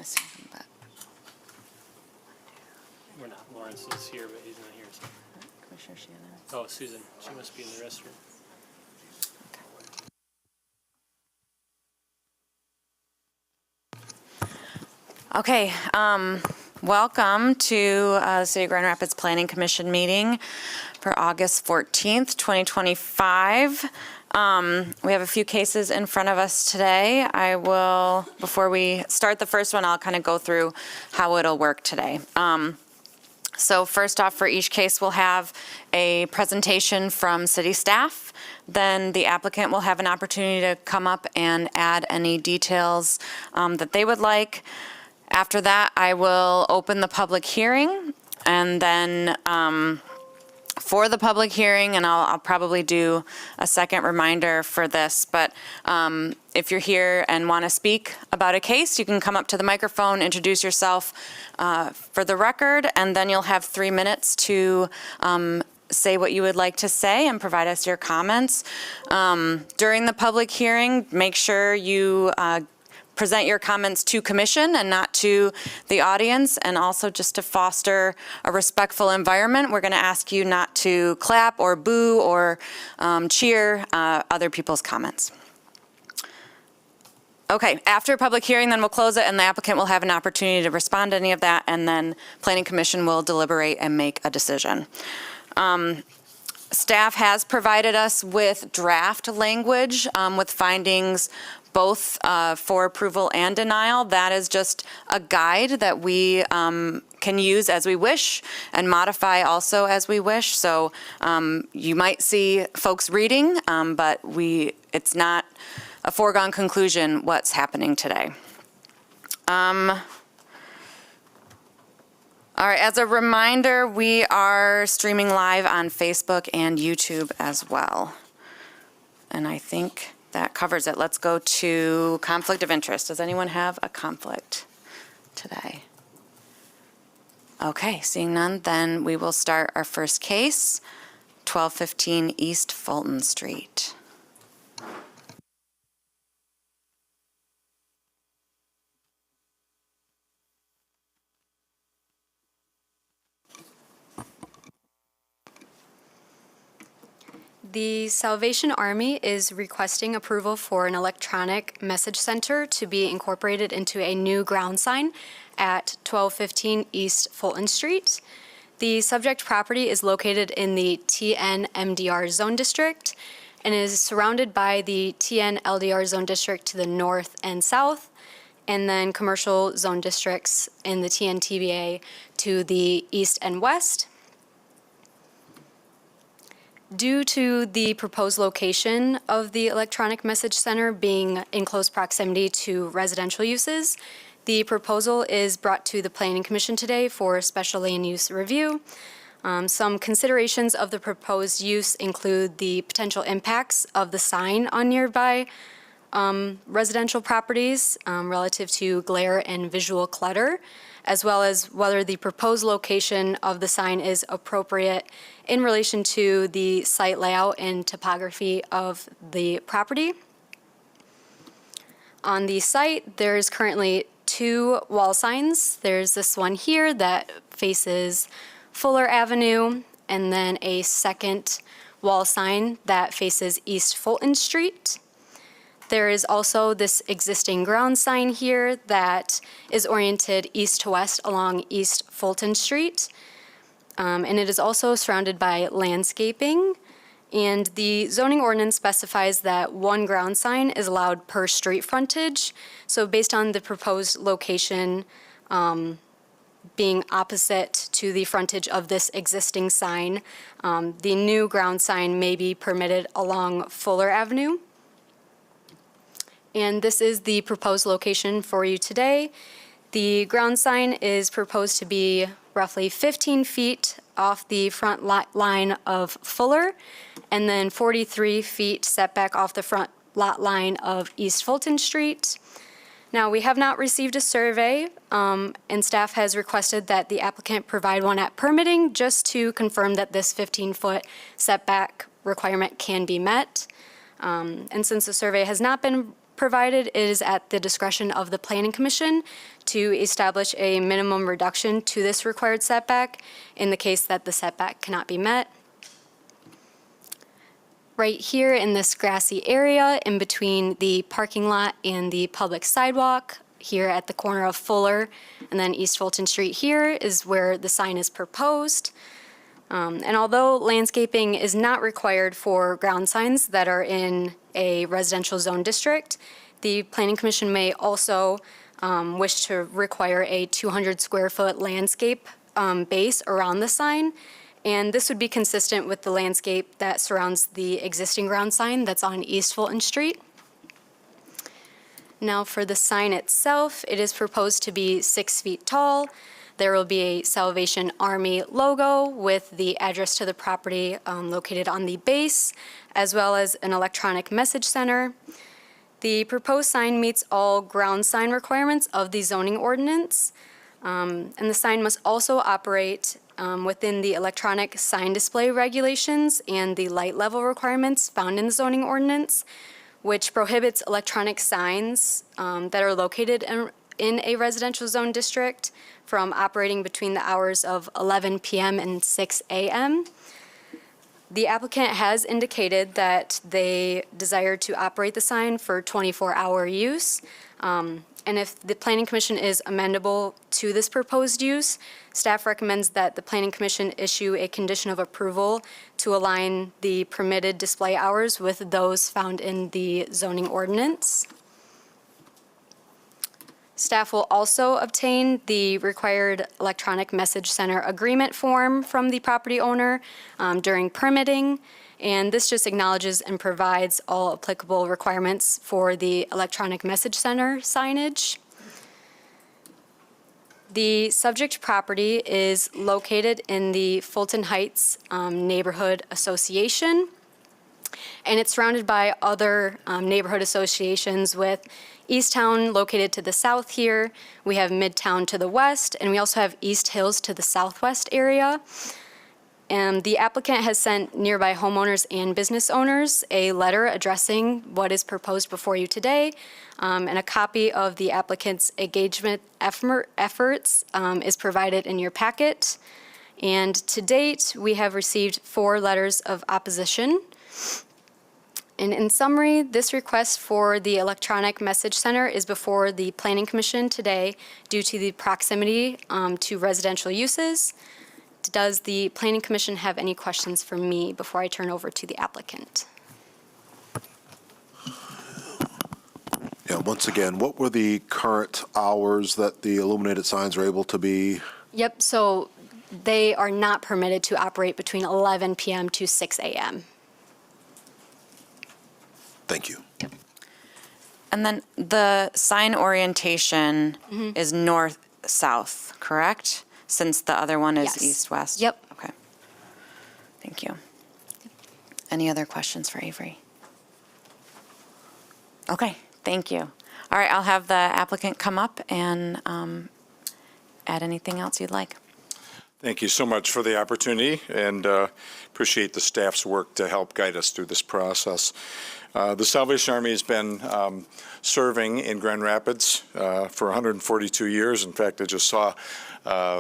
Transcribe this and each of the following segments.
missing him, but We're not. Lawrence is here, but he's not here. So. Commissioner Shannon. Oh, Susan. She must be in the restroom. Okay, welcome to the City of Grand Rapids Planning Commission meeting for August 14th, 2025. We have a few cases in front of us today. Before we start the first one, I'll kind of go through how it'll work today. So first off, for each case, we'll have a presentation from city staff. Then the applicant will have an opportunity to come up and add any details that they would like. After that, I will open the public hearing, and then for the public hearing, and I'll probably do a second reminder for this, but if you're here and want to speak about a case, you can come up to the microphone, introduce yourself for the record, and then you'll have 3 minutes to say what you would like to say and provide us your comments. During the public hearing, make sure you present your comments to commission and not to the audience, and also just to foster a respectful environment, we're going to ask you not to clap or boo or cheer other people's comments. Okay, after public hearing, then we'll close it and the applicant will have an opportunity to respond to any of that, and then Planning Commission will deliberate and make a decision. Staff has provided us with draft language with findings both for approval and denial. That is just a guide that we can use as we wish and modify also as we wish. So you might see folks reading, but it's not a foregone conclusion what's happening today. All right, as a reminder, we are streaming live on Facebook and YouTube as well. And I think that covers it. Let's go to conflict of interest. Does anyone have a conflict today? Okay, seeing none, then we will start our first case, 1215 East Fulton Street. The Salvation Army is requesting approval for an electronic message center to be incorporated into a new ground sign at 1215 East Fulton Street. The subject property is located in the TN MDR Zone District and is surrounded by the TN LDR Zone District to the north and south, and then commercial zone districts in the TN TBA to the east and west. Due to the proposed location of the electronic message center being in close proximity to residential uses, the proposal is brought to the Planning Commission today for special land use review. Some considerations of the proposed use include the potential impacts of the sign on nearby residential properties relative to glare and visual clutter, as well as whether the proposed location of the sign is appropriate in relation to the site layout and topography of the property. On the site, there's currently 2 wall signs. There's this one here that faces Fuller Avenue, and then a second wall sign that faces East Fulton Street. There is also this existing ground sign here that is oriented east to west along East Fulton Street. And it is also surrounded by landscaping. And the zoning ordinance specifies that 1 ground sign is allowed per street frontage. So based on the proposed location being opposite to the frontage of this existing sign, the new ground sign may be permitted along Fuller Avenue. And this is the proposed location for you today. The ground sign is proposed to be roughly 15 feet off the front lot line of Fuller, and then 43 feet setback off the front lot line of East Fulton Street. Now, we have not received a survey, and staff has requested that the applicant provide one at permitting just to confirm that this 15-foot setback requirement can be met. And since the survey has not been provided, it is at the discretion of the Planning Commission to establish a minimum reduction to this required setback in the case that the setback cannot be met. Right here in this grassy area in between the parking lot and the public sidewalk, here at the corner of Fuller and then East Fulton Street here is where the sign is proposed. And although landscaping is not required for ground signs that are in a residential zone district, the Planning Commission may also wish to require a 200 square foot landscape base around the sign. And this would be consistent with the landscape that surrounds the existing ground sign that's on East Fulton Street. Now for the sign itself, it is proposed to be 6 feet tall. There will be a Salvation Army logo with the address to the property located on the base, as well as an electronic message center. The proposed sign meets all ground sign requirements of the zoning ordinance, and the sign must also operate within the electronic sign display regulations and the light level requirements found in the zoning ordinance, which prohibits electronic signs that are located in a residential zone district from operating between the hours of 11 p.m. and 6 a.m. The applicant has indicated that they desire to operate the sign for 24-hour use. And if the Planning Commission is amendable to this proposed use, staff recommends that the Planning Commission issue a condition of approval to align the permitted display hours with those found in the zoning ordinance. Staff will also obtain the required electronic message center agreement form from the property owner during permitting, and this just acknowledges and provides all applicable requirements for the electronic message center signage. The subject property is located in the Fulton Heights Neighborhood Association, and it's surrounded by other neighborhood associations with Easttown located to the south here. We have Midtown to the west, and we also have East Hills to the southwest area. And the applicant has sent nearby homeowners and business owners a letter addressing what is proposed before you today, and a copy of the applicant's engagement efforts is provided in your packet. And to date, we have received 4 letters of opposition. And in summary, this request for the electronic message center is before the Planning Commission today due to the proximity to residential uses. Does the Planning Commission have any questions for me before I turn over to the applicant? Yeah, once again, what were the current hours that the illuminated signs are able to be? Yep, so they are not permitted to operate between 11 p.m. to 6 a.m. Thank you. And then the sign orientation is north-south, correct? Since the other one is Yes. east-west? Yep. Okay. Thank you. Any other questions for Avery? Okay, thank you. All right, I'll have the applicant come up and add anything else you'd like. Thank you so much for the opportunity, and appreciate the staff's work to help guide us through this process. The Salvation Army has been serving in Grand Rapids for 142 years. In fact, I just saw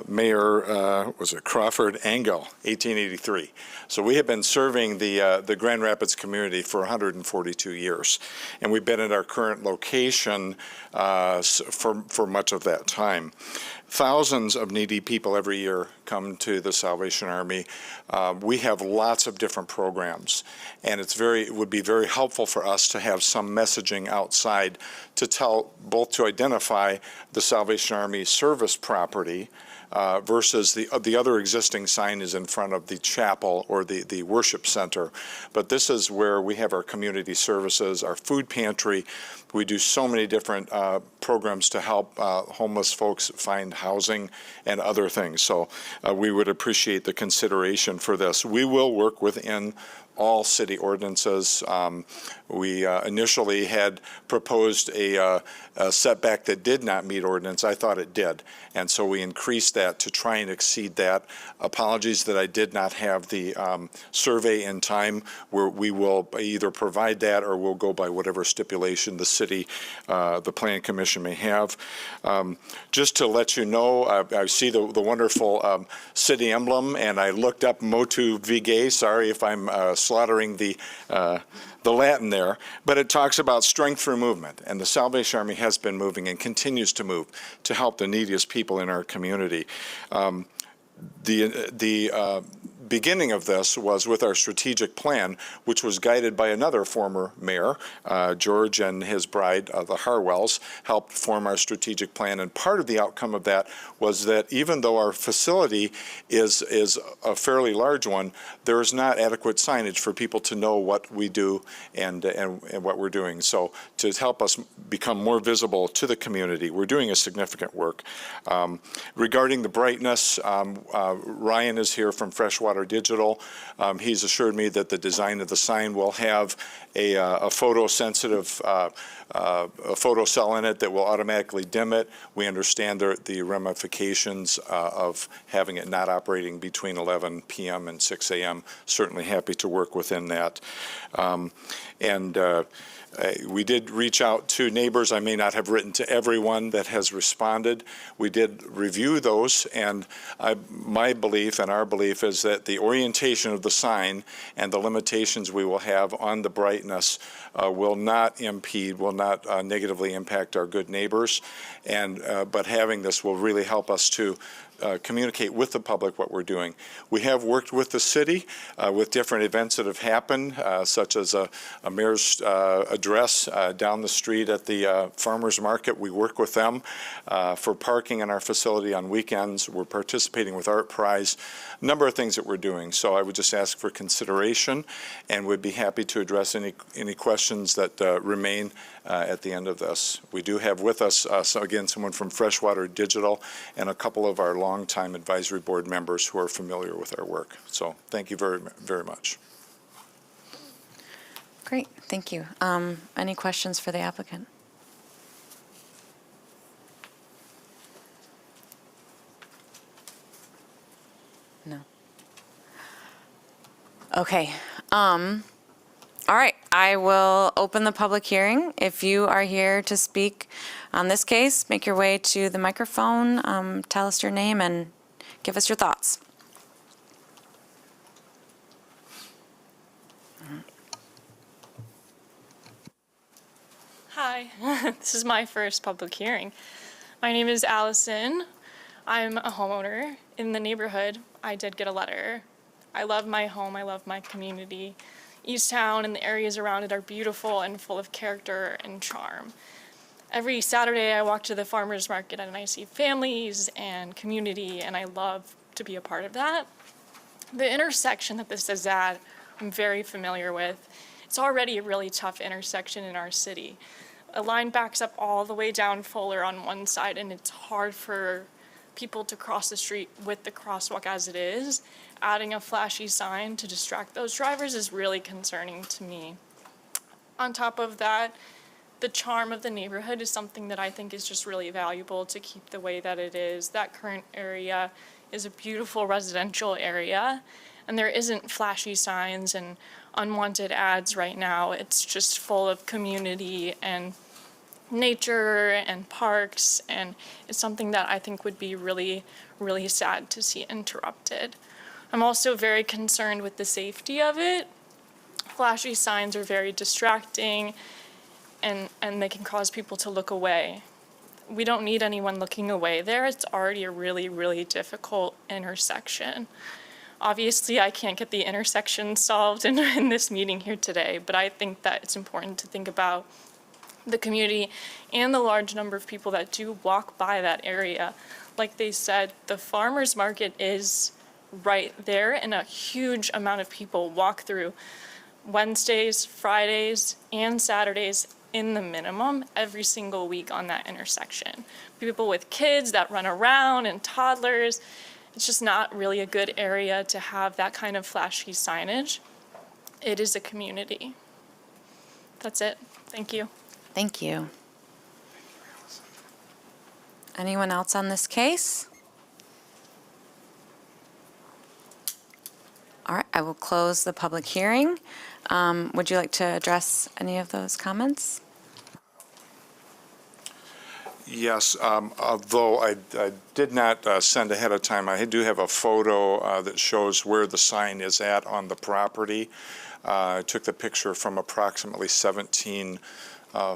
Mayor, Crawford Engel, 1883. So we have been serving the Grand Rapids community for 142 years. And we've been at our current location for much of that time. Thousands of needy people every year come to the Salvation Army. We have lots of different programs, and it would be very helpful for us to have some messaging outside to to identify the Salvation Army service property versus the other existing sign is in front of the chapel or the worship center. But this is where we have our community services, our food pantry. We do so many different programs to help homeless folks find housing and other things. So we would appreciate the consideration for this. We will work within all city ordinances. We initially had proposed a setback that did not meet ordinance. I thought it did. And so we increased that to try and exceed that. Apologies that I did not have the survey in time, where we will either provide that or we'll go by whatever stipulation the city, the Planning Commission may have. Just to let you know, I see the wonderful city emblem, and I looked up motu vigae. Sorry if I'm slaughtering the Latin there, but it talks about strength through movement, and the Salvation Army has been moving and continues to move to help the neediest people in our community. The beginning of this was with our strategic plan, which was guided by another former mayor. George and his bride, the Harwells, helped form our strategic plan, and part of the outcome of that was that even though our facility is a fairly large one, there is not adequate signage for people to know what we do and what we're doing. So to help us become more visible to the community, we're doing a significant work. Regarding the brightness, Ryan is here from Freshwater Digital. He's assured me that the design of the sign will have a photosensitive photo cell in it that will automatically dim it. We understand the ramifications of having it not operating between 11 p.m. and 6 a.m. Certainly happy to work within that. We did reach out to neighbors. I may not have written to everyone that has responded. We did review those, and my belief and our belief is that the orientation of the sign and the limitations we will have on the brightness will not impede, will not negatively impact our good neighbors, but having this will really help us to communicate with the public what we're doing. We have worked with the city with different events that have happened, such as a mayor's address down the street at the farmers market. We work with them for parking in our facility on weekends. We're participating with Art Prize, a number of things that we're doing. So I would just ask for consideration, and would be happy to address any questions that remain at the end of this. We do have with us, so again, someone from Freshwater Digital and a couple of our longtime advisory board members who are familiar with our work. So thank you very, very much. Great, thank you. Any questions for the applicant? No. Okay. All right, I will open the public hearing. If you are here to speak on this case, make your way to the microphone, tell us your name, and give us your thoughts. Hi, this is my first public hearing. My name is Allison. I'm a homeowner in the neighborhood. I did get a letter. I love my home, I love my community. Easttown and the areas around it are beautiful and full of character and charm. Every Saturday I walk to the farmers market and I see families and community, and I love to be a part of that. The intersection that this is at, I'm very familiar with. It's already a really tough intersection in our city. A line backs up all the way down Fuller on one side, and it's hard for people to cross the street with the crosswalk as it is. Adding a flashy sign to distract those drivers is really concerning to me. On top of that, the charm of the neighborhood is something that I think is just really valuable to keep the way that it is. That current area is a beautiful residential area, and there isn't flashy signs and unwanted ads right now. It's just full of community and nature and parks, and it's something that I think would be really, really sad to see interrupted. I'm also very concerned with the safety of it. Flashy signs are very distracting, and they can cause people to look away. We don't need anyone looking away there. It's already a really, really difficult intersection. Obviously, I can't get the intersection solved in this meeting here today, but I think that it's important to think about the community and the large number of people that do walk by that area. Like they said, the farmers market is right there, and a huge amount of people walk through Wednesdays, Fridays, and Saturdays in the minimum every single week on that intersection. People with kids that run around and toddlers. It's just not really a good area to have that kind of flashy signage. it is a community. That's it. Thank you. Thank you. Anyone else on this case? All right, I will close the public hearing. Would you like to address any of those comments? Yes, although I did not send ahead of time, I do have a photo that shows where the sign is at on the property. I took the picture from approximately 17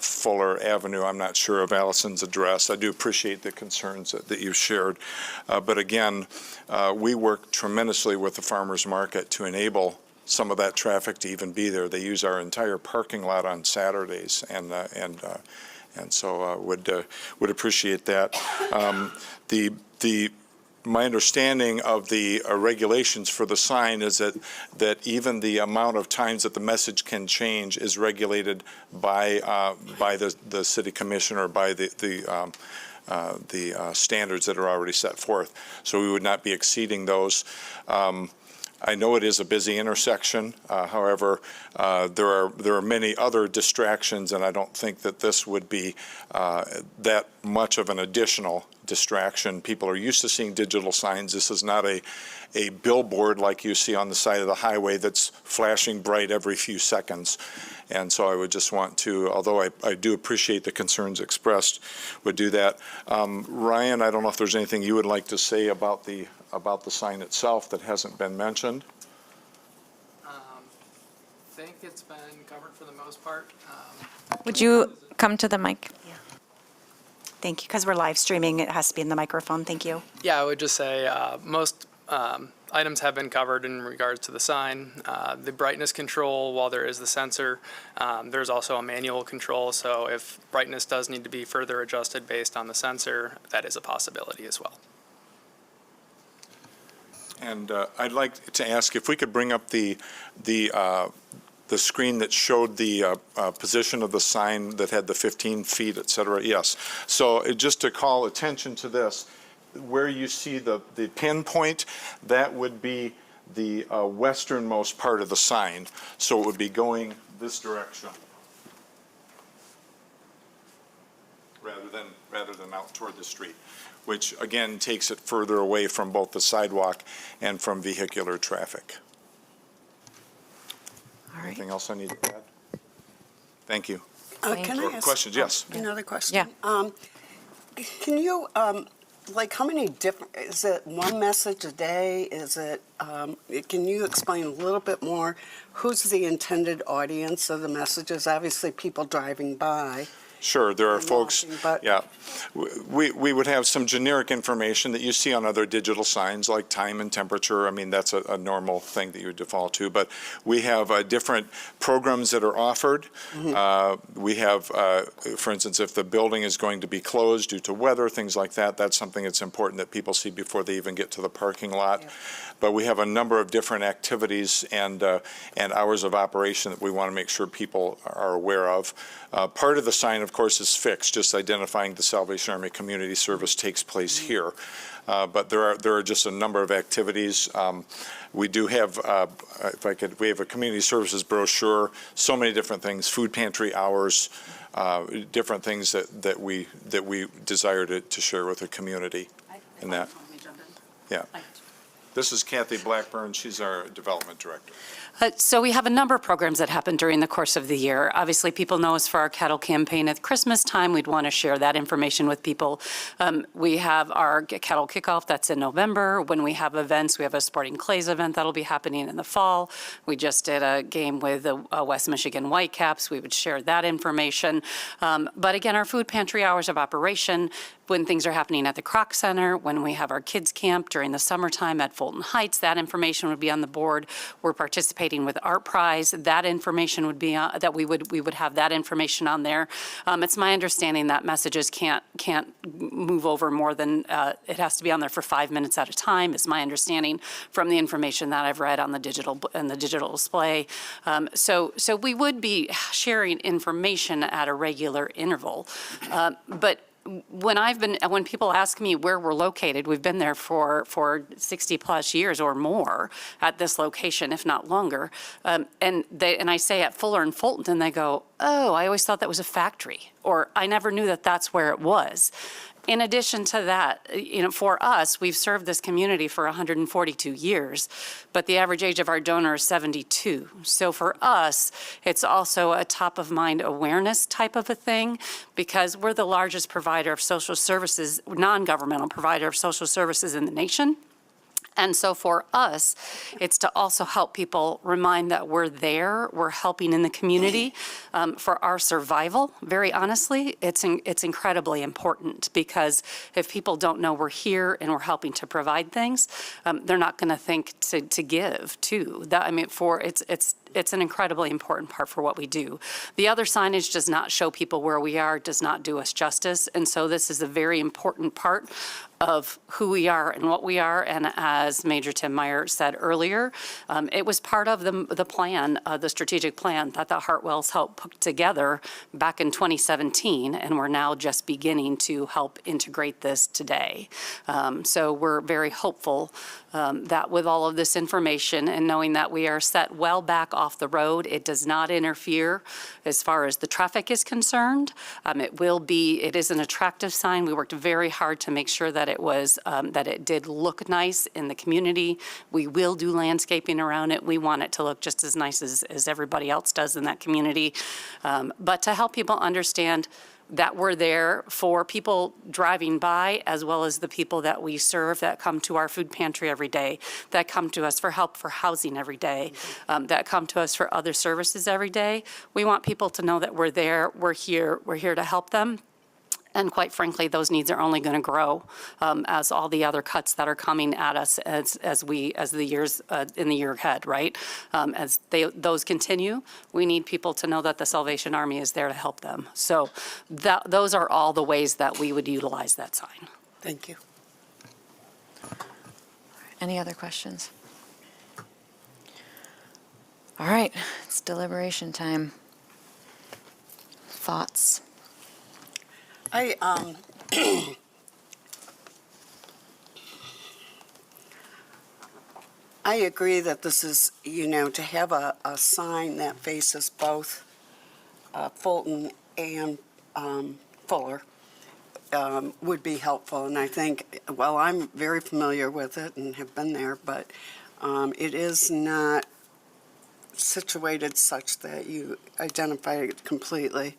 Fuller Avenue. I'm not sure of Allison's address. I do appreciate the concerns that you've shared. But again, we work tremendously with the farmers market to enable some of that traffic to even be there. They use our entire parking lot on Saturdays, and so would appreciate that. My understanding of the regulations for the sign is that even the amount of times that the message can change is regulated by the city commissioner, by the standards that are already set forth. So we would not be exceeding those. I know it is a busy intersection. However, there are many other distractions, and I don't think that this would be that much of an additional distraction. People are used to seeing digital signs. This is not a billboard like you see on the side of the highway that's flashing bright every few seconds. And so I would just want to, although I do appreciate the concerns expressed, would do that. Ryan, I don't know if there's anything you would like to say about the sign itself that hasn't been mentioned. I think it's been covered for the most part. Would you come to the mic? Thank you. Because we're live streaming, it has to be in the microphone. Thank you. Yeah, I would just say most items have been covered in regards to the sign. The brightness control, while there is the sensor, there's also a manual control. So if brightness does need to be further adjusted based on the sensor, that is a possibility as well. And I'd like to ask if we could bring up the screen that showed the position of the sign that had the 15 feet, et cetera. Yes. So just to call attention to this, where you see the pinpoint, that would be the westernmost part of the sign. So it would be going this direction rather than out toward the street, which again takes it further away from both the sidewalk and from vehicular traffic. All right. Anything else I need to add? Thank you. Can I Or ask questions? Yes. another question? Yeah. Can you, like, how many different, is it one message a day? Is it, can you explain a little bit more? Who's the intended audience of the messages? Obviously, people driving by. Sure, there are and folks, walking, but- yeah. We would have some generic information that you see on other digital signs like time and temperature. I mean, that's a normal thing that you would default to. But we have different programs that are offered. We have, for instance, if the building is going to be closed due to weather, things like that, that's something that's important that people see before they even get to the parking lot. Yeah. But we have a number of different activities and hours of operation that we want to make sure people are aware of. Part of the sign, of course, is fixed, just identifying the Salvation Army Community Service takes place here. But there are just a number of activities. We do have, we have a community services brochure, so many different things, food pantry hours, different things that we desire to share with the community in that. Yeah. This is Kathy Blackburn. She's our development director. So we have a number of programs that happen during the course of the year. Obviously, people know us for our cattle campaign at Christmas time. We'd want to share that information with people. We have our cattle kickoff, that's in November. When we have events, we have a Sporting Clays event that'll be happening in the fall. We just did a game with the West Michigan Whitecaps. We would share that information. But again, our food pantry hours of operation, when things are happening at the Kroc Center, when we have our kids camp during the summertime at Fulton Heights, that information would be on the board. We're participating with Art Prize, that information would be that we would have that information on there. It's my understanding that messages can't move over more than it has to be on there for 5 minutes at a time. Is my understanding from the information that I've read on the digital display. So we would be sharing information at a regular interval, but when people ask me where we're located, we've been there for 60-plus years or more at this location, if not longer. And I say at Fuller and Fulton, and they go, oh, I always thought that was a factory, or I never knew that that's where it was. In addition to that, for us, we've served this community for 142 years, but the average age of our donor is 72. So for us, it's also a top-of-mind awareness type of a thing, because we're the largest provider of social services, non-governmental provider of social services in the nation. And so for us, it's to also help people remind that we're there, we're helping in the community for our survival. Very honestly, it's incredibly important, because if people don't know we're here and we're helping to provide things, they're not going to think to give too. It's an incredibly important part for what we do. The other signage does not show people where we are, does not do us justice, and so this is a very important part of who we are and what we are. And as Major Tim Meyer said earlier, it was part of the plan, the strategic plan that the Hartwells helped put together back in 2017, and we're now just beginning to help integrate this today. So we're very hopeful that with all of this information and knowing that we are set well back off the road, it does not interfere as far as the traffic is concerned. It is an attractive sign. We worked very hard to make sure that it did look nice in the community. We will do landscaping around it. We want it to look just as nice as everybody else does in that community. But to help people understand that we're there for people driving by, as well as the people that we serve that come to our food pantry every day, that come to us for help for housing every day, that come to us for other services every day. We want people to know that we're there, we're here to help them. And quite frankly, those needs are only going to grow as all the other cuts that are coming at us as the years in the year ahead, right? As those continue, we need people to know that the Salvation Army is there to help them. So those are all the ways that we would utilize that sign. Thank you. Any other questions? All right, it's deliberation time. Thoughts? I agree that this is, to have a sign that faces both Fulton and Fuller would be helpful. And I think, well, I'm very familiar with it and have been there, but it is not situated such that you identify it completely.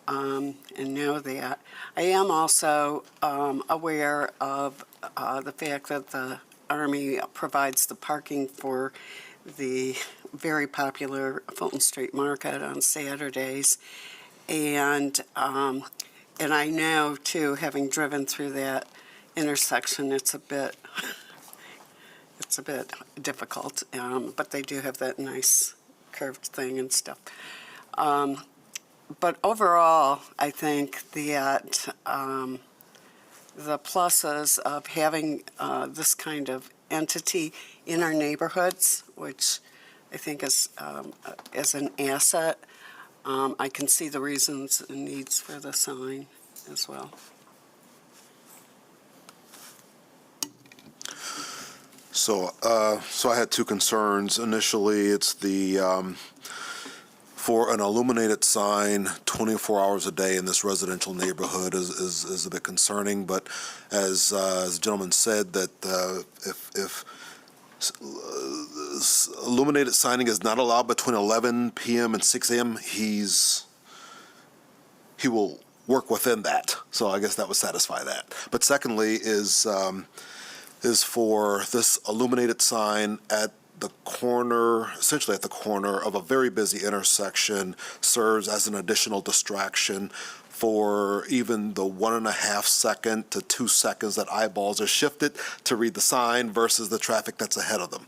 And know that. I am also aware of the fact that the Army provides the parking for the very popular Fulton Street Market on Saturdays. And I know, too, having driven through that intersection, it's a bit difficult, but they do have that nice curved thing and stuff. But overall, I think that the pluses of having this kind of entity in our neighborhoods, which I think is an asset, I can see the reasons and needs for the sign as well. So I had two concerns. Initially, it's for an illuminated sign 24 hours a day in this residential neighborhood is a bit concerning. But as the gentleman said, that if illuminated signing is not allowed between 11 p.m. and 6 a.m., he will work within that. So I guess that would satisfy that. But secondly is for this illuminated sign at the corner, essentially at the corner of a very busy intersection, serves as an additional distraction for even the 1.5 second to 2 seconds that eyeballs are shifted to read the sign versus the traffic that's ahead of them.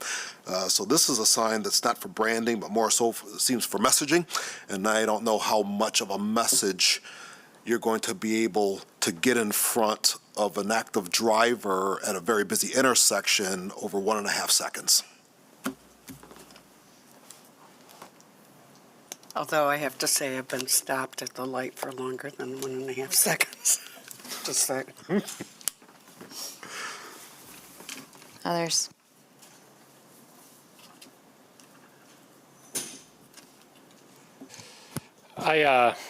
So this is a sign that's not for branding, but more so seems for messaging. And I don't know how much of a message you're going to be able to get in front of an active driver at a very busy intersection over 1.5 seconds. Although I have to say I've been stopped at the light for longer than 1.5 seconds. Just saying. Others?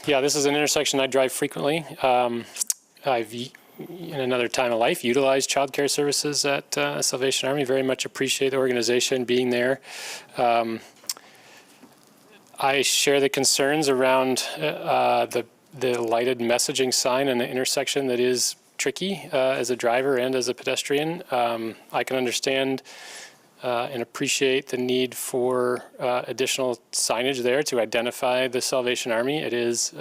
Yeah, this is an intersection I drive frequently. I've, in another time of life, utilized childcare services at Salvation Army. Very much appreciate the organization being there. I share the concerns around the lighted messaging sign in the intersection that is tricky as a driver and as a pedestrian. I can understand and appreciate the need for additional signage there to identify the Salvation Army. It is,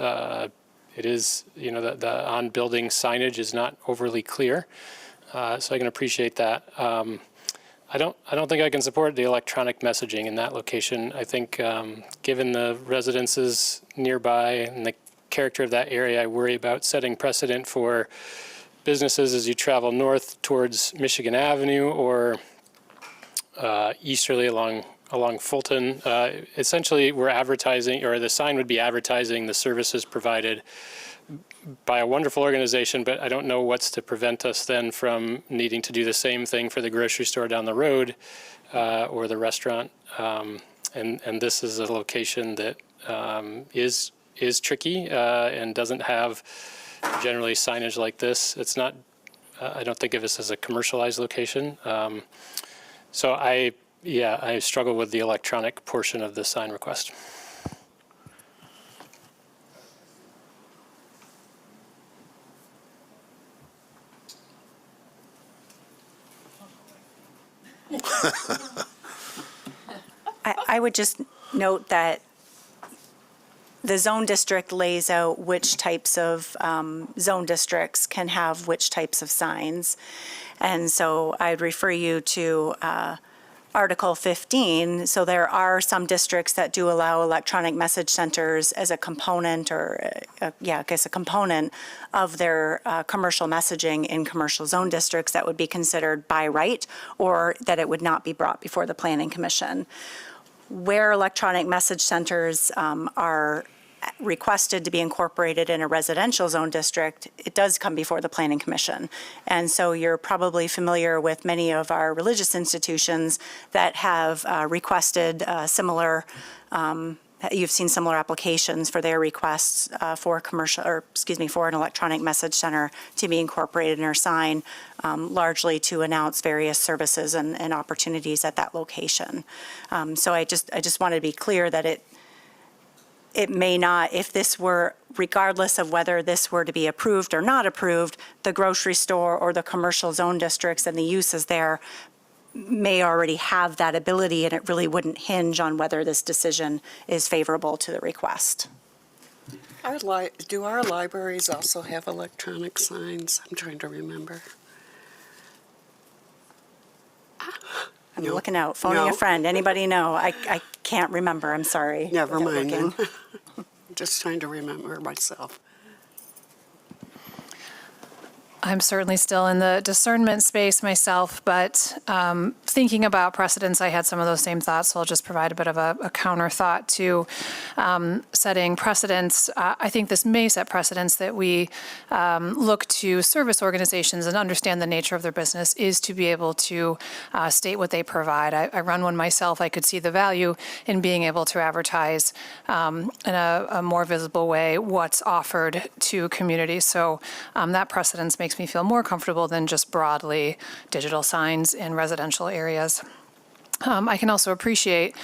you know, the on-building signage is not overly clear, so I can appreciate that. I don't think I can support the electronic messaging in that location. I think, given the residences nearby and the character of that area, I worry about setting precedent for businesses as you travel north towards Michigan Avenue or easterly along Fulton. Essentially, we're advertising, or the sign would be advertising the services provided by a wonderful organization, but I don't know what's to prevent us then from needing to do the same thing for the grocery store down the road or the restaurant. And this is a location that is tricky and doesn't have generally signage like this. It's not, I don't think of this as a commercialized location. So I struggle with the electronic portion of the sign request. I would just note that the zone district lays out which types of zone districts can have which types of signs. And so I'd refer you to Article 15. So there are some districts that do allow electronic message centers as a component or, a component of their commercial messaging in commercial zone districts that would be considered by right, or that it would not be brought before the Planning Commission. Where electronic message centers are requested to be incorporated in a residential zone district, it does come before the Planning Commission. And so you're probably familiar with many of our religious institutions that have requested similar, you've seen similar applications for their requests for for an electronic message center to be incorporated in their sign, largely to announce various services and opportunities at that location. So I just want to be clear that it may not, if this were, regardless of whether this were to be approved or not approved, the grocery store or the commercial zone districts and the uses there may already have that ability, and it really wouldn't hinge on whether this decision is favorable to the request. Do our libraries also have electronic signs? I'm trying to remember. I'm No. looking out, phoning No. a friend. Anybody know? I can't remember. I'm sorry. Never without mind then. looking. Just trying to remember myself. I'm certainly still in the discernment space myself, but thinking about precedents, I had some of those same thoughts, so I'll just provide a bit of a counter thought to setting precedents. I think this may set precedents that we look to service organizations and understand the nature of their business is to be able to state what they provide. I run one myself. I could see the value in being able to advertise in a more visible way what's offered to communities. So that precedence makes me feel more comfortable than just broadly digital signs in residential areas. I can also appreciate,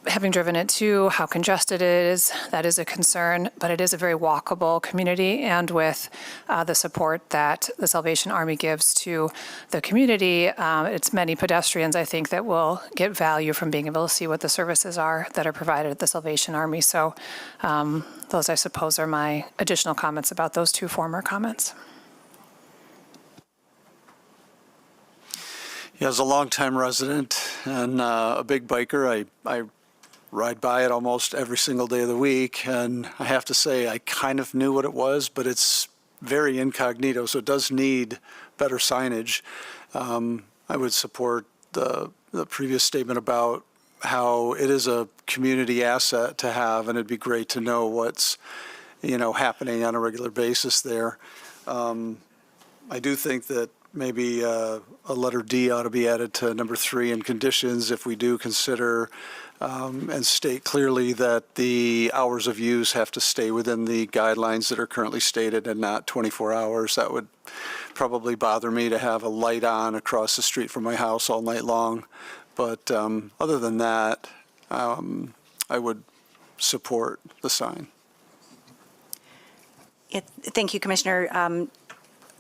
having driven it too, how congested it is. That is a concern, but it is a very walkable community, and with the support that the Salvation Army gives to the community, it's many pedestrians, I think, that will get value from being able to see what the services are that are provided at the Salvation Army. So those, I suppose, are my additional comments about those two former comments. Yeah, as a longtime resident and a big biker, I ride by it almost every single day of the week, and I have to say I kind of knew what it was, but it's very incognito, so it does need better signage. I would support the previous statement about how it is a community asset to have, and it'd be great to know what's happening on a regular basis there. I do think that maybe a letter D ought to be added to number 3 in conditions if we do consider and state clearly that the hours of use have to stay within the guidelines that are currently stated and not 24 hours. That would probably bother me to have a light on across the street from my house all night long. But other than that, I would support the sign. Thank you, Commissioner.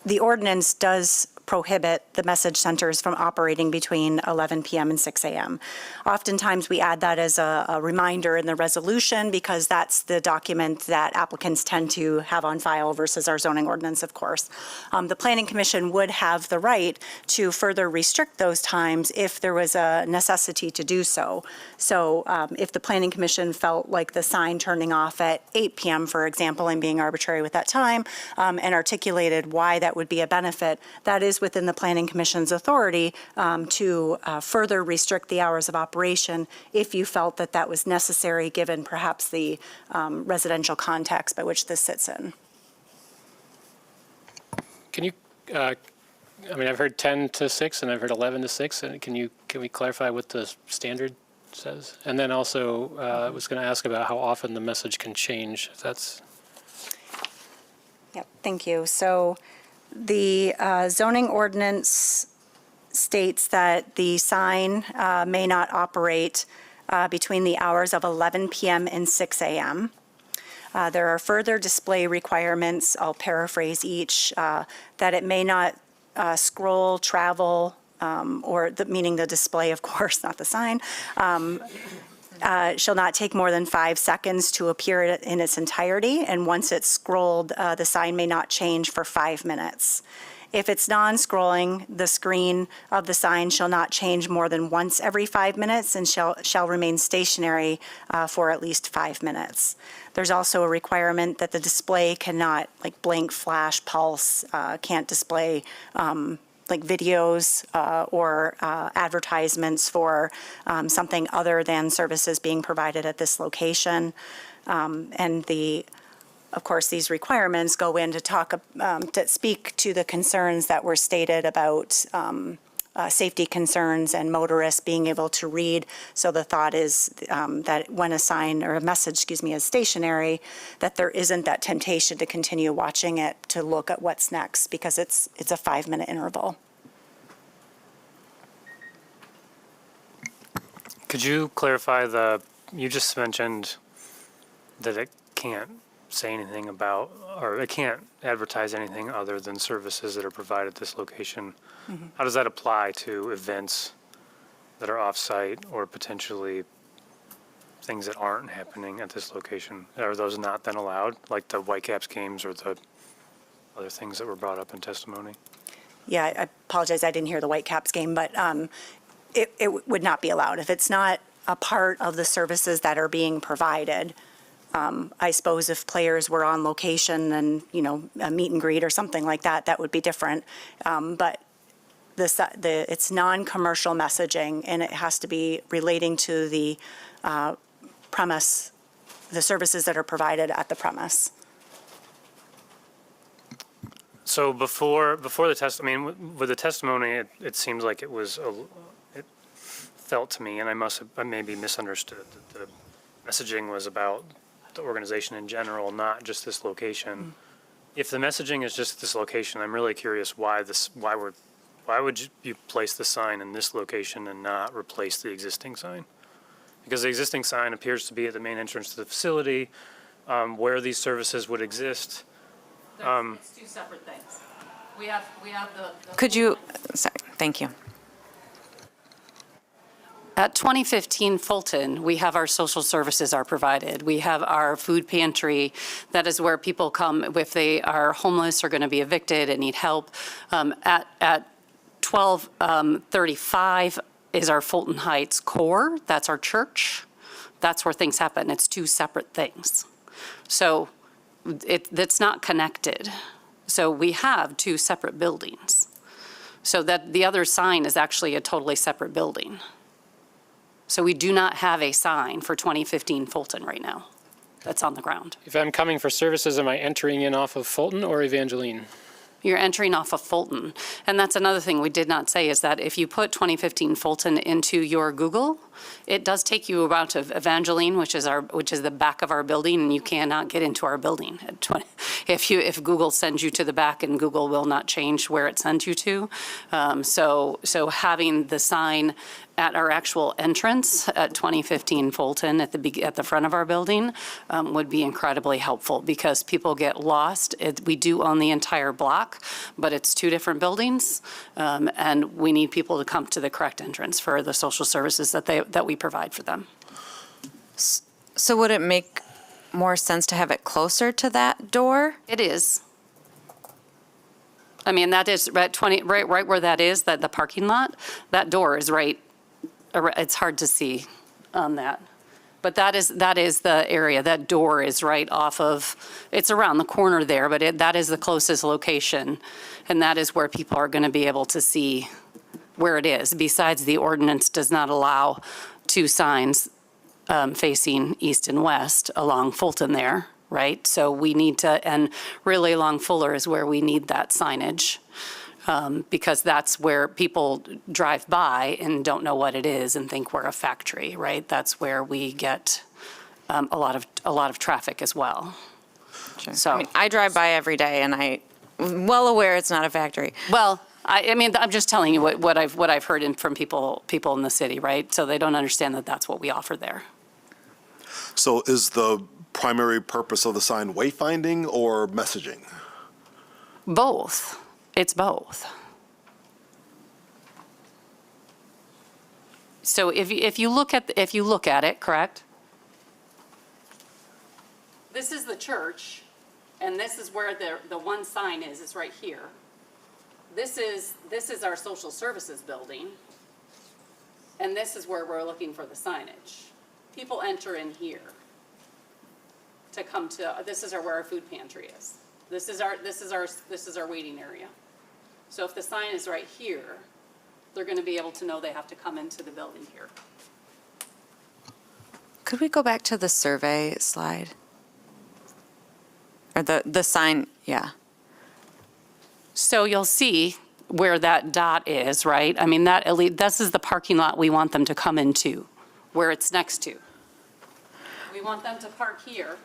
The ordinance does prohibit the message centers from operating between 11 p.m. and 6 a.m. Oftentimes, we add that as a reminder in the resolution because that's the document that applicants tend to have on file versus our zoning ordinance, of course. The Planning Commission would have the right to further restrict those times if there was a necessity to do so. So if the Planning Commission felt like the sign turning off at 8 p.m., for example, and being arbitrary with that time, and articulated why that would be a benefit, that is within the Planning Commission's authority to further restrict the hours of operation if you felt that that was necessary given perhaps the residential context by which this sits in. Can you, I mean, I've heard 10 to 6 and I've heard 11 to 6. And can we clarify what the standard says? And then also, I was going to ask about how often the message can change. If that's. Yep, thank you. So the zoning ordinance states that the sign may not operate between the hours of 11 p.m. and 6 a.m. There are further display requirements, I'll paraphrase each, that it may not scroll, travel, meaning the display, of course, not the sign, shall not take more than 5 seconds to appear in its entirety, and once it's scrolled, the sign may not change for 5 minutes. If it's non-scrolling, the screen of the sign shall not change more than once every 5 minutes and shall remain stationary for at least 5 minutes. There's also a requirement that the display cannot, like blink, flash, pulse, can't display like videos or advertisements for something other than services being provided at this location. Of course, these requirements go in to to speak to the concerns that were stated about safety concerns and motorists being able to read. So the thought is that when a sign or a message, is stationary, that there isn't that temptation to continue watching it to look at what's next because it's a 5-minute interval. Could you clarify you just mentioned that it can't say anything about, or it can't advertise anything other than services that are provided at this location. Mm-hmm. How does that apply to events that are off-site or potentially things that aren't happening at this location? Are those not then allowed, like the Whitecaps games or the other things that were brought up in testimony? Yeah, I apologize, I didn't hear the Whitecaps game, but it would not be allowed. If it's not a part of the services that are being provided, I suppose if players were on location and, a meet and greet or something like that, that would be different. But it's non-commercial messaging, and it has to be relating to the premise, the services that are provided at the premise. So before the with the testimony, it seems like it felt to me, and I maybe misunderstood, that the messaging was about the organization in general, not just this location. Mm-hmm. If the messaging is just this location, I'm really curious why would you place the sign in this location and not replace the existing sign? Because the existing sign appears to be at the main entrance to the facility, where these services would exist. It's two separate things. We have the. Could you, sorry, thank you. At 2015 Fulton, we have our social services are provided. We have our food pantry. That is where people come if they are homeless or going to be evicted and need help. At 1235 is our Fulton Heights core. That's our church. That's where things happen. It's two separate things. So it's not connected. So we have two separate buildings. So that the other sign is actually a totally separate building. So we do not have a sign for 2015 Fulton right now that's on the ground. If I'm coming for services, am I entering in off of Fulton or Evangeline? You're entering off of Fulton. And that's another thing we did not say, is that if you put 2015 Fulton into your Google, it does take you about to Evangeline, which is the back of our building, and you cannot get into our building. If Google sends you to the back, and Google will not change where it sends you to. So having the sign at our actual entrance at 2015 Fulton at the front of our building would be incredibly helpful, because people get lost. We do own the entire block, but it's two different buildings, and we need people to come to the correct entrance for the social services that we provide for them. So would it make more sense to have it closer to that door? It is. I mean, that is right where that is, that the parking lot, that door is right. It's hard to see on that. But that is the area. That door is right off of, it's around the corner there, but that is the closest location. And that is where people are going to be able to see where it is. Besides, the ordinance does not allow two signs facing east and west along Fulton there, right? So we need to, and really along Fuller is where we need that signage. Because that's where people drive by and don't know what it is and think we're a factory, right? That's where we get a lot of traffic as well. Sure. So, I mean, I drive by every day, and I'm well aware it's not a factory. well, I mean, I'm just telling you what I've heard from people in the city, right? So they don't understand that that's what we offer there. So is the primary purpose of the sign wayfinding or messaging? Both. It's both. So if you look at it, correct? This is the church, and this is where the one sign is. It's right here. This is our social services building, and this is where we're looking for the signage. People enter in here to come to. This is where our food pantry is. This is our waiting area. So if the sign is right here, they're going to be able to know they have to come into the building here. Could we go back to the survey slide? Or the sign, yeah. So you'll see where that dot is, right? I mean, this is the parking lot we want them to come into, where it's next to. We want them to park here,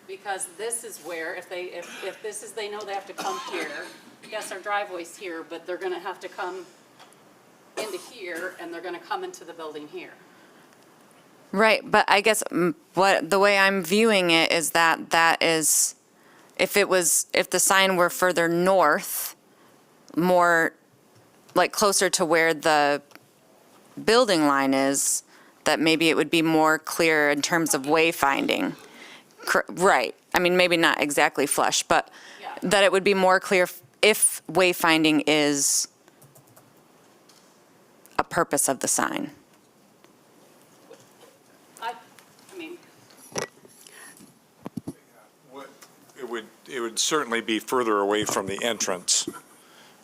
because this is where, if they know they have to come here, yes, our driveway's here, but they're going to have to come into here, and they're going to come into the building here. Right, but I guess the way I'm viewing it is that is, if the sign were further north, more, like closer to where the building line is, that maybe it would be more clear in terms of wayfinding. Right, I mean, maybe not exactly flush, but that it would be more clear if wayfinding is a purpose of the sign. I mean, It would certainly be further away from the entrance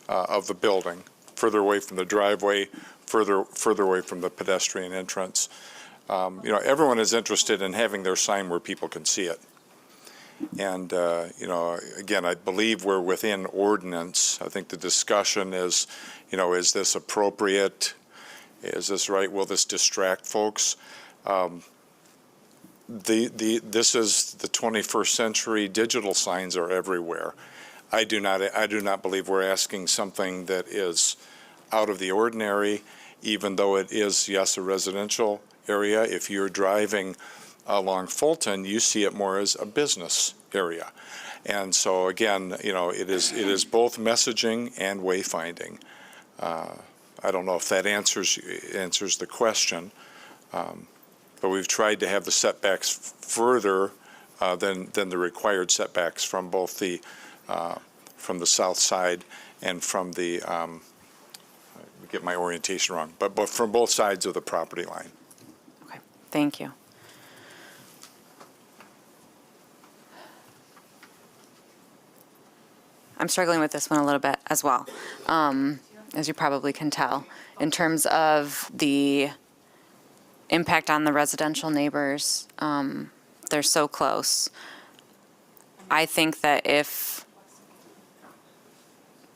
of the building, further away from the driveway, further away from the pedestrian entrance. Everyone is interested in having their sign where people can see it. And, again, I believe we're within ordinance. I think the discussion is, is this appropriate? Is this right? Will this distract folks? This is the 21st century. Digital signs are everywhere. I do not believe we're asking something that is out of the ordinary, even though it is, yes, a residential area. If you're driving along Fulton, you see it more as a business area. And so again, it is both messaging and wayfinding. I don't know if that answers the question, but we've tried to have the setbacks further than the required setbacks from both from the south side and from the get my orientation wrong, but from both sides of the property line. Okay, thank you. I'm struggling with this one a little bit as well, as you probably can tell, in terms of the impact on the residential neighbors. They're so close. I think that if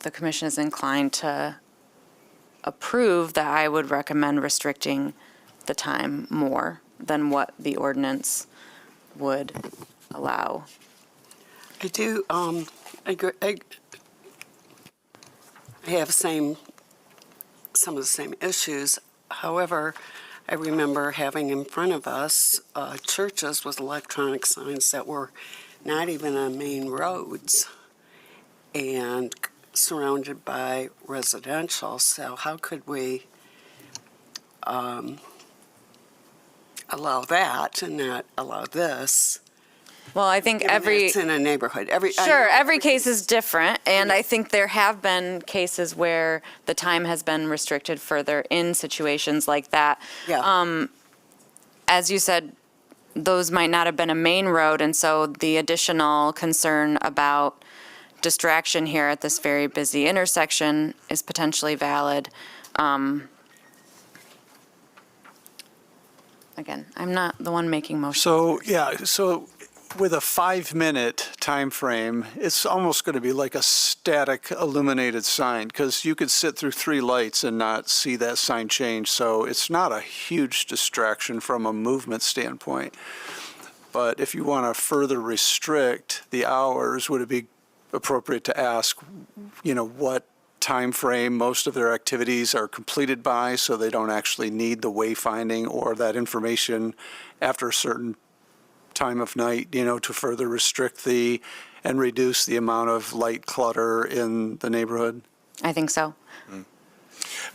the commission is inclined to approve, that I would recommend restricting the time more than what the ordinance would allow. I do, agree, I have some of the same issues. However, I remember having in front of us churches with electronic signs that were not even on main roads and surrounded by residential. So how could we allow that and not allow this? Well, I think given that it's in a neighborhood. Sure, every case is different, and I think there have been cases where the time has been restricted further in situations like that. Yeah. As you said, those might not have been a main road, and so the additional concern about distraction here at this very busy intersection is potentially valid. Again, I'm not the one making motions. So with a 5-minute time frame, it's almost going to be like a static illuminated sign, because you could sit through 3 lights and not see that sign change. So it's not a huge distraction from a movement standpoint. But if you want to further restrict the hours, would it be appropriate to ask, what time frame most of their activities are completed by, so they don't actually need the wayfinding or that information after a certain time of night, to further restrict and reduce the amount of light clutter in the neighborhood? I think so.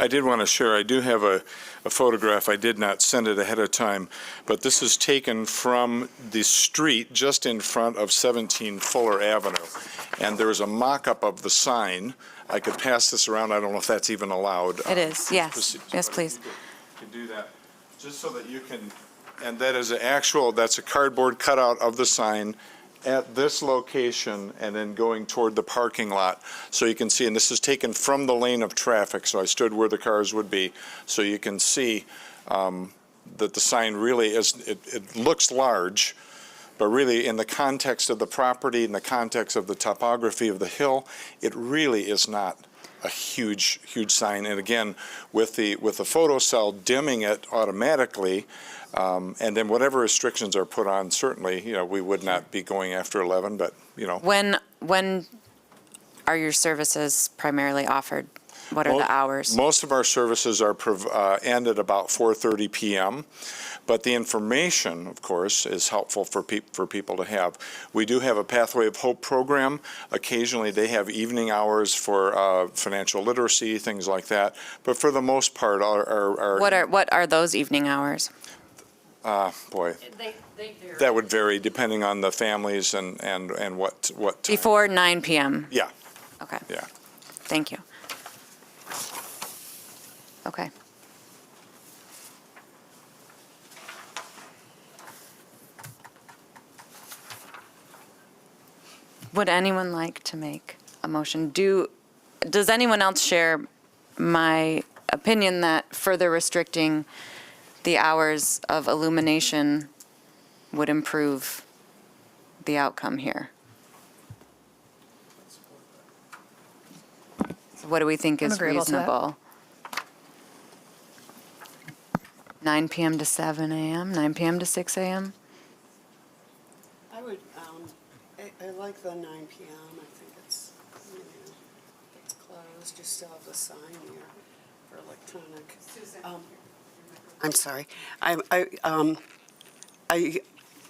I did want to share, I do have a photograph. I did not send it ahead of time, but this is taken from the street just in front of 17 Fuller Avenue. And there's a mock-up of the sign. I could pass this around. I don't know if that's even allowed. It is, yes. Yes, please. You can do that, just so that you can, and that is that's a cardboard cutout of the sign at this location and then going toward the parking lot. So you can see, and this is taken from the lane of traffic, so I stood where the cars would be. So you can see that the sign really is, it looks large, but really in the context of the property, in the context of the topography of the hill, it really is not a huge sign. And again, with the photo cell dimming it automatically, and then whatever restrictions are put on, certainly, we would not be going after 11, but, When are your services primarily offered? What are the hours? Most of our services are end at about 4:30 p.m., but the information, of course, is helpful for people to have. We do have a Pathway of Hope program. Occasionally, they have evening hours for financial literacy, things like that. But for the most part, our What are those evening hours? boy, that would vary depending on the families and what time. Before 9 p.m.? Yeah, Okay, yeah. thank you. Okay. Would anyone like to make a motion? Does anyone else share my opinion that further restricting the hours of illumination would improve the outcome here? So what do we think I'm is agreeable to that. reasonable? 9 p.m. to 7 a.m., 9 p.m. to 6 a.m.? I would, I like the 9 p.m. I think it's, it's closed. You still have the sign here for electronic. I'm sorry. I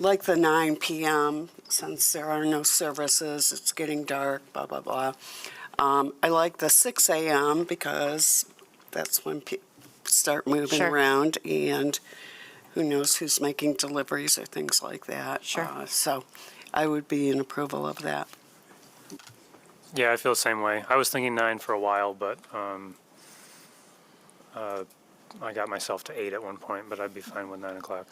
like the 9 p.m. since there are no services, it's getting dark, blah, blah, blah. I like the 6 a.m. because that's when people start moving Sure. around, and who knows who's making deliveries or things like that. Sure. So I would be in approval of that. Yeah, I feel the same way. I was thinking 9 for a while, but I got myself to 8 at one point, but I'd be fine with 9 o'clock.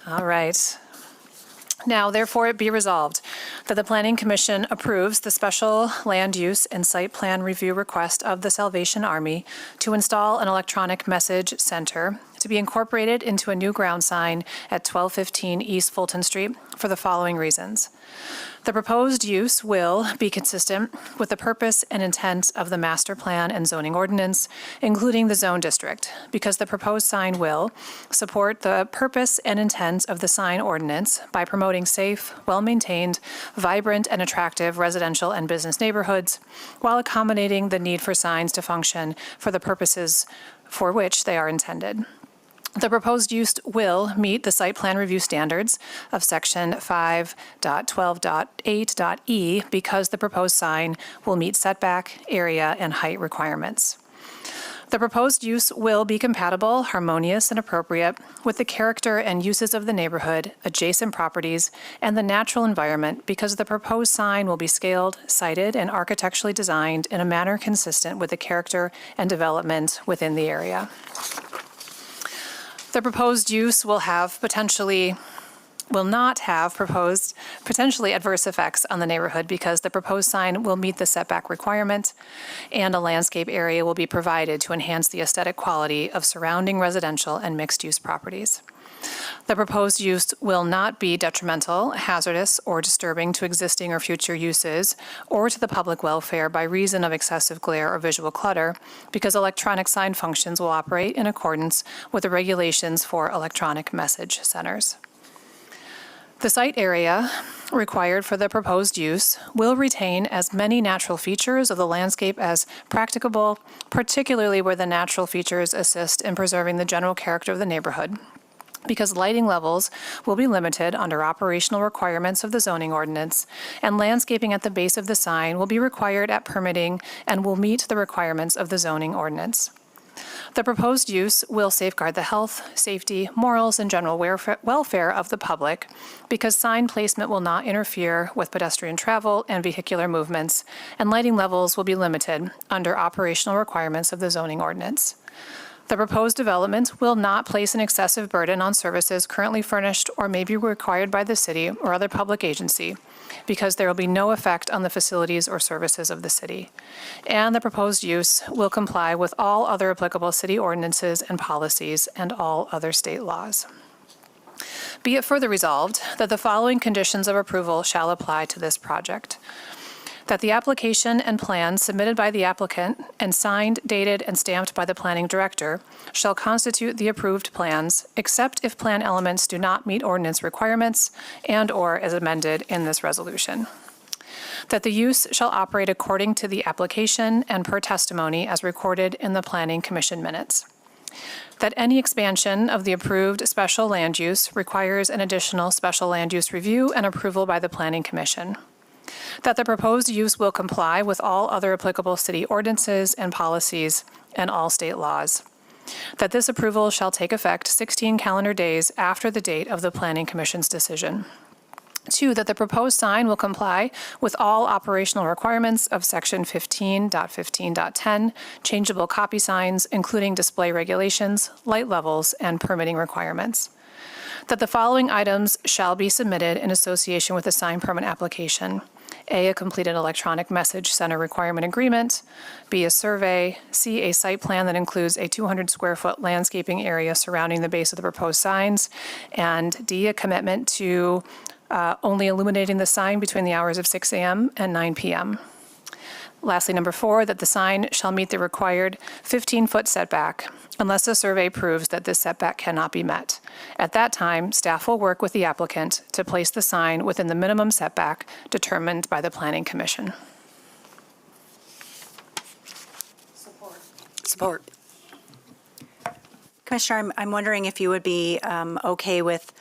All right. Now, therefore, it be resolved that the Planning Commission approves the special land use and site plan review request of the Salvation Army to install an electronic message center to to be incorporated into a new ground sign at 1215 East Fulton Street for the following reasons. The proposed use will be consistent with the purpose and intent of the master plan and zoning ordinance, including the zone district, because the proposed sign will support the purpose and intent of the sign ordinance by promoting safe, well-maintained, vibrant, and attractive residential and business neighborhoods, while accommodating the need for signs to function for the purposes for which they are intended. The proposed use will meet the site plan review standards of Section 5.12.8.e because the proposed sign will meet setback, area, and height requirements. The proposed use will be compatible, harmonious, and appropriate with the character and uses of the neighborhood, adjacent properties, and the natural environment because the proposed sign will be scaled, sited, and architecturally designed in a manner consistent with the character and development within the area. The proposed use will not have proposed potentially adverse effects on the neighborhood because the proposed sign will meet the setback requirement and a landscape area will be provided to enhance the aesthetic quality of surrounding residential and mixed-use properties. The proposed use will not be detrimental, hazardous, or disturbing to existing or future uses or to the public welfare by reason of excessive glare or visual clutter because electronic sign functions will operate in accordance with the regulations for electronic message centers. The site area required for the proposed use will retain as many natural features of the landscape as practicable, particularly where the natural features assist in preserving the general character of the neighborhood, because lighting levels will be limited under operational requirements of the zoning ordinance, and landscaping at the base of the sign will be required at permitting and will meet the requirements of the zoning ordinance. The proposed use will safeguard the health, safety, morals, and general welfare of the public because sign placement will not interfere with pedestrian travel and vehicular movements, and lighting levels will be limited under operational requirements of the zoning ordinance. The proposed development will not place an excessive burden on services currently furnished or may be required by the city or other public agency because there will be no effect on the facilities or services of the city. And the proposed use will comply with all other applicable city ordinances and policies and all other state laws. Be it further resolved that the following conditions of approval shall apply to this project. That the application and plans submitted by the applicant and signed, dated, and stamped by the planning director shall constitute the approved plans, except if plan elements do not meet ordinance requirements and/or as amended in this resolution. That the use shall operate according to the application and per testimony as recorded in the Planning Commission minutes. That any expansion of the approved special land use requires an additional special land use review and approval by the Planning Commission. That the proposed use will comply with all other applicable city ordinances and policies and all state laws. That this approval shall take effect 16 calendar days after the date of the Planning Commission's decision. 2, that the proposed sign will comply with all operational requirements of Section 15.15.10, changeable copy signs, including display regulations, light levels, and permitting requirements. That the following items shall be submitted in association with the sign permit application. A completed electronic message center requirement agreement. B, a survey. C, a site plan that includes a 200-square-foot landscaping area surrounding the base of the proposed signs. And D, a commitment to only illuminating the sign between the hours of 6 a.m. and 9 p.m. Lastly, number 4, that the sign shall meet the required 15-foot setback unless a survey proves that this setback cannot be met. At that time, staff will work with the applicant to place the sign within the minimum setback determined by the Planning Commission. Support. Commissioner, I'm wondering if you would be okay with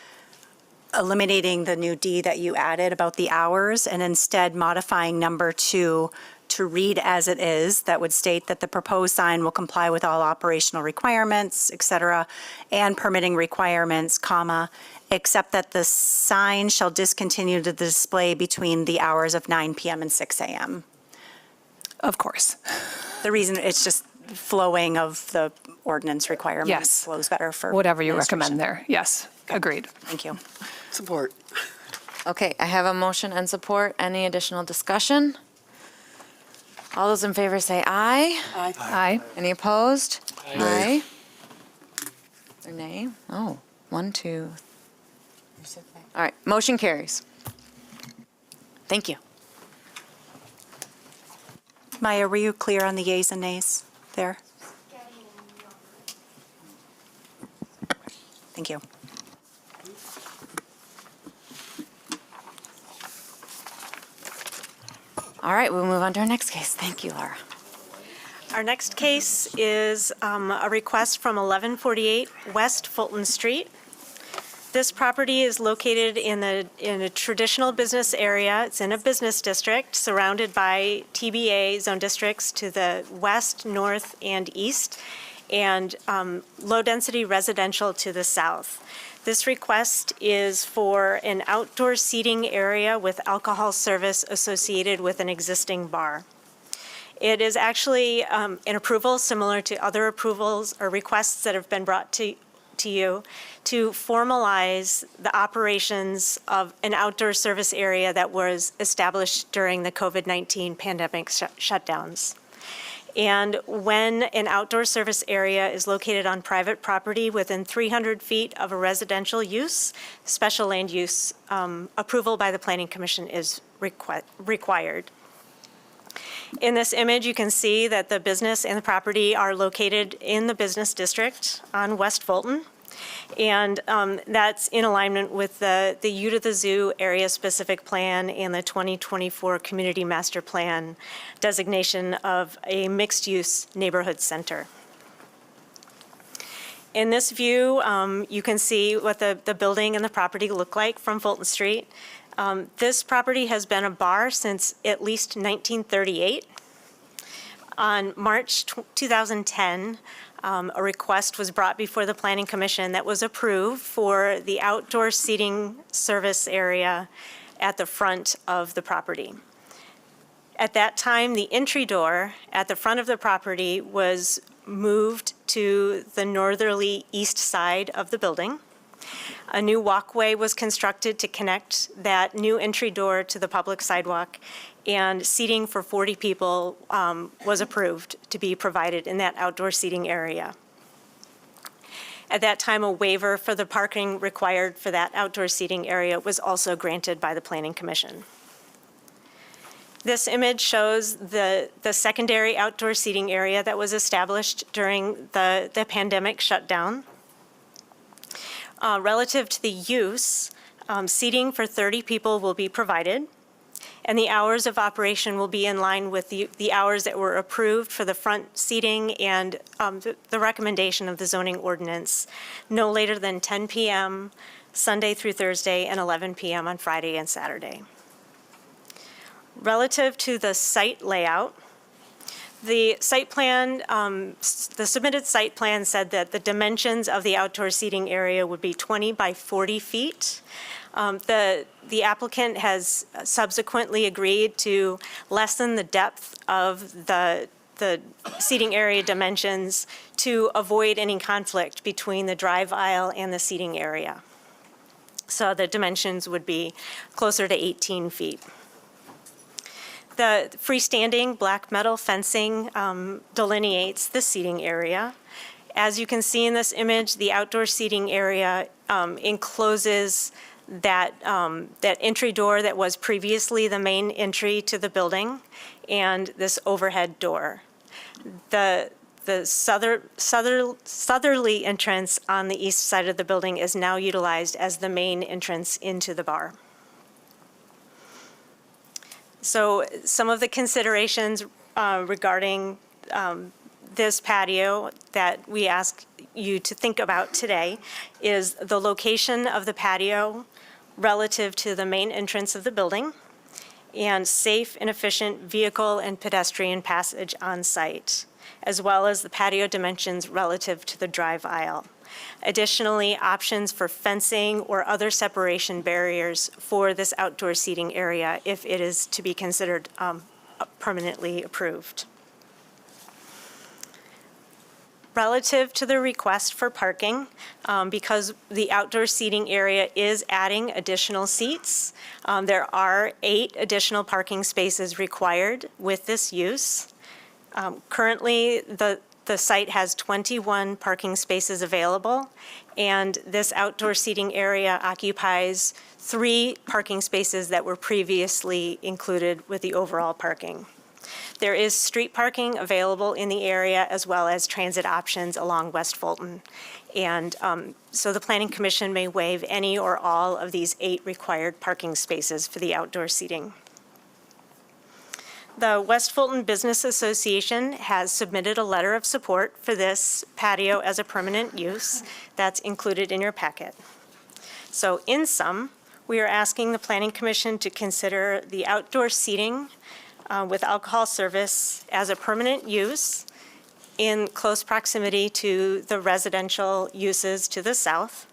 eliminating the new D that you added about the hours and instead modifying number 2 to read as it is, that would state that the proposed sign will comply with all operational requirements, et cetera, and permitting requirements, comma, except that the sign shall discontinue the display between the hours of 9 p.m. and 6 a.m. Of course. The reason, it's just flowing of the ordinance requirements. Yes. Flows better for Whatever you administration. recommend there. Yes, agreed. Thank you. Support. Okay, I have a motion and support. Any additional discussion? All those in favor say aye. Aye. Aye. Any opposed? Nay. Or nay? Oh, 1, 2. All right, motion carries. Thank you. Maya, were you clear on the yeas and nays there? Thank you. All right, we'll move on to our next case. Thank you, Laura. Our next case is a request from 1148 West Fulton Street. This property is located in a traditional business area. It's in a business district surrounded by TBA zone districts to the west, north, and east, and low-density residential to the south. This request is for an outdoor seating area with alcohol service associated with an existing bar. It is actually an approval similar to other approvals or requests that have been brought to you to formalize the operations of an outdoor service area that was established during the COVID-19 pandemic shutdowns. And when an outdoor service area is located on private property within 300 feet of a residential use, special land use approval by the Planning Commission is required. In this image, you can see that the business and the property are located in the business district on West Fulton. And that's in alignment with the U to the Zoo area specific plan and the 2024 community master plan designation of a mixed use neighborhood center. In this view, you can see what the building and the property look like from Fulton Street. This property has been a bar since at least 1938. On March 2010, a request was brought before the Planning Commission that was approved for the outdoor seating service area at the front of the property. At that time, the entry door at the front of the property was moved to the northerly east side of the building. A new walkway was constructed to connect that new entry door to the public sidewalk, and seating for 40 people was approved to be provided in that outdoor seating area. At that time, a waiver for the parking required for that outdoor seating area was also granted by the Planning Commission. This image shows the secondary outdoor seating area that was established during the pandemic shutdown. Relative to the use, seating for 30 people will be provided, and the hours of operation will be in line with the hours that were approved for the front seating and the recommendation of the zoning ordinance, no later than 10 p.m. Sunday through Thursday and 11 p.m. on Friday and Saturday. Relative to the site layout, the site plan, the submitted site plan said that the dimensions of the outdoor seating area would be 20 by 40 feet. The applicant has subsequently agreed to lessen the depth of the seating area dimensions to avoid any conflict between the drive aisle and the seating area. So the dimensions would be closer to 18 feet. The freestanding black metal fencing delineates the seating area. As you can see in this image, the outdoor seating area encloses that entry door that was previously the main entry to the building and this overhead door. The southerly entrance on the east side of the building is now utilized as the main entrance into the bar. So some of the considerations regarding this patio that we ask you to think about today is the location of the patio relative to the main entrance of the building and safe and efficient vehicle and pedestrian passage on site, as well as the patio dimensions relative to the drive aisle. Additionally, options for fencing or other separation barriers for this outdoor seating area if it is to be considered permanently approved. Relative to the request for parking, because the outdoor seating area is adding additional seats, there are 8 additional parking spaces required with this use. Currently, The site has 21 parking spaces available, and this outdoor seating area occupies 3 parking spaces that were previously included with the overall parking. There is street parking available in the area as well as transit options along West Fulton. And so the Planning Commission may waive any or all of these 8 required parking spaces for the outdoor seating. The West Fulton Business Association has submitted a letter of support for this patio as a permanent use. That's included in your packet. So in sum, we are asking the Planning Commission to consider the outdoor seating with alcohol service as a permanent use in close proximity to the residential uses to the south,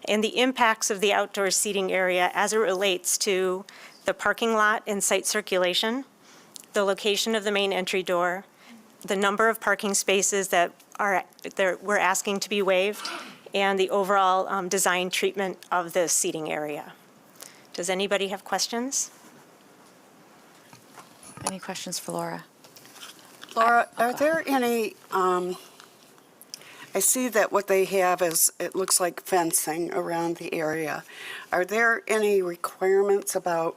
and the impacts of the outdoor seating area as it relates to the parking lot and site circulation, the location of the main entry door, the number of parking spaces that we're asking to be waived, and the overall design treatment of the seating area. Does anybody have questions? Any questions for Laura? Laura, are there any, I see that what they have is, it looks like fencing around the area. Are there any requirements about,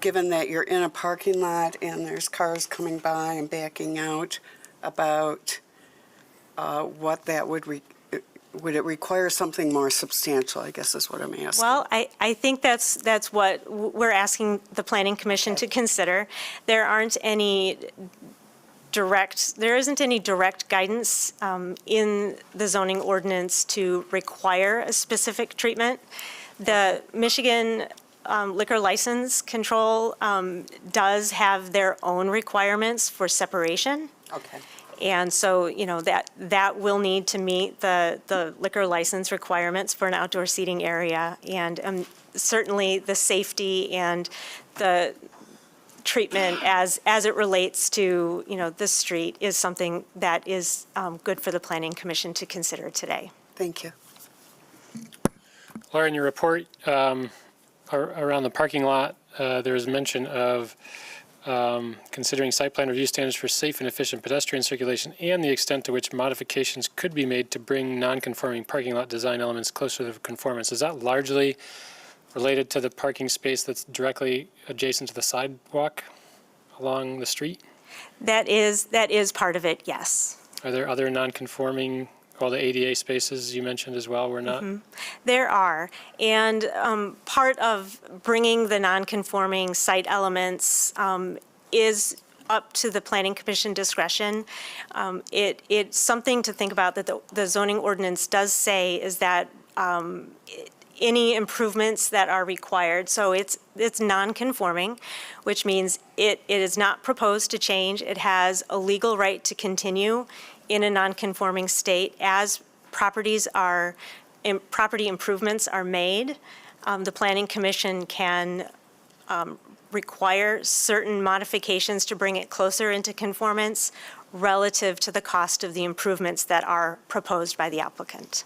given that you're in a parking lot and there's cars coming by and backing out, about what that would it require something more substantial, I guess is what I'm asking. Well, I think that's what we're asking the Planning Commission to consider. There isn't any direct guidance in the zoning ordinance to require a specific treatment. The Michigan Liquor License Control does have their own requirements for separation. Okay. And so, that will need to meet the liquor license requirements for an outdoor seating area. And certainly the safety and the treatment as it relates to, the street is something that is good for the Planning Commission to consider today. Thank you. Laura, in your report around the parking lot, there's mention of considering site plan review standards for safe and efficient pedestrian circulation and the extent to which modifications could be made to bring non-conforming parking lot design elements closer to conformance. Is that largely related to the parking space that's directly adjacent to the sidewalk along the street? That is part of it, yes. Are there other non-conforming, all the ADA spaces you mentioned as well were not? Mm-hmm. There are, and part of bringing the non-conforming site elements is up to the Planning Commission discretion. It's something to think about that the zoning ordinance does say is that any improvements that are required, so it's non-conforming, which means it is not proposed to change. It has a legal right to continue in a non-conforming state as property improvements are made. The Planning Commission can require certain modifications to bring it closer into conformance relative to the cost of the improvements that are proposed by the applicant.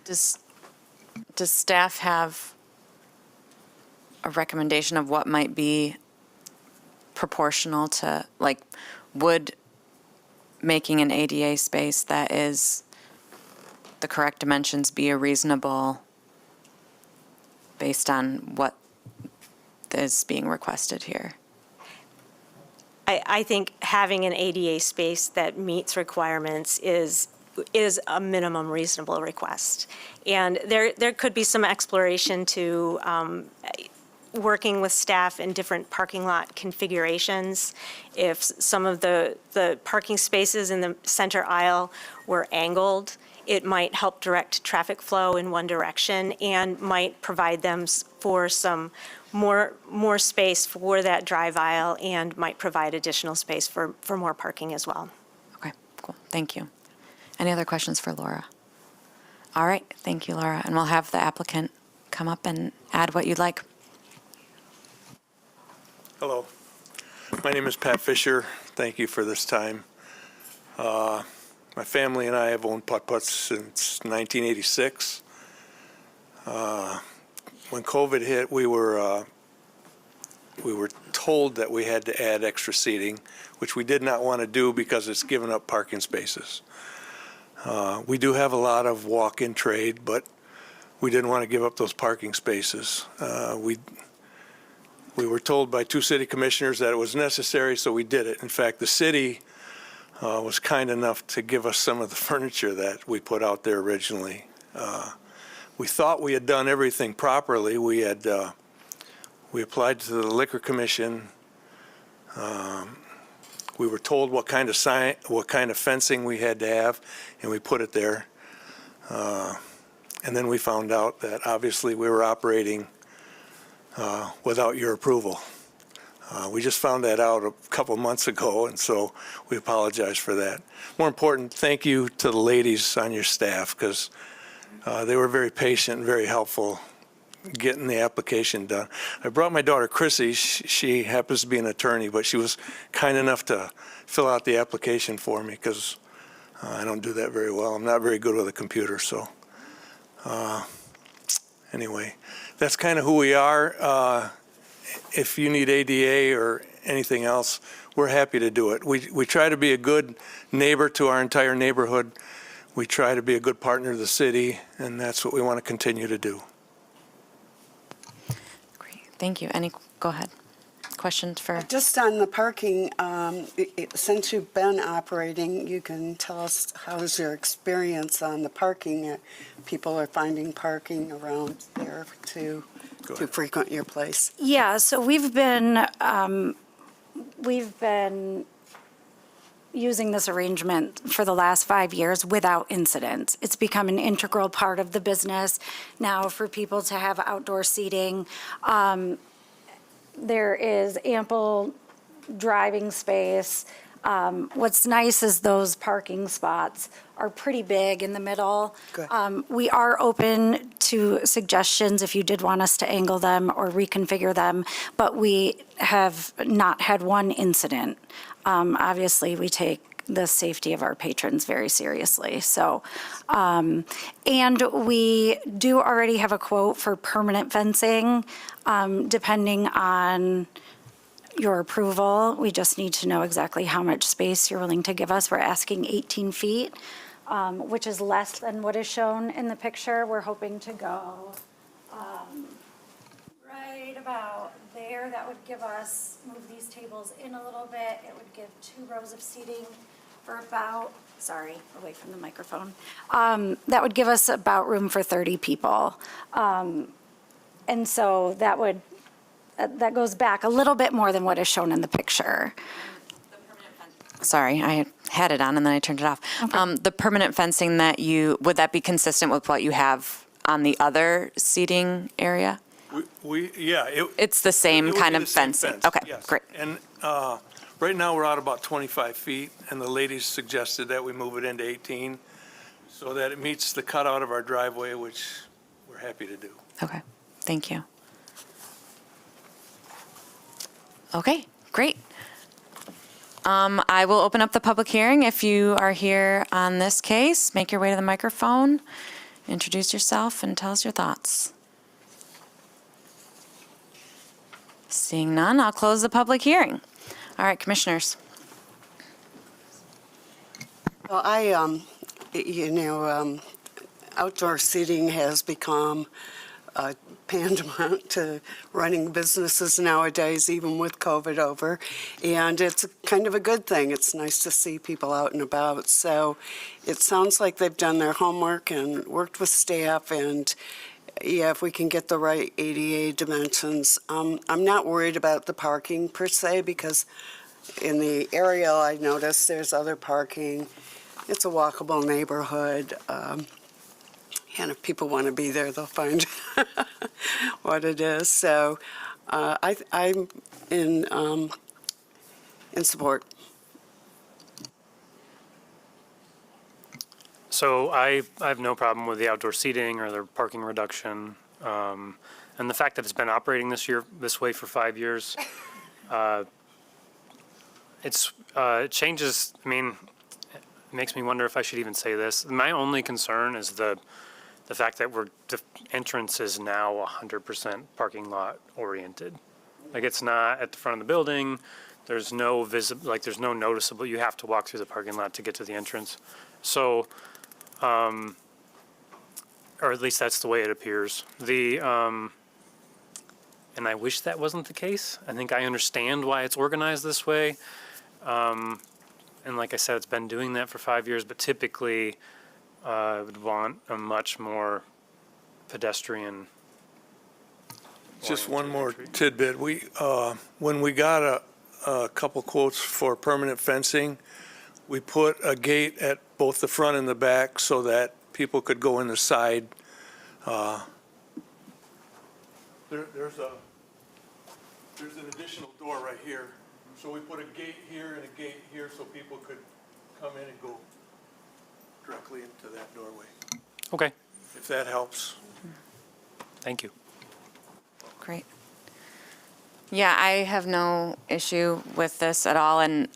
Does staff have a recommendation of what might be proportional to, like, would making an ADA space that is the correct dimensions be a reasonable based on what is being requested here? I think having an ADA space that meets requirements is a minimum reasonable request. And there could be some exploration to working with staff in different parking lot configurations. If some of the parking spaces in the center aisle were angled, it might help direct traffic flow in one direction and might provide them for some more space for that drive aisle and might provide additional space for more parking as well. Okay, cool. Thank you. Any other questions for Laura? All right, thank you, Laura. And we'll have the applicant come up and add what you'd like. Hello. My name is Pat Fisher. Thank you for this time. My family and I have owned putt-putts since 1986. When COVID hit, we were we were told that we had to add extra seating, which we did not want to do because it's given up parking spaces. We do have a lot of walk-in trade, but we didn't want to give up those parking spaces. We were told by 2 city commissioners that it was necessary, so we did it. In fact, the city was kind enough to give us some of the furniture that we put out there originally. We thought we had done everything properly. We applied to the Liquor Commission. We were told what kind of fencing we had to have, and we put it there. And then we found out that obviously we were operating without your approval. We just found that out a couple months ago, and so we apologize for that. More important, thank you to the ladies on your staff, because they were very patient and very helpful getting the application done. I brought my daughter Chrissy. She happens to be an attorney, but she was kind enough to fill out the application for me, because I don't do that very well. I'm not very good with a computer, so anyway, that's kind of who we are. If you need ADA or anything else, we're happy to do it. We try to be a good neighbor to our entire neighborhood. We try to be a good partner to the city, and that's what we want to continue to do. Great, thank you. Go ahead. Questions for? Just on the parking, since you've been operating, you can tell us how's your experience on the parking? People are finding parking around there to frequent your place. Yeah, so we've been using this arrangement for the last 5 years without incident. It's become an integral part of the business now for people to have outdoor seating. There is ample driving space. What's nice is those parking spots are pretty big in the middle. Good. We are open to suggestions if you did want us to angle them or reconfigure them, but we have not had one incident. Obviously, we take the safety of our patrons very seriously. So, and we do already have a quote for permanent fencing, depending on your approval. We just need to know exactly how much space you're willing to give us. We're asking 18 feet, which is less than what is shown in the picture. We're hoping to go right about there. That would give us, move these tables in a little bit. It would give 2 rows of seating for about, sorry, away from the microphone. That would give us about room for 30 people. And so that would, that goes back a little bit more than what is shown in the picture. Sorry, I had it on and then I turned it off. The permanent fencing that would that be consistent with what you have on the other seating area? It's the same kind of fencing? Okay, yes. great. And right now, we're out about 25 feet, and the ladies suggested that we move it into 18 so that it meets the cutout of our driveway, which we're happy to do. Okay, thank you. Okay, great. I will open up the public hearing. If you are here on this case, make your way to the microphone, introduce yourself, and tell us your thoughts. Seeing none, I'll close the public hearing. All right, commissioners. Well, outdoor seating has become tantamount to running businesses nowadays, even with COVID over. And it's kind of a good thing. It's nice to see people out and about. So it sounds like they've done their homework and worked with staff. And yeah, if we can get the right ADA dimensions. I'm not worried about the parking per se, because in the aerial I noticed there's other parking. It's a walkable neighborhood. And if people want to be there, they'll find what it is. So I'm in support. So I have no problem with the outdoor seating or the parking reduction. And the fact that it's been operating this way for 5 years, it changes, I mean, it makes me wonder if I should even say this. My only concern is the fact that the entrance is now 100% parking lot oriented. Like, it's not at the front of the building. There's no there's no noticeable, you have to walk through the parking lot to get to the entrance. So, or at least that's the way it appears. And I wish that wasn't the case. I think I understand why it's organized this way. And like I said, it's been doing that for 5 years, but typically, I would want a much more pedestrian. Just one more tidbit. When we got a couple quotes for permanent fencing, we put a gate at both the front and the back so that people could go in the side. There's an additional door right here. So we put a gate here and a gate here so people could come in and go directly into that doorway, Okay, if that helps. thank you. Great. Yeah, I have no issue with this at all, and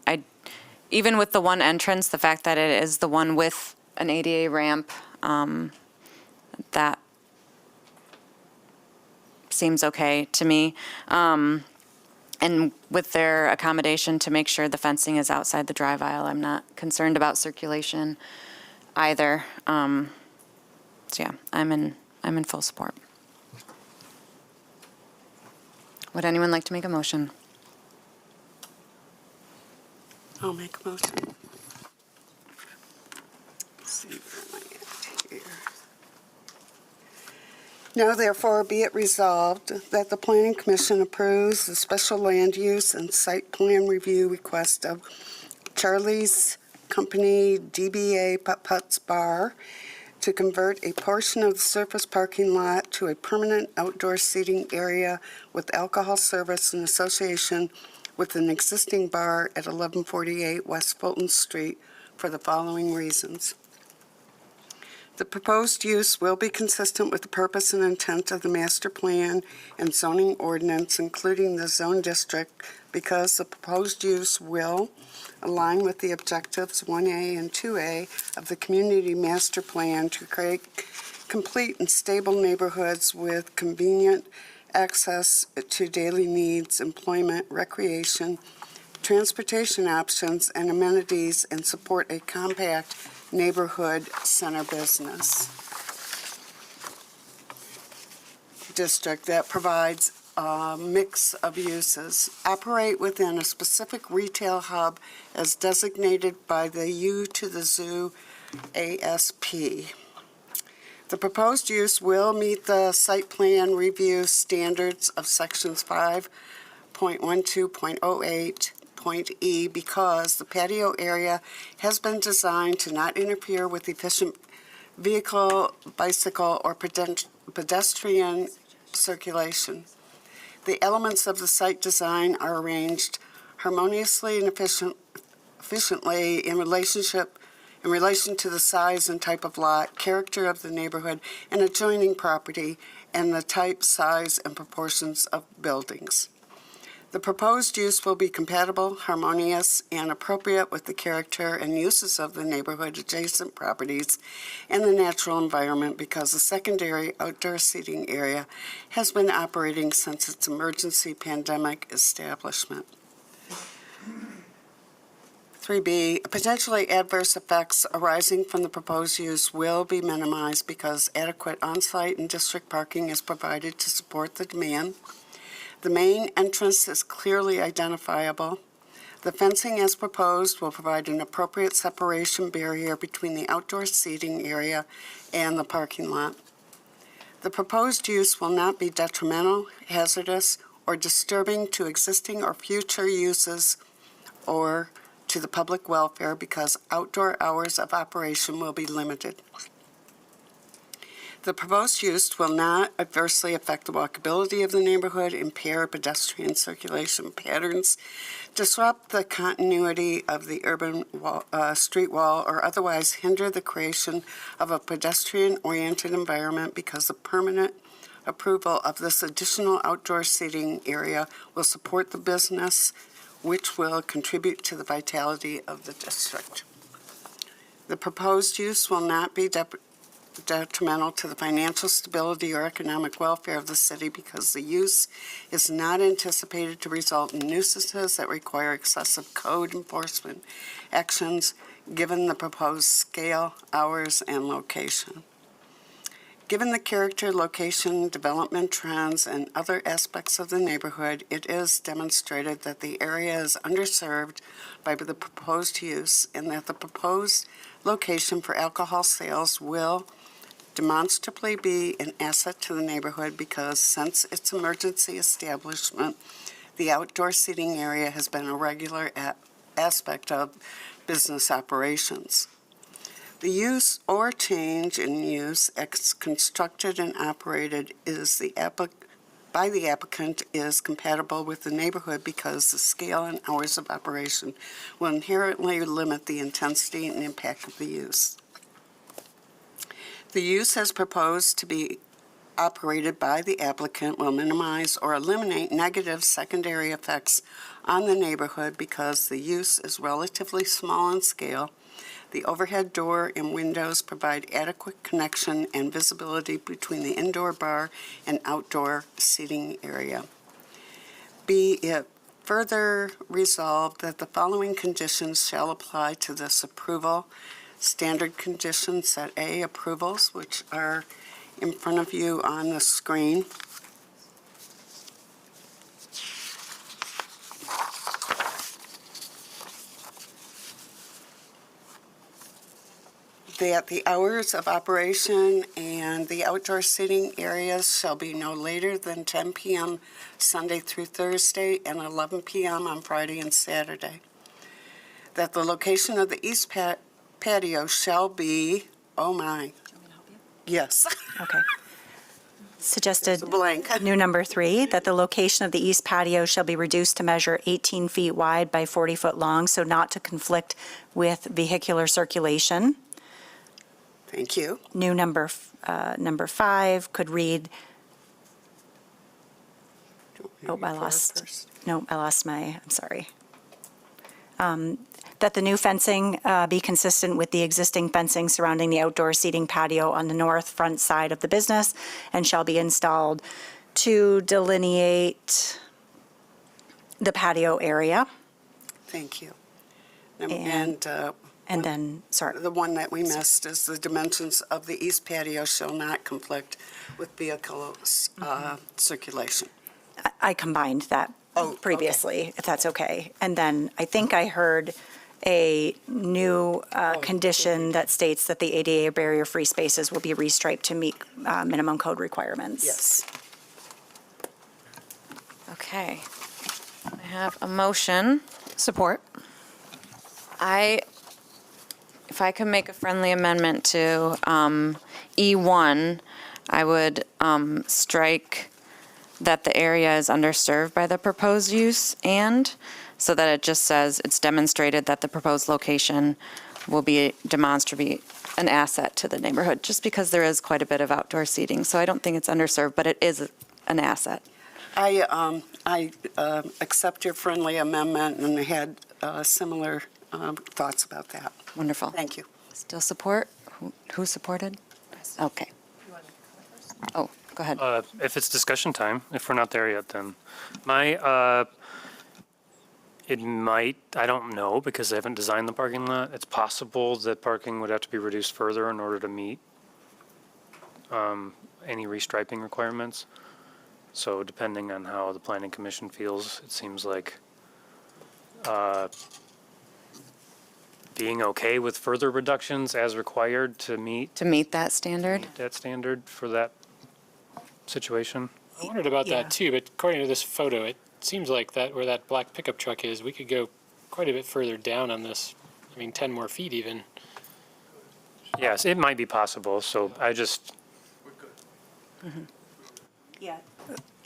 even with the one entrance, the fact that it is the one with an ADA ramp, that seems okay to me. And with their accommodation to make sure the fencing is outside the drive aisle, I'm not concerned about circulation either. So yeah, I'm in full support. Would anyone like to make a motion? I'll make a motion. Let's see, where am I at here? Now therefore be it resolved that the Planning Commission approves the special land use and site plan review request of Charlie's Company DBA Putt-Putt's Bar to convert a portion of the surface parking lot to a permanent outdoor seating area with alcohol service in association with an existing bar at 1148 West Fulton Street for the following reasons. The proposed use will be consistent with the purpose and intent of the master plan and zoning ordinance, including the zone district, because the proposed use will align with the objectives 1A and 2A of the community master plan to create complete and stable neighborhoods with convenient access to daily needs, employment, recreation, transportation options, and amenities, and support a compact neighborhood center business district that provides a mix of uses, operate within a specific retail hub as designated by the U to the Zoo ASP. The proposed use will meet the site plan review standards of sections 5.12.08.E because the patio area has been designed to not interfere with efficient vehicle, bicycle, or pedestrian circulation. The elements of the site design are arranged harmoniously and efficiently in relation to the size and type of lot, character of the neighborhood, and adjoining property, and the type, size, and proportions of buildings. The proposed use will be compatible, harmonious, and appropriate with the character and uses of the neighborhood, adjacent properties, and the natural environment because the secondary outdoor seating area has been operating since its emergency pandemic establishment. 3B, potentially adverse effects arising from the proposed use will be minimized because adequate on-site and district parking is provided to support the demand. The main entrance is clearly identifiable. The fencing as proposed will provide an appropriate separation barrier between the outdoor seating area and the parking lot. The proposed use will not be detrimental, hazardous, or disturbing to existing or future uses or to the public welfare because outdoor hours of operation will be limited. The proposed use will not adversely affect the walkability of the neighborhood, impair pedestrian circulation patterns, disrupt the continuity of the urban street wall, or otherwise hinder the creation of a pedestrian-oriented environment because the permanent approval of this additional outdoor seating area will support the business, which will contribute to the vitality of the district. The proposed use will not be detrimental to the financial stability or economic welfare of the city because the use is not anticipated to result in nuisances that require excessive code enforcement actions given the proposed scale, hours, and location. Given the character, location, development trends, and other aspects of the neighborhood, it is demonstrated that the area is underserved by the proposed use and that the proposed location for alcohol sales will demonstrably be an asset to the neighborhood because since its emergency establishment, the outdoor seating area has been a regular aspect of business operations. The use or change in use as constructed and operated by the applicant is compatible with the neighborhood because the scale and hours of operation will inherently limit the intensity and impact of the use. The use as proposed to be operated by the applicant will minimize or eliminate negative secondary effects on the neighborhood because the use is relatively small in scale. The overhead door and windows provide adequate connection and visibility between the indoor bar and outdoor seating area. Be it further resolved that the following conditions shall apply to this approval. Standard conditions set A, approvals, which are in front of you on the screen. That the hours of operation and the outdoor seating areas shall be no later than 10 p.m. Sunday through Thursday and 11 p.m. on Friday and Saturday. That the location of the east patio shall be, oh my. Yes. Okay. Suggested Blank. new number 3, that the location of the east patio shall be reduced to measure 18 feet wide by 40 foot long, so not to conflict with vehicular circulation. Thank you. New number 5 could read, I lost I'm sorry. That the new fencing be consistent with the existing fencing surrounding the outdoor seating patio on the north front side of the business and shall be installed to delineate the patio area. Thank you. And then, sorry. The one that we missed is the dimensions of the east patio shall not conflict with vehicle circulation. I combined that previously, if that's okay. And then I think I heard a new condition that states that the ADA barrier-free spaces will be restriped to meet minimum code requirements. Yes. Okay. I have a motion. Support. If I could make a friendly amendment to E1, I would strike that the area is underserved by the proposed use and so that it just says it's demonstrated that the proposed location will be demonstrably an asset to the neighborhood, just because there is quite a bit of outdoor seating. So I don't think it's underserved, but it is an asset. I accept your friendly amendment and I had similar thoughts about that. Wonderful. Thank you. Still support? Who supported? Okay. Oh, go ahead. If it's discussion time, if we're not there yet, then it might, I don't know, because they haven't designed the parking lot. It's possible that parking would have to be reduced further in order to meet any restriping requirements. So depending on how the planning commission feels, it seems like being okay with further reductions as required to meet that standard? For that situation. I wondered about that too, but according to this photo, it seems like that where that black pickup truck is, we could go quite a bit further down on this. 10 more feet even. Yes, it might be possible, so I just...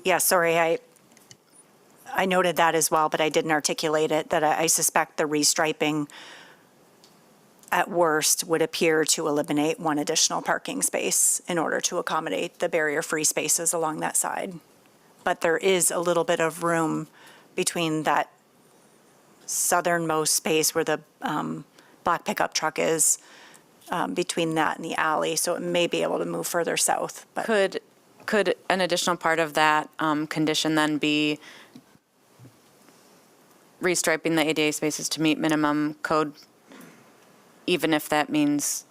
Yeah, sorry, I noted that as well, but I didn't articulate it, that I suspect the restriping at worst would appear to eliminate one additional parking space in order to accommodate the barrier-free spaces along that side. But there is a little bit of room between that southernmost space where the black pickup truck is between that and the alley, so it may be able to move further south. But Could an additional part of that condition then be restriping the ADA spaces to meet minimum code, even if that means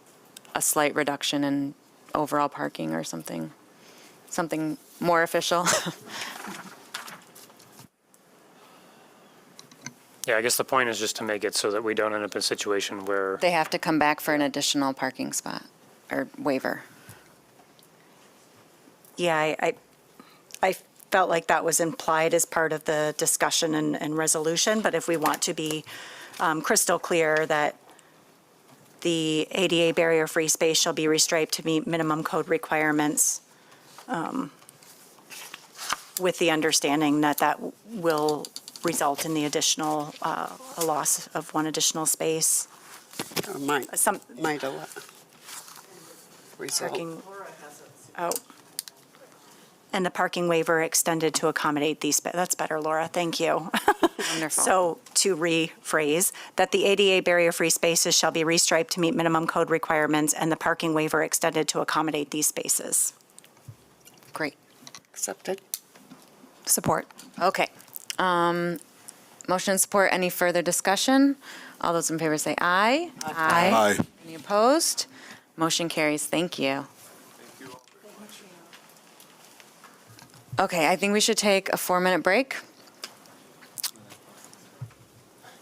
a slight reduction in overall parking or something? Something more official? Yeah, I guess the point is just to make it so that we don't end up in a situation where, They have to come back for an additional parking spot or waiver. yeah, I felt like that was implied as part of the discussion and resolution, but if we want to be crystal clear that the ADA barrier-free space shall be restriped to meet minimum code requirements, with the understanding that that will result in the additional, a loss of one additional space. Might allow. Parking, oh. And the parking waiver extended to accommodate these, that's better, Laura, thank you. Wonderful. So to rephrase, that the ADA barrier-free spaces shall be restriped to meet minimum code requirements and the parking waiver extended to accommodate these spaces. Great. Accepted. Support. Okay. Motion and support. Any further discussion? All those in favor say aye. Aye. Any opposed? Motion carries. Thank you. Okay, I think we should take a 4-minute break.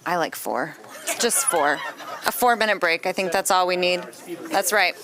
I like 4. Just 4. A 4-minute break. I think that's all we need. That's right.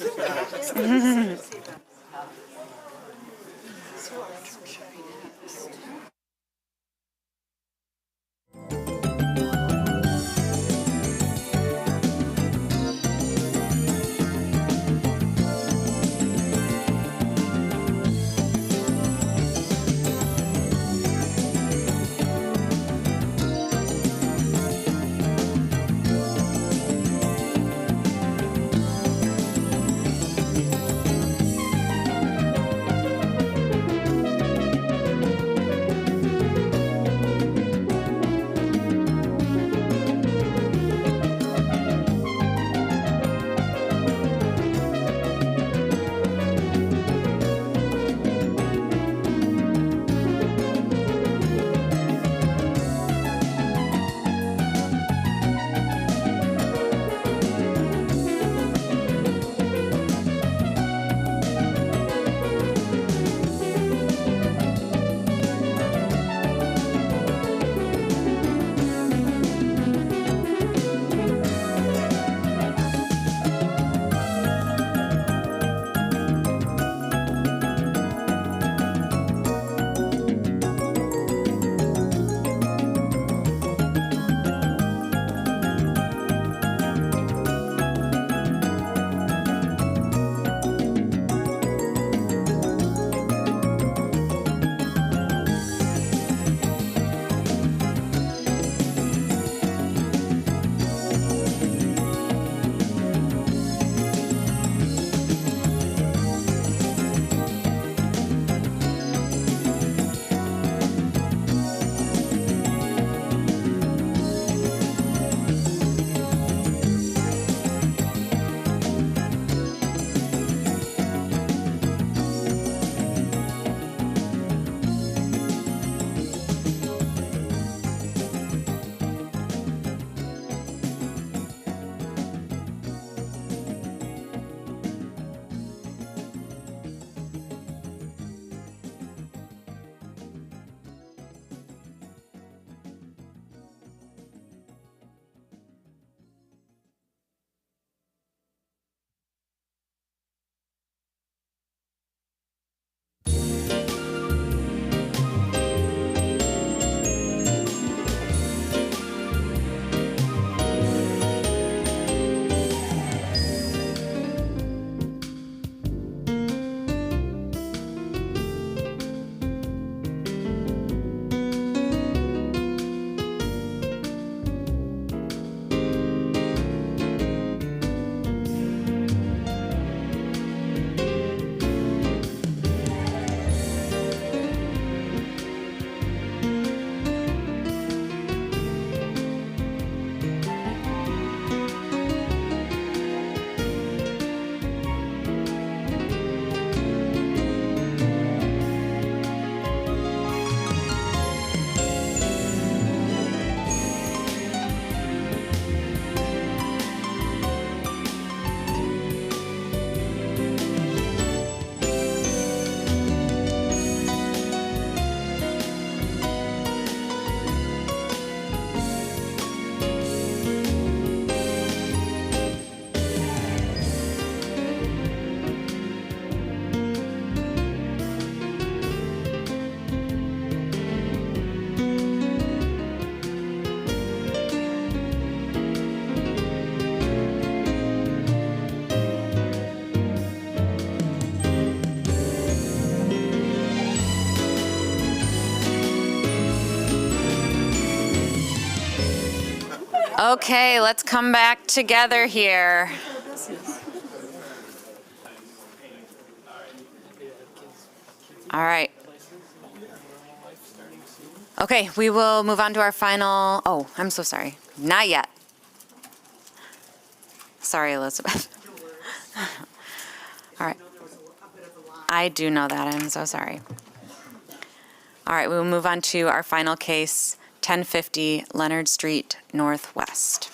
Okay, let's come back together here. All right. Okay, we will move on to our final, oh, I'm so sorry. Not yet. Sorry, Elizabeth. All right. I do know that. I'm so sorry. All right, we will move on to our final case, 1050 Leonard Street Northwest.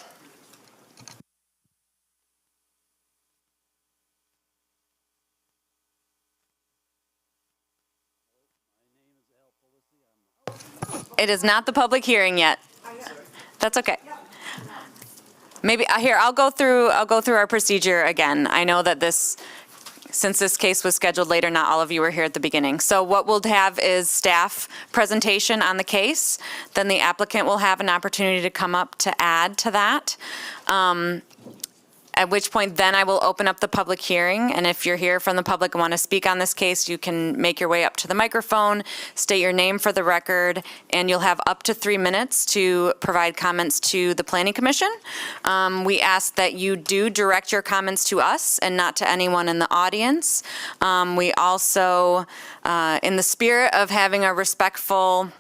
It is not the public hearing yet. That's okay. Maybe, here, I'll go through our procedure again. I know that since this case was scheduled later, not all of you were here at the beginning. So what we'll have is staff presentation on the case. Then the applicant will have an opportunity to come up to add to that. At which point then I will open up the public hearing. And if you're here from the public and want to speak on this case, you can make your way up to the microphone, state your name for the record, and you'll have up to 3 minutes to provide comments to the Planning Commission. We ask that you do direct your comments to us and not to anyone in the audience. We also, in the spirit of having a respectful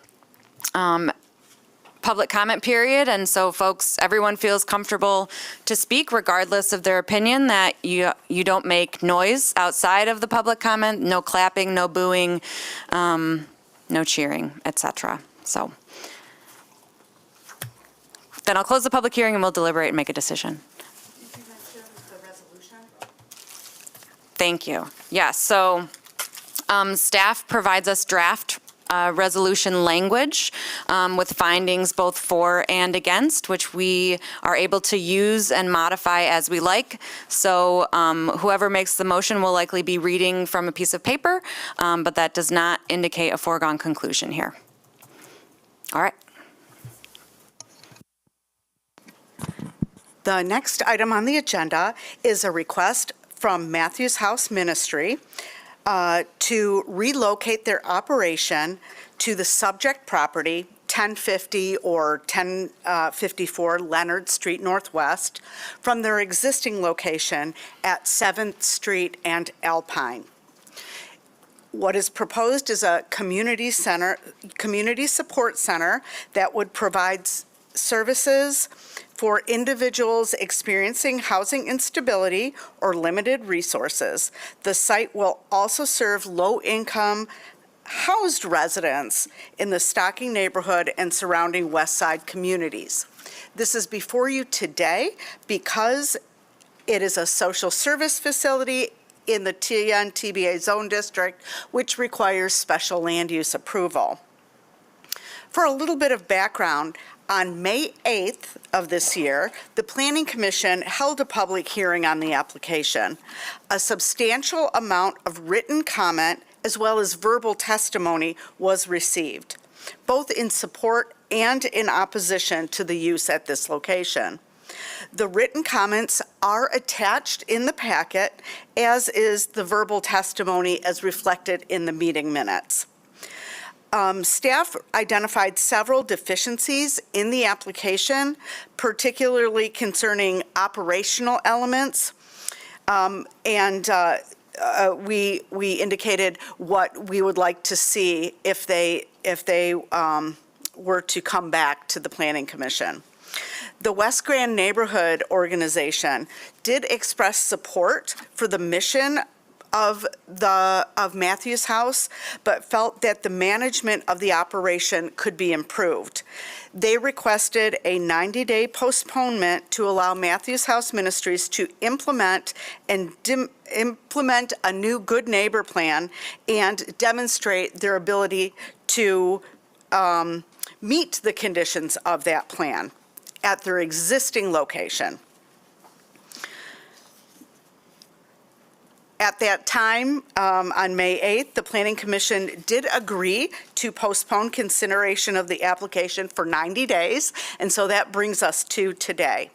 public comment period, and so folks, everyone feels comfortable to speak regardless of their opinion, that you don't make noise outside of the public comment, no clapping, no booing, no cheering, etc. So then I'll close the public hearing and we'll deliberate and make a decision. Thank you. Yes, so staff provides us draft resolution language with findings both for and against, which we are able to use and modify as we like. So whoever makes the motion will likely be reading from a piece of paper, but that does not indicate a foregone conclusion here. All right. The next item on the agenda is a request from Matthews House Ministry to relocate their operation to the subject property, 1050 or 1054 Leonard Street Northwest, from their existing location at 7th Street and Alpine. What is proposed is a community support center that would provide services for individuals experiencing housing instability or limited resources. The site will also serve low-income housed residents in the Stocking neighborhood and surrounding West Side communities. This is before you today because it is a social service facility in the TN-TBA zone district, which requires special land use approval. For a little bit of background, on May 8th of this year, the Planning Commission held a public hearing on the application. A substantial amount of written comment as well as verbal testimony was received, both in support and in opposition to the use at this location. The written comments are attached in the packet, as is the verbal testimony as reflected in the meeting minutes. Staff identified several deficiencies in the application, particularly concerning operational elements, and we indicated what we would like to see if they were to come back to the Planning Commission. The West Grand Neighborhood Organization did express support for the mission of Matthews House, but felt that the management of the operation could be improved. They requested a 90-day postponement to allow Matthews House Ministries to implement a new Good Neighbor plan and demonstrate their ability to meet the conditions of that plan at their existing location. At that time, on May 8th, the Planning Commission did agree to postpone consideration of the application for 90 days, and so that brings us to today.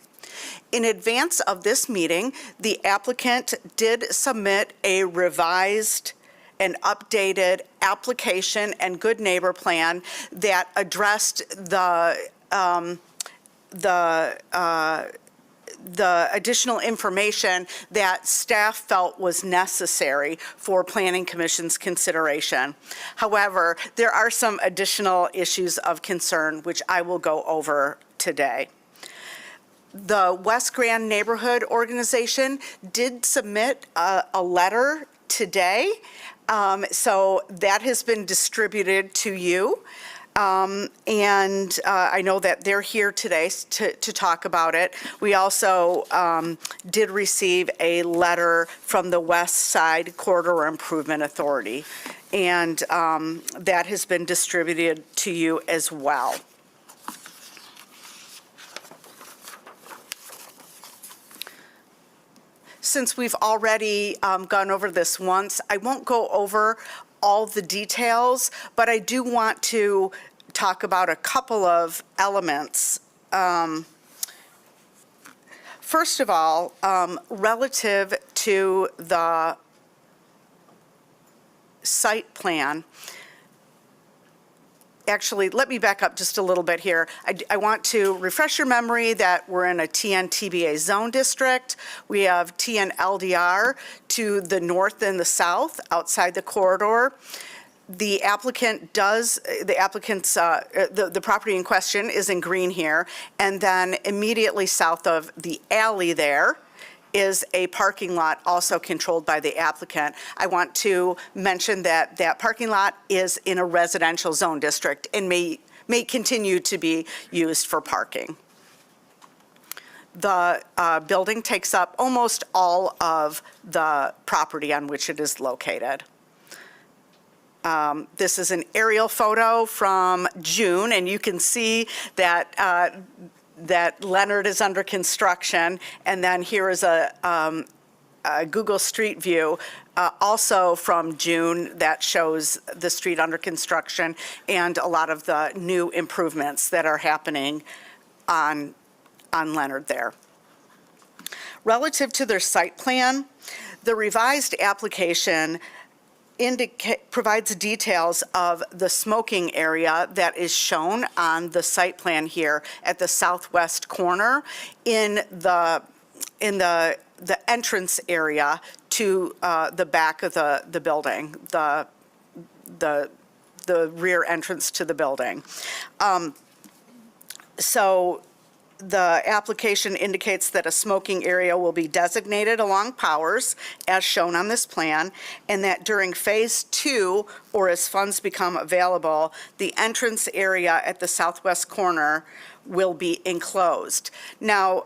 In advance of this meeting, the applicant did submit a revised and updated application and Good Neighbor plan that addressed the the additional information that staff felt was necessary for Planning Commission's consideration. However, there are some additional issues of concern, which I will go over today. The West Grand Neighborhood Organization did submit a letter today, so that has been distributed to you. And I know that they're here today to talk about it. We also did receive a letter from the West Side Corridor Improvement Authority, and that has been distributed to you as well. Since we've already gone over this once, I won't go over all the details, but I do want to talk about a couple of elements. First of all, relative to the site plan, actually, let me back up just a little bit here. I want to refresh your memory that we're in a TN-TBA zone district. We have TN-LDR to the north and the south outside the corridor. The property in question is in green here, and then immediately south of the alley there is a parking lot also controlled by the applicant. I want to mention that that parking lot is in a residential zone district and may continue to be used for parking. The building takes up almost all of the property on which it is located. This is an aerial photo from June, and you can see that that Leonard is under construction, and then here is a Google Street View also from June that shows the street under construction and a lot of the new improvements that are happening on Leonard there. Relative to their site plan, the revised application provides details of the smoking area that is shown on the site plan here at the southwest corner in the entrance area to the back of the building, the rear entrance to the building. So the application indicates that a smoking area will be designated along Powers, as shown on this plan, and that during Phase 2, or as funds become available, the entrance area at the southwest corner will be enclosed. Now,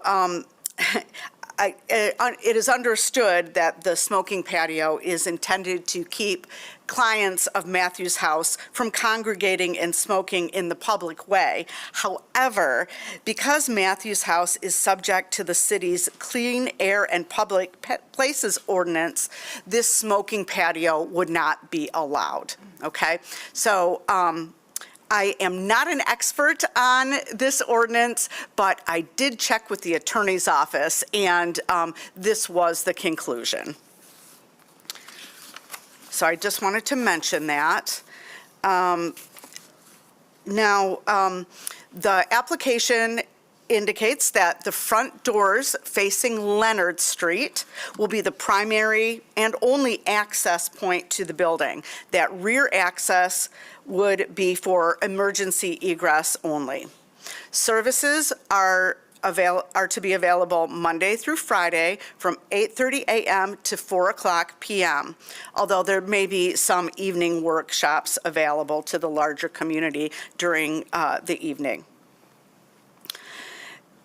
it is understood that the smoking patio is intended to keep clients of Matthews House from congregating and smoking in the public way. However, because Matthews House is subject to the city's Clean Air and Public Places Ordinance, this smoking patio would not be allowed, okay? So, I am not an expert on this ordinance, but I did check with the attorney's office, and this was the conclusion. So I just wanted to mention that. Now, the application indicates that the front doors facing Leonard Street will be the primary and only access point to the building. That rear access would be for emergency egress only. Services are to be available Monday through Friday from 8:30 a.m. to 4:00 p.m., although there may be some evening workshops available to the larger community during the evening.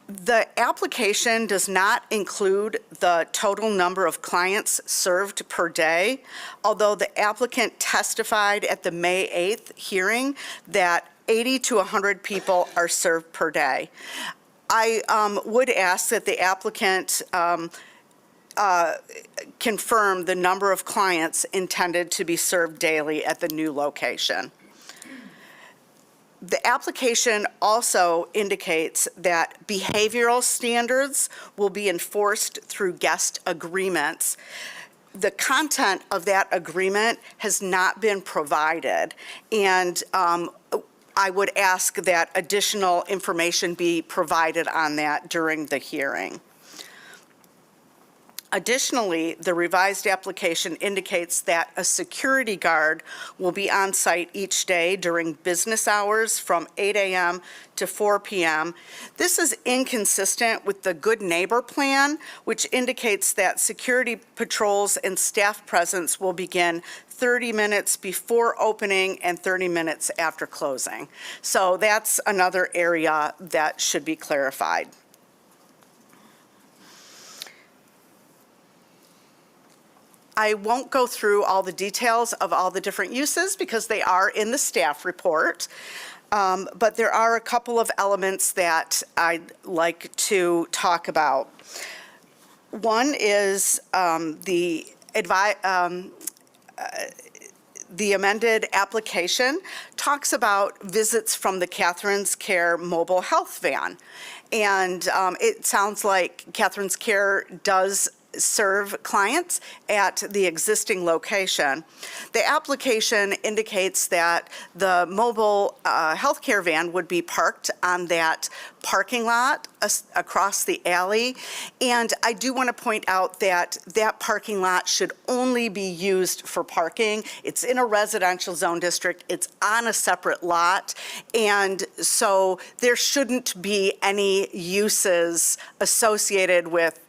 The application does not include the total number of clients served per day, although the applicant testified at the May 8th hearing that 80 to 100 people are served per day. I would ask that the applicant confirm the number of clients intended to be served daily at the new location. The application also indicates that behavioral standards will be enforced through guest agreements. The content of that agreement has not been provided, and I would ask that additional information be provided on that during the hearing. Additionally, the revised application indicates that a security guard will be on site each day during business hours from 8 a.m. to 4 p.m. This is inconsistent with the Good Neighbor Plan, which indicates that security patrols and staff presence will begin 30 minutes before opening and 30 minutes after closing. So that's another area that should be clarified. I won't go through all the details of all the different uses because they are in the staff report, but there are a couple of elements that I'd like to talk about. One is the amended application talks about visits from the Catherine's Care mobile health van. And it sounds like Catherine's Care does serve clients at the existing location. The application indicates that the mobile healthcare van would be parked on that parking lot across the alley. And I do want to point out that that parking lot should only be used for parking. It's in a residential zone district. It's on a separate lot. And so there shouldn't be any uses associated with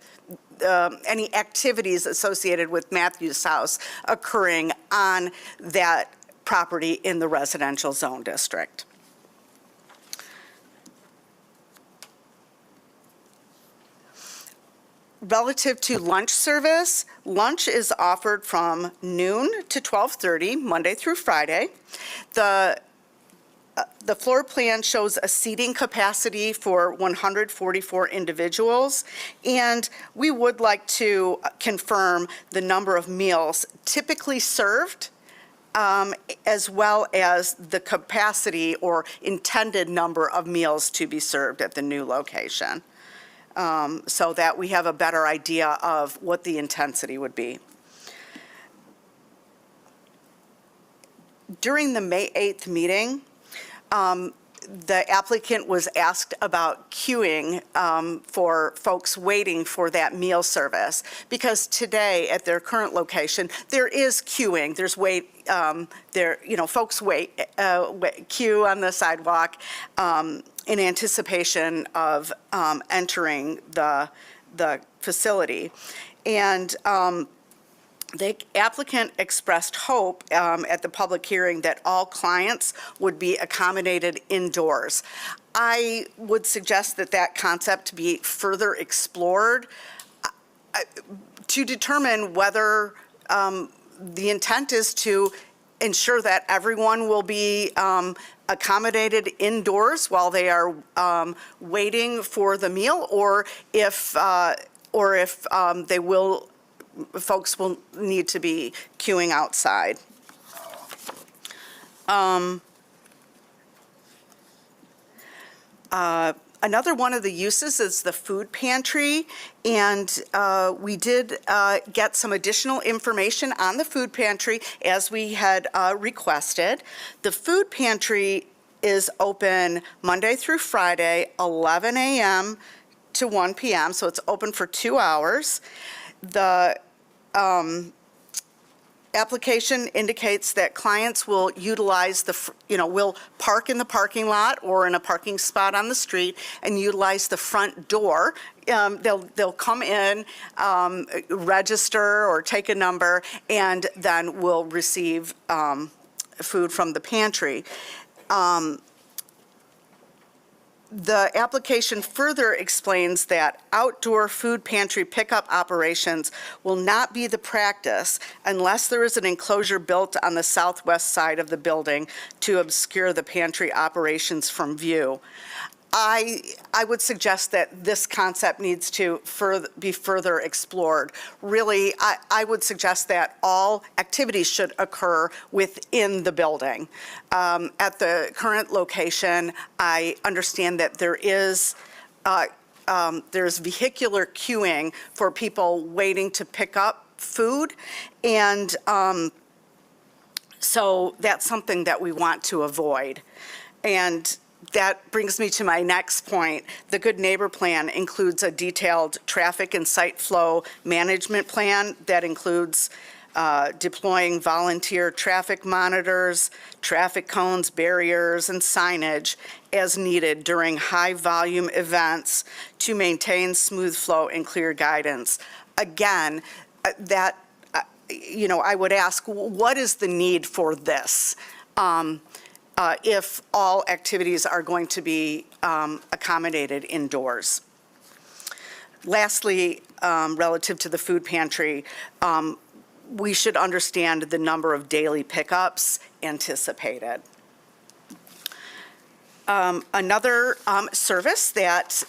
any activities associated with Matthews House occurring on that property in the residential zone district. Relative to lunch service, lunch is offered from noon to 12:30, Monday through Friday. The floor plan shows a seating capacity for 144 individuals, and we would like to confirm the number of meals typically served, as well as the capacity or intended number of meals to be served at the new location, so that we have a better idea of what the intensity would be. During the May 8th meeting, the applicant was asked about queuing for folks waiting for that meal service, because today at their current location there is queuing. There's folks queue on the sidewalk in anticipation of entering the facility, and the applicant expressed hope at the public hearing that all clients would be accommodated indoors. I would suggest that that concept be further explored to determine whether the intent is to ensure that everyone will be accommodated indoors while they are waiting for the meal, or if folks will need to be queuing outside. Another one of the uses is the food pantry, and we did get some additional information on the food pantry as we had requested. The food pantry is open Monday through Friday, 11 a.m. to 1 p.m., so it's open for 2 hours. The application indicates that clients will utilize will park in the parking lot or in a parking spot on the street and utilize the front door. They'll come in, register or take a number, and then will receive food from the pantry. The application further explains that outdoor food pantry pickup operations will not be the practice unless there is an enclosure built on the southwest side of the building to obscure the pantry operations from view. I would suggest that this concept needs to be further explored. Really, I would suggest that all activities should occur within the building. At the current location, I understand that there's vehicular queuing for people waiting to pick up food, and so that's something that we want to avoid. And that brings me to my next point. The Good Neighbor Plan includes a detailed traffic and site flow management plan that includes deploying volunteer traffic monitors, traffic cones, barriers, and signage as needed during high-volume events to maintain smooth flow and clear guidance. Again, I would ask, what is the need for this? If all activities are going to be accommodated indoors. Lastly, relative to the food pantry, we should understand the number of daily pickups anticipated. Another service that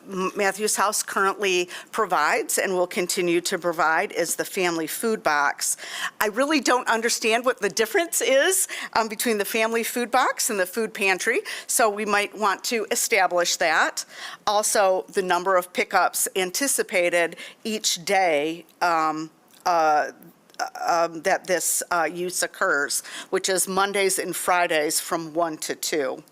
Matthews House currently provides and will continue to provide is the Family Food Box. I really don't understand what the difference is between the Family Food Box and the food pantry, so we might want to establish that. Also, the number of pickups anticipated each day that this use occurs, which is Mondays and Fridays from 1 to 2.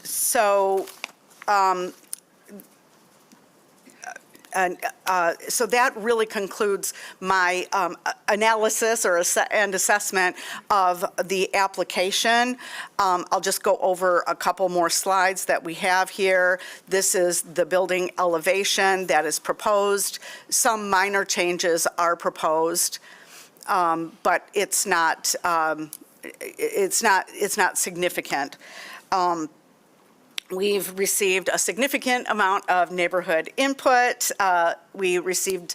So, so that really concludes my analysis and assessment of the application. I'll just go over a couple more slides that we have here. This is the building elevation that is proposed. Some minor changes are proposed, but it's not significant. We've received a significant amount of neighborhood input. We received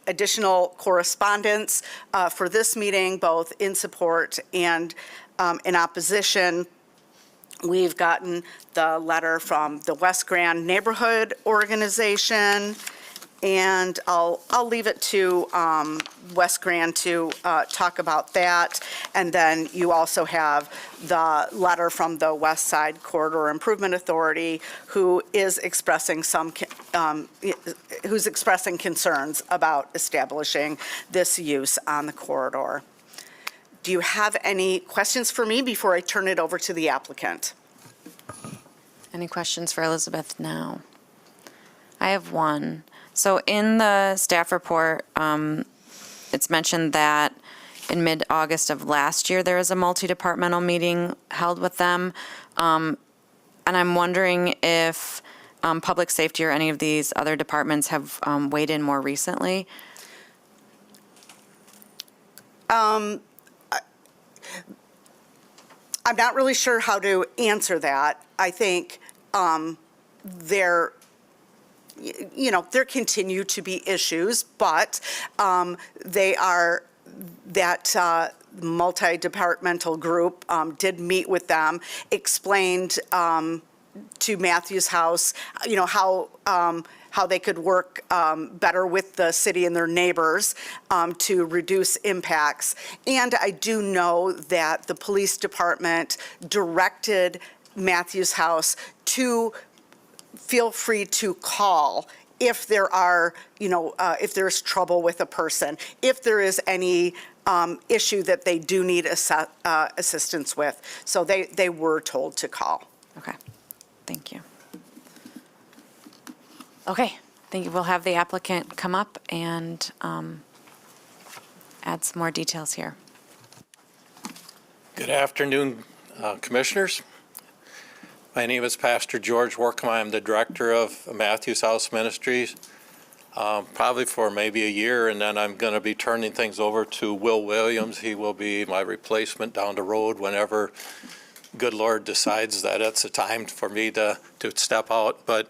additional correspondence for this meeting, both in support and in opposition. We've gotten the letter from the West Grand Neighborhood Organization, and I'll leave it to West Grand to talk about that. And then you also have the letter from the West Side Corridor Improvement Authority, who is expressing concerns about establishing this use on the corridor. Do you have any questions for me before I turn it over to the applicant? Any questions for Elizabeth now? I have one. So in the staff report, it's mentioned that in mid-August of last year, there was a multi-departmental meeting held with them. And I'm wondering if public safety or any of these other departments have weighed in more recently? I'm not really sure how to answer that. I think there continue to be issues, but they are, that multi-departmental group did meet with them, explained to Matthews House, how they could work better with the city and their neighbors to reduce impacts. And I do know that the police department directed Matthews House to feel free to call if there are, if there's trouble with a person, if there is any issue that they do need assistance with. So they were told to call. Okay, thank you. Okay, thank you. We'll have the applicant come up and add some more details here. Good afternoon, Commissioners. My name is Pastor George Workham. I'm the director of Matthews House Ministries, probably for maybe a year, and then I'm going to be turning things over to Will Williams. He will be my replacement down the road whenever good Lord decides that it's a time for me to step out. But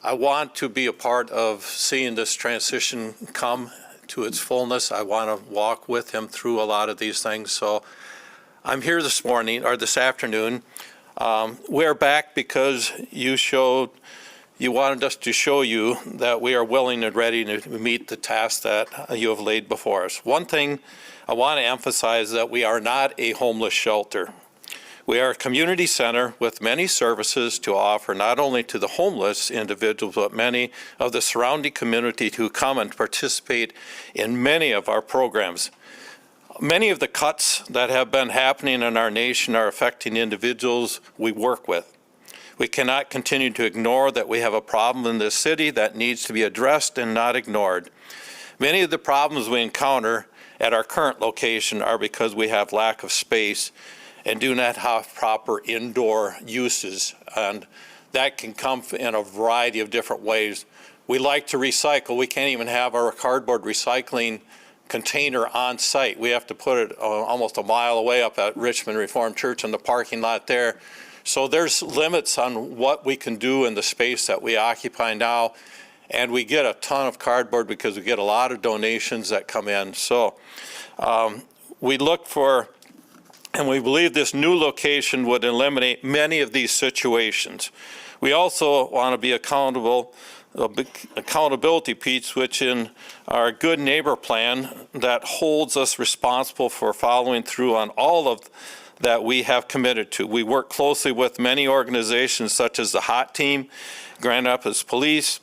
I want to be a part of seeing this transition come to its fullness. I want to walk with him through a lot of these things. So I'm here this morning, or this afternoon. We're back because you wanted us to show you that we are willing and ready to meet the task that you have laid before us. One thing I want to emphasize is that we are not a homeless shelter. We are a community center with many services to offer not only to the homeless individuals, but many of the surrounding community who come and participate in many of our programs. Many of the cuts that have been happening in our nation are affecting individuals we work with. We cannot continue to ignore that we have a problem in this city that needs to be addressed and not ignored. Many of the problems we encounter at our current location are because we have lack of space and do not have proper indoor uses. And that can come in a variety of different ways. We like to recycle. We can't even have our cardboard recycling container on site. We have to put it almost a mile away up at Richmond Reformed Church in the parking lot there. So there's limits on what we can do in the space that we occupy now. And we get a ton of cardboard because we get a lot of donations that come in. So we look for, and we believe this new location would eliminate many of these situations. We also want to be accountable, a big accountability piece, which in our Good Neighbor Plan that holds us responsible for following through on all of that we have committed to. We work closely with many organizations such as the HOT Team, Grand Rapids Police,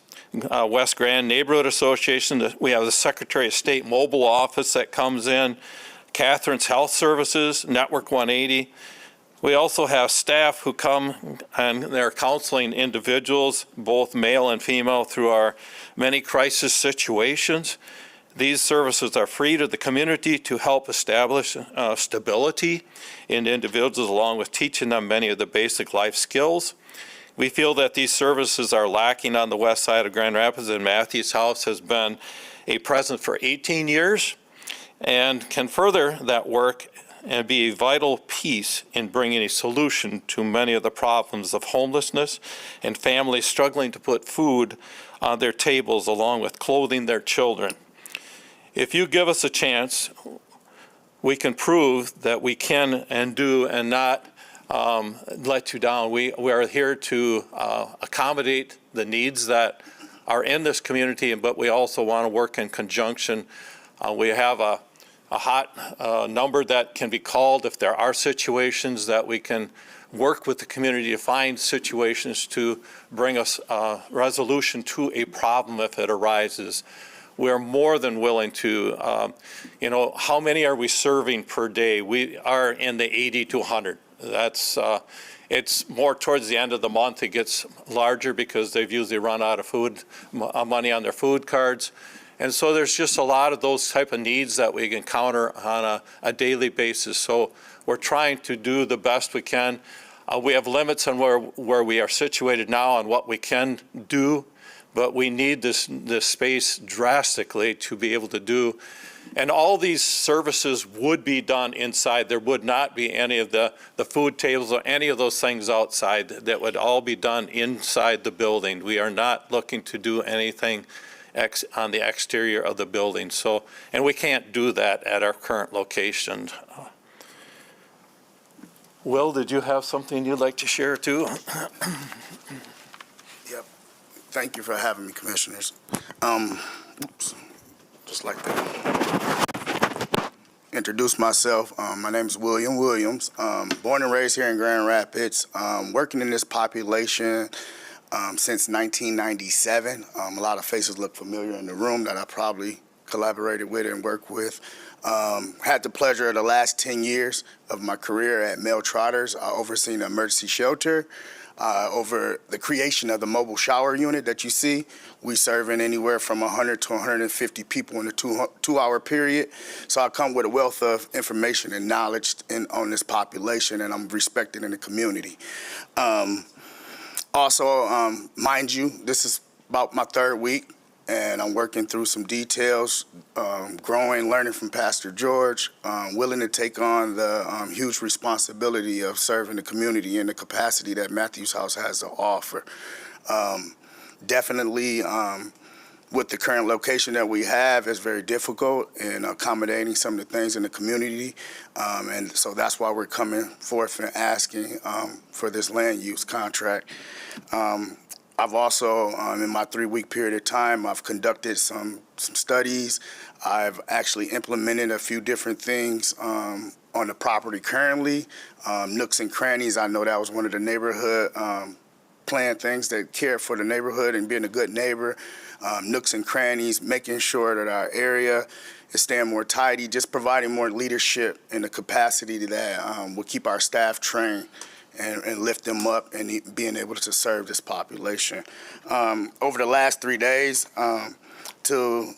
West Grand Neighborhood Association. We have the Secretary of State mobile office that comes in, Catherine's Health Services, Network 180. We also have staff who come and they're counseling individuals, both male and female, through our many crisis situations. These services are free to the community to help establish stability in individuals, along with teaching them many of the basic life skills. We feel that these services are lacking on the west side of Grand Rapids, and Matthews House has been a presence for 18 years and can further that work and be a vital piece in bringing a solution to many of the problems of homelessness and families struggling to put food on their tables along with clothing their children. If you give us a chance, we can prove that we can and do and not let you down. We are here to accommodate the needs that are in this community, but we also want to work in conjunction. We have a hot number that can be called if there are situations that we can work with the community to find situations to bring us resolution to a problem if it arises. We're more than willing to, how many are we serving per day? We are in the 80 to 100. That's, it's more towards the end of the month. It gets larger because they've usually run out of food, money on their food cards. And so there's just a lot of those type of needs that we encounter on a daily basis. So we're trying to do the best we can. We have limits on where we are situated now on what we can do, but we need this space drastically to be able to do. And all these services would be done inside. There would not be any of the food tables or any of those things outside. That would all be done inside the building. We are not looking to do anything on the exterior of the building. So, and we can't do that at our current location. Will, did you have something you'd like to share too? Yep. Thank you for having me, commissioners. Just like to introduce myself. My name is William Williams. Born and raised here in Grand Rapids. Working in this population since 1997. A lot of faces look familiar in the room that I probably collaborated with and worked with. Had the pleasure of the last 10 years of my career at Male Trotters, overseeing the emergency shelter, over the creation of the mobile shower unit that you see. We serving anywhere from 100 to 150 people in a two-hour period. So I come with a wealth of information and knowledge on this population, and I'm respected in the community. Also, mind you, this is about my third week, and I'm working through some details, growing, learning from Pastor George, willing to take on the huge responsibility of serving the community in the capacity that Matthews House has to offer. Definitely, with the current location that we have, it's very difficult in accommodating some of the things in the community, and so that's why we're coming forth and asking for this land use contract. I've also, in my 3-week period of time, I've conducted some studies. I've actually implemented a few different things on the property currently. Nooks and crannies, I know that was one of the neighborhood plan things that care for the neighborhood and being a good neighbor. Nooks and crannies, making sure that our area is staying more tidy, just providing more leadership and the capacity that will keep our staff trained and lift them up and being able to serve this population. Over the last 3 days, to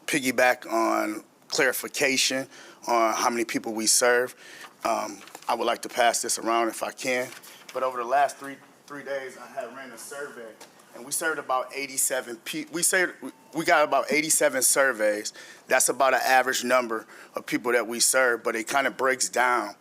piggyback on clarification on how many people we serve, I would like to pass this around if I can. But over the last three days, I have ran a survey, and we served about 87 people. We got about 87 surveys. That's about an average number of people that we serve, but it kind of breaks down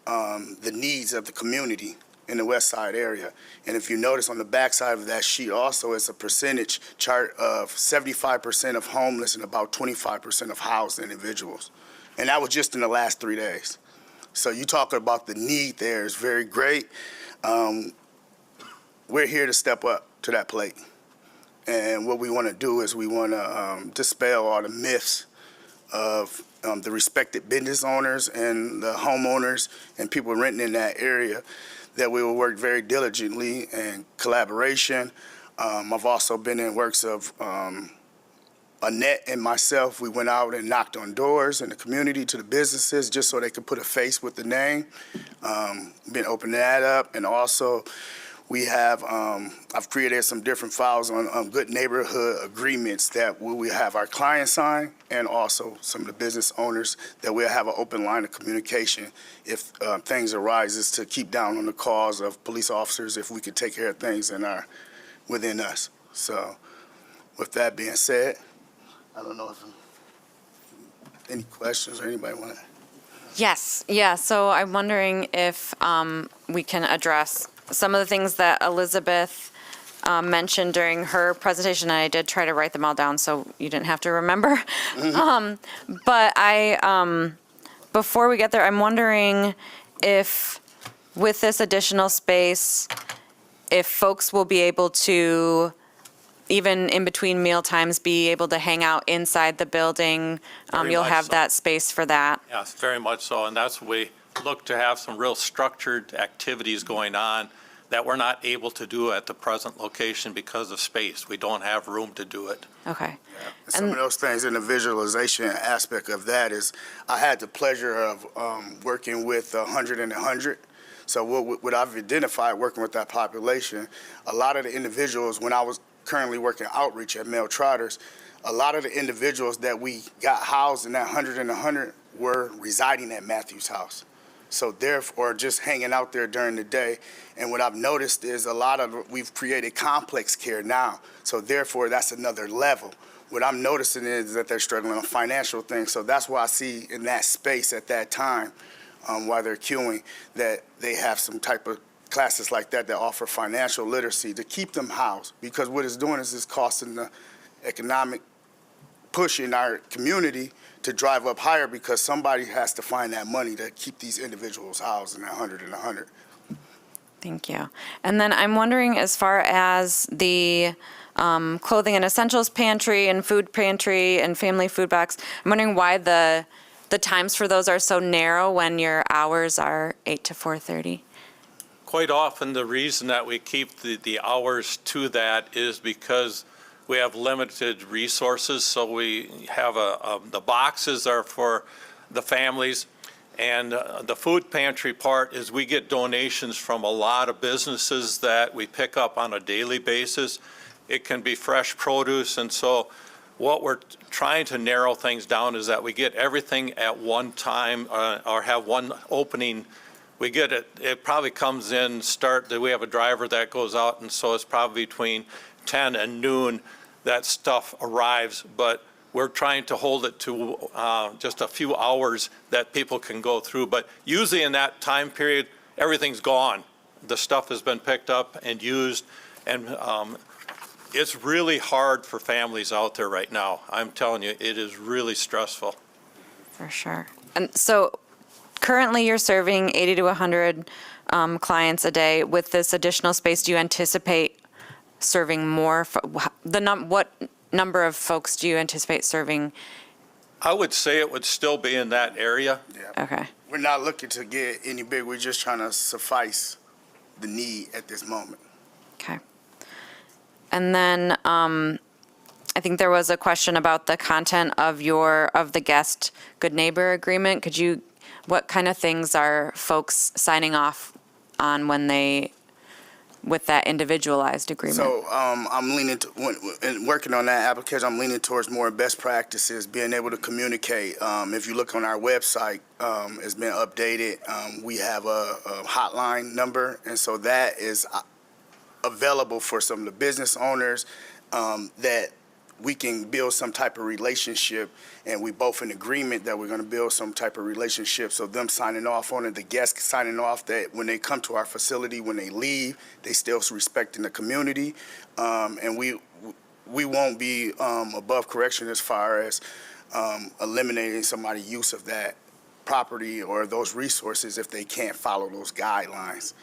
the needs of the community in the West Side area. And if you notice on the backside of that sheet also, it's a percentage chart of 75% of homeless and about 25% of housed individuals. And that was just in the last 3 days. So you talk about the need there is very great. We're here to step up to that plate. And what we want to do is we want to dispel all the myths of the respected business owners and the homeowners and people renting in that area, that we will work very diligently in collaboration. I've also been in works of Annette and myself. We went out and knocked on doors in the community to the businesses just so they could put a face with the name. Been opening that up. And also we have, I've created some different files on good neighborhood agreements that we will have our clients sign, and also some of the business owners that we'll have an open line of communication if things arises to keep down on the calls of police officers if we could take care of things within us. So with that being said, I don't know if any questions or anybody want to. Yes, yeah, so I'm wondering if we can address some of the things that Elizabeth mentioned during her presentation. I did try to write them all down so you didn't have to remember. But before we get there, I'm wondering if with this additional space, if folks will be able to, even in between meal times, be able to hang out inside the building. Very You'll much have so. that space for that. Yes, very much so, and that's what we look to have some real structured activities going on that we're not able to do at the present location because of space. We don't have room to do it. Okay. Some of those things in the visualization aspect of that is I had the pleasure of working with 100 and 100. So what I've identified working with that population, a lot of the individuals, when I was currently working outreach at Mel Trotters, a lot of the individuals that we got housed in that 100 and 100 were residing at Matthews House. So therefore, just hanging out there during the day. And what I've noticed is we've created complex care now. So therefore, that's another level. What I'm noticing is that they're struggling on financial things. So that's why I see in that space at that time, while they're queuing, that they have some type of classes like that offer financial literacy to keep them housed. Because what it's doing is it's costing the economic push in our community to drive up higher, because somebody has to find that money to keep these individuals housed in that 100 and 100. Thank you. And then I'm wondering, as far as the clothing and essentials pantry and food pantry and family food box, I'm wondering why the times for those are so narrow when your hours are 8 to 4:30? Quite often, the reason that we keep the hours to that is because we have limited resources. So we have the boxes are for the families, and the food pantry part is we get donations from a lot of businesses that we pick up on a daily basis. It can be fresh produce, and so what we're trying to narrow things down is that we get everything at one time, or have one opening. We get it probably comes in, we have a driver that goes out, and so it's probably between 10 and noon that stuff arrives, but we're trying to hold it to just a few hours that people can go through. But usually in that time period, everything's gone. The stuff has been picked up and used, and it's really hard for families out there right now. I'm telling you, it is really stressful. For sure. And so currently you're serving 80 to 100 clients a day. With this additional space, do you anticipate serving more? What number of folks do you anticipate serving? I would say it would still be in that area. Okay. we're not looking to get any big. We're just trying to suffice the need at this moment. Okay. And then I think there was a question about the content of the guest good neighbor agreement. What kind of things are folks signing off on with that individualized agreement? So I'm leaning and working on that application. I'm leaning towards more best practices, being able to communicate. If you look on our website, it's been updated. We have a hotline number, and so that is available for some of the business owners that we can build some type of relationship, and we both in agreement that we're going to build some type of relationship. So them signing off on it, the guests signing off that when they come to our facility, when they leave, they still respecting the community, and we won't be above correction as far as eliminating somebody's use of that property or those resources if they can't follow those guidelines.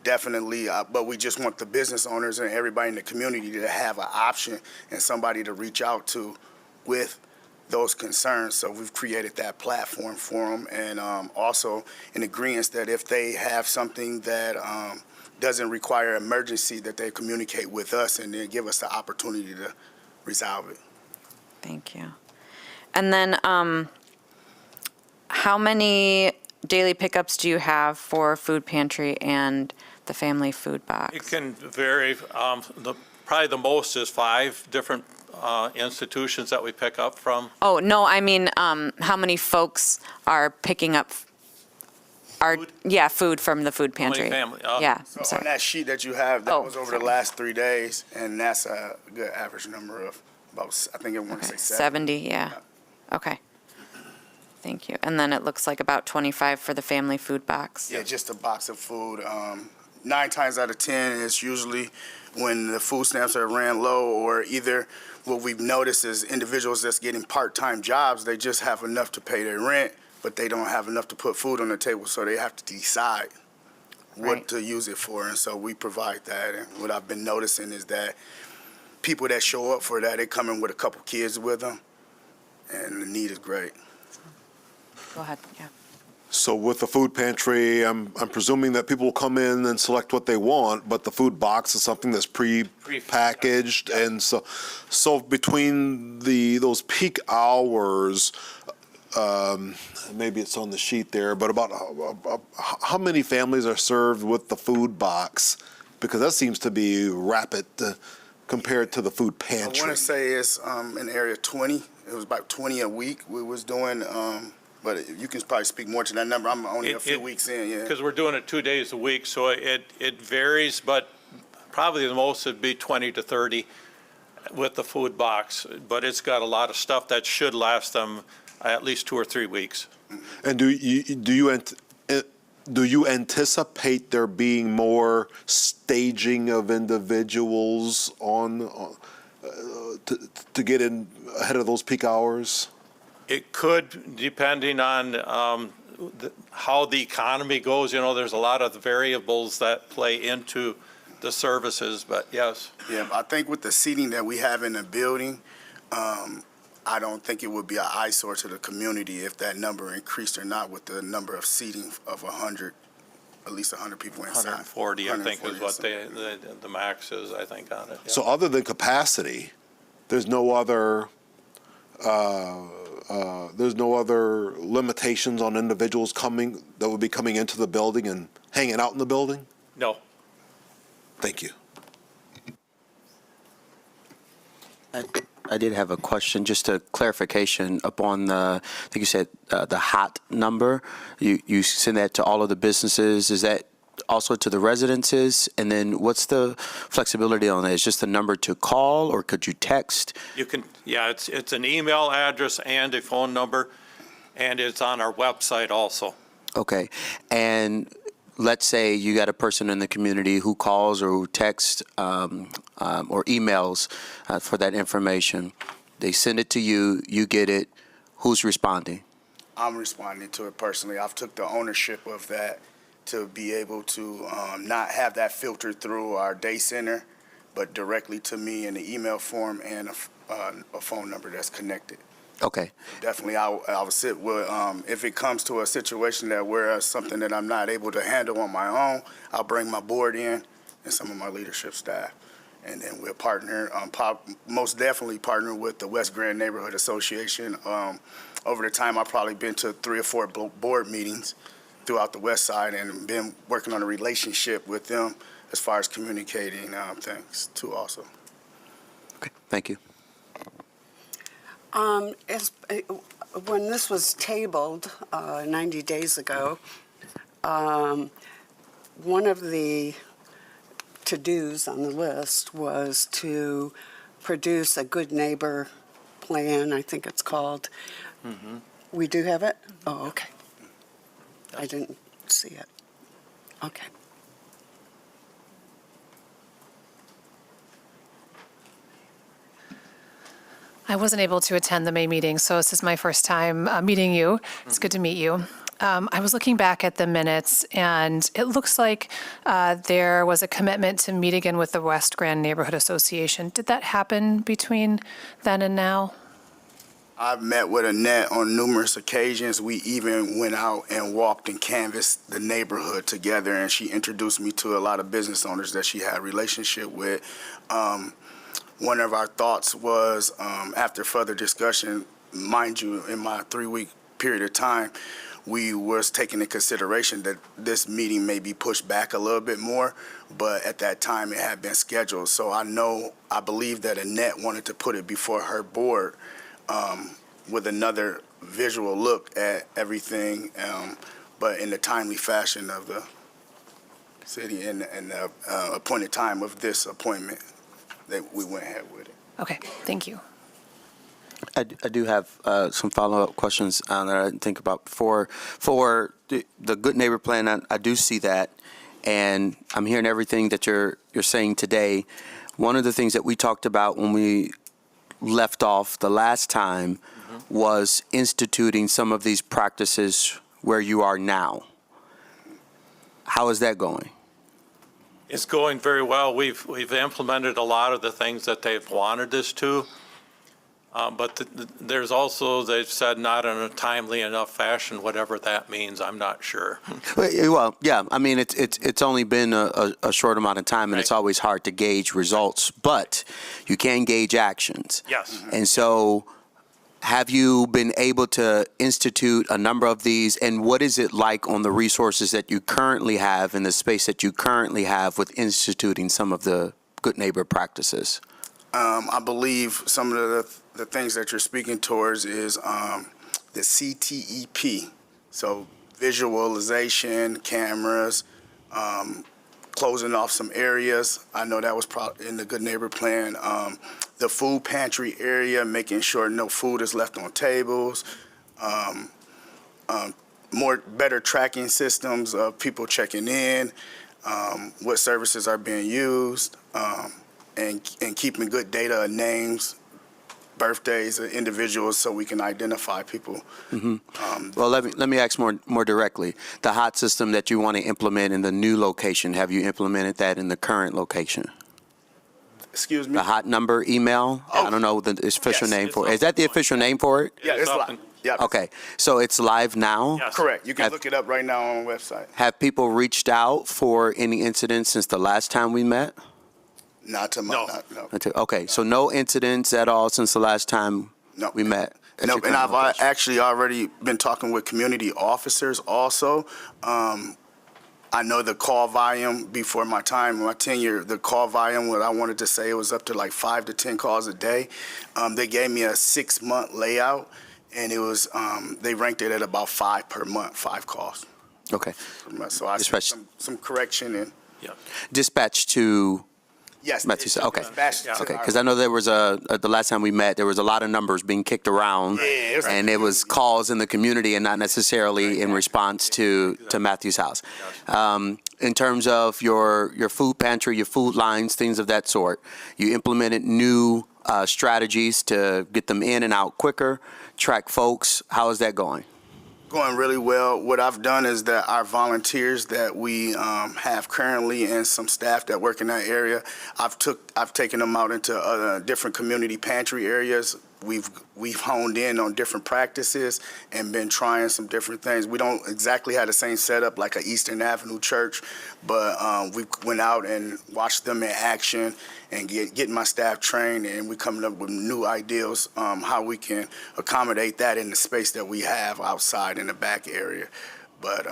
Definitely, but we just want the business owners and everybody in the community to have an option and somebody to reach out to with those concerns. So we've created that platform for them, and also in agreement that if they have something that doesn't require emergency, that they communicate with us and then give us the opportunity to resolve it. Thank you. And then how many daily pickups do you have for food pantry and the family food box? It can vary. Probably the most is 5 different institutions that we pick up from. Oh, no, I mean, how many folks are picking up food from the food pantry? family? Yeah, So sorry. on that sheet that you have, that was over the last 3 days, and that's a good average number of about, I think I want to say 70, yeah. Okay. Thank you. And then it looks like about 25 for the family food box. Yeah, just a box of food. 9 times out of 10, it's usually when the food stamps are ran low, or either what we've noticed is individuals that's getting part-time jobs, they just have enough to pay their rent, but they don't have enough to put food on the table, so they have to decide what to use it for, and so we provide that. And what I've been noticing is that people that show up for that, they come in with a couple kids with them, and the need is great. Go ahead, yeah. So with the food pantry, I'm presuming that people will come in and select what they want, but the food box is something that's pre-packaged, and so between those peak hours, maybe it's on the sheet there, but about how many families are served with the food box? Because that seems to be rapid compared to the food pantry. I want to say it's in the area 20. It was about 20 a week we was doing. But you can probably speak more to that number. I'm only a few weeks in, yeah. Because we're doing it 2 days a week, so it varies, but probably the most would be 20 to 30 with the food box. But it's got a lot of stuff that should last them at least 2 or 3 weeks. And do you anticipate there being more staging of individuals to get in ahead of those peak hours? It could, depending on how the economy goes. You know, there's a lot of variables that play into the services, but yes. Yeah, I think with the seating that we have in the building, I don't think it would be an eyesore to the community if that number increased or not with the number of seating of 100, at least 100 people inside. 140, I think, is what the max is, I think, on it. Yeah. So other than capacity, there's no other limitations on individuals that would be coming into the building and hanging out in the building? No. Thank you. I did have a question, just a clarification upon I think you said the hot number. You send that to all of the businesses. Is that also to the residences? And then what's the flexibility on that? Is just the number to call, or could you text? You can, yeah, it's an email address and a phone number, and it's on our website also. Okay. And let's say you got a person in the community who calls or who texts or emails for that information. They send it to you, you get it. Who's responding? I'm responding to it personally. I've took the ownership of that to be able to not have that filtered through our day center, but directly to me in the email form and a phone number that's connected. Okay. Definitely, I will sit with, if it comes to a situation that where something that I'm not able to handle on my own, I'll bring my board in and some of my leadership staff. And then we'll partner, most definitely partner with the West Grand Neighborhood Association. Over the time, I've probably been to 3 or 4 board meetings throughout the West Side and been working on a relationship with them as far as communicating things too also. Okay, thank you. When this was tabled 90 days ago, one of the to-dos on the list was to produce a good neighbor plan, I think it's called. We do have it? Oh, okay. I didn't see it. Okay. I wasn't able to attend the May meeting, so this is my first time meeting you. It's good to meet you. I was looking back at the minutes, and it looks like there was a commitment to meet again with the West Grand Neighborhood Association. Did that happen between then and now? I've met with Annette on numerous occasions. We even went out and walked and canvassed the neighborhood together, and she introduced me to a lot of business owners that she had a relationship with. One of our thoughts was, after further discussion, mind you, in my 3-week period of time, we was taking into consideration that this meeting may be pushed back a little bit more, but at that time it had been scheduled. So I believe that Annette wanted to put it before her board with another visual look at everything, but in the timely fashion of the city and the appointed time of this appointment that we went ahead with it. Okay, thank you. I do have some follow-up questions that I didn't think about before. For the Good Neighbor Plan, I do see that, and I'm hearing everything that you're saying today. One of the things that we talked about when we left off the last time was instituting some of these practices where you are now. How is that going? It's going very well. We've implemented a lot of the things that they've wanted us to. But there's also, they've said, not in a timely enough fashion, whatever that means, I'm not sure. Well, yeah, I mean, it's only been a short amount of time, and it's always hard to gauge results, but you can gauge actions. Yes. And so have you been able to institute a number of these, and what is it like on the resources that you currently have in the space that you currently have with instituting some of the good neighbor practices? I believe some of the things that you're speaking towards is the CTEP. So visualization, cameras, closing off some areas. I know that was in the Good Neighbor Plan. The food pantry area, making sure no food is left on tables. Better tracking systems of people checking in, what services are being used. And keeping good data of names, birthdays of individuals so we can identify people. Well, let me ask more directly. The HOT system that you want to implement in the new location, have you implemented that in the current location? Excuse me? The HOT number email? I don't know the official name for it. Is that the official name for it? Yeah, it's live. Yeah. Okay, so it's live now? Correct. You can look it up right now on the website. Have people reached out for any incidents since the last time we met? Not to my, no. Okay, so no incidents at all since the last time we met? No, and I've actually already been talking with community officers also. I know the call volume before my tenure, the call volume, what I wanted to say, it was up to like 5 to 10 calls a day. They gave me a 6-month layout, and it was, they ranked it at about 5 per month, 5 calls. Okay. So I see some correction in. Dispatch to... Yes. Okay. Okay. Because I know there was the last time we met, there was a lot of numbers being kicked around, and it was calls in the community and not necessarily in response to Matthew's house. In terms of your food pantry, your food lines, things of that sort, you implemented new strategies to get them in and out quicker, track folks. How is that going? Going really well. What I've done is that our volunteers that we have currently and some staff that work in that area, I've taken them out into different community pantry areas we've honed in on different practices and been trying some different things. We don't exactly have the same setup like a Eastern Avenue church, but we went out and watched them in action and getting my staff trained, and we coming up with new ideas how we can accommodate that in the space that we have outside in the back area. But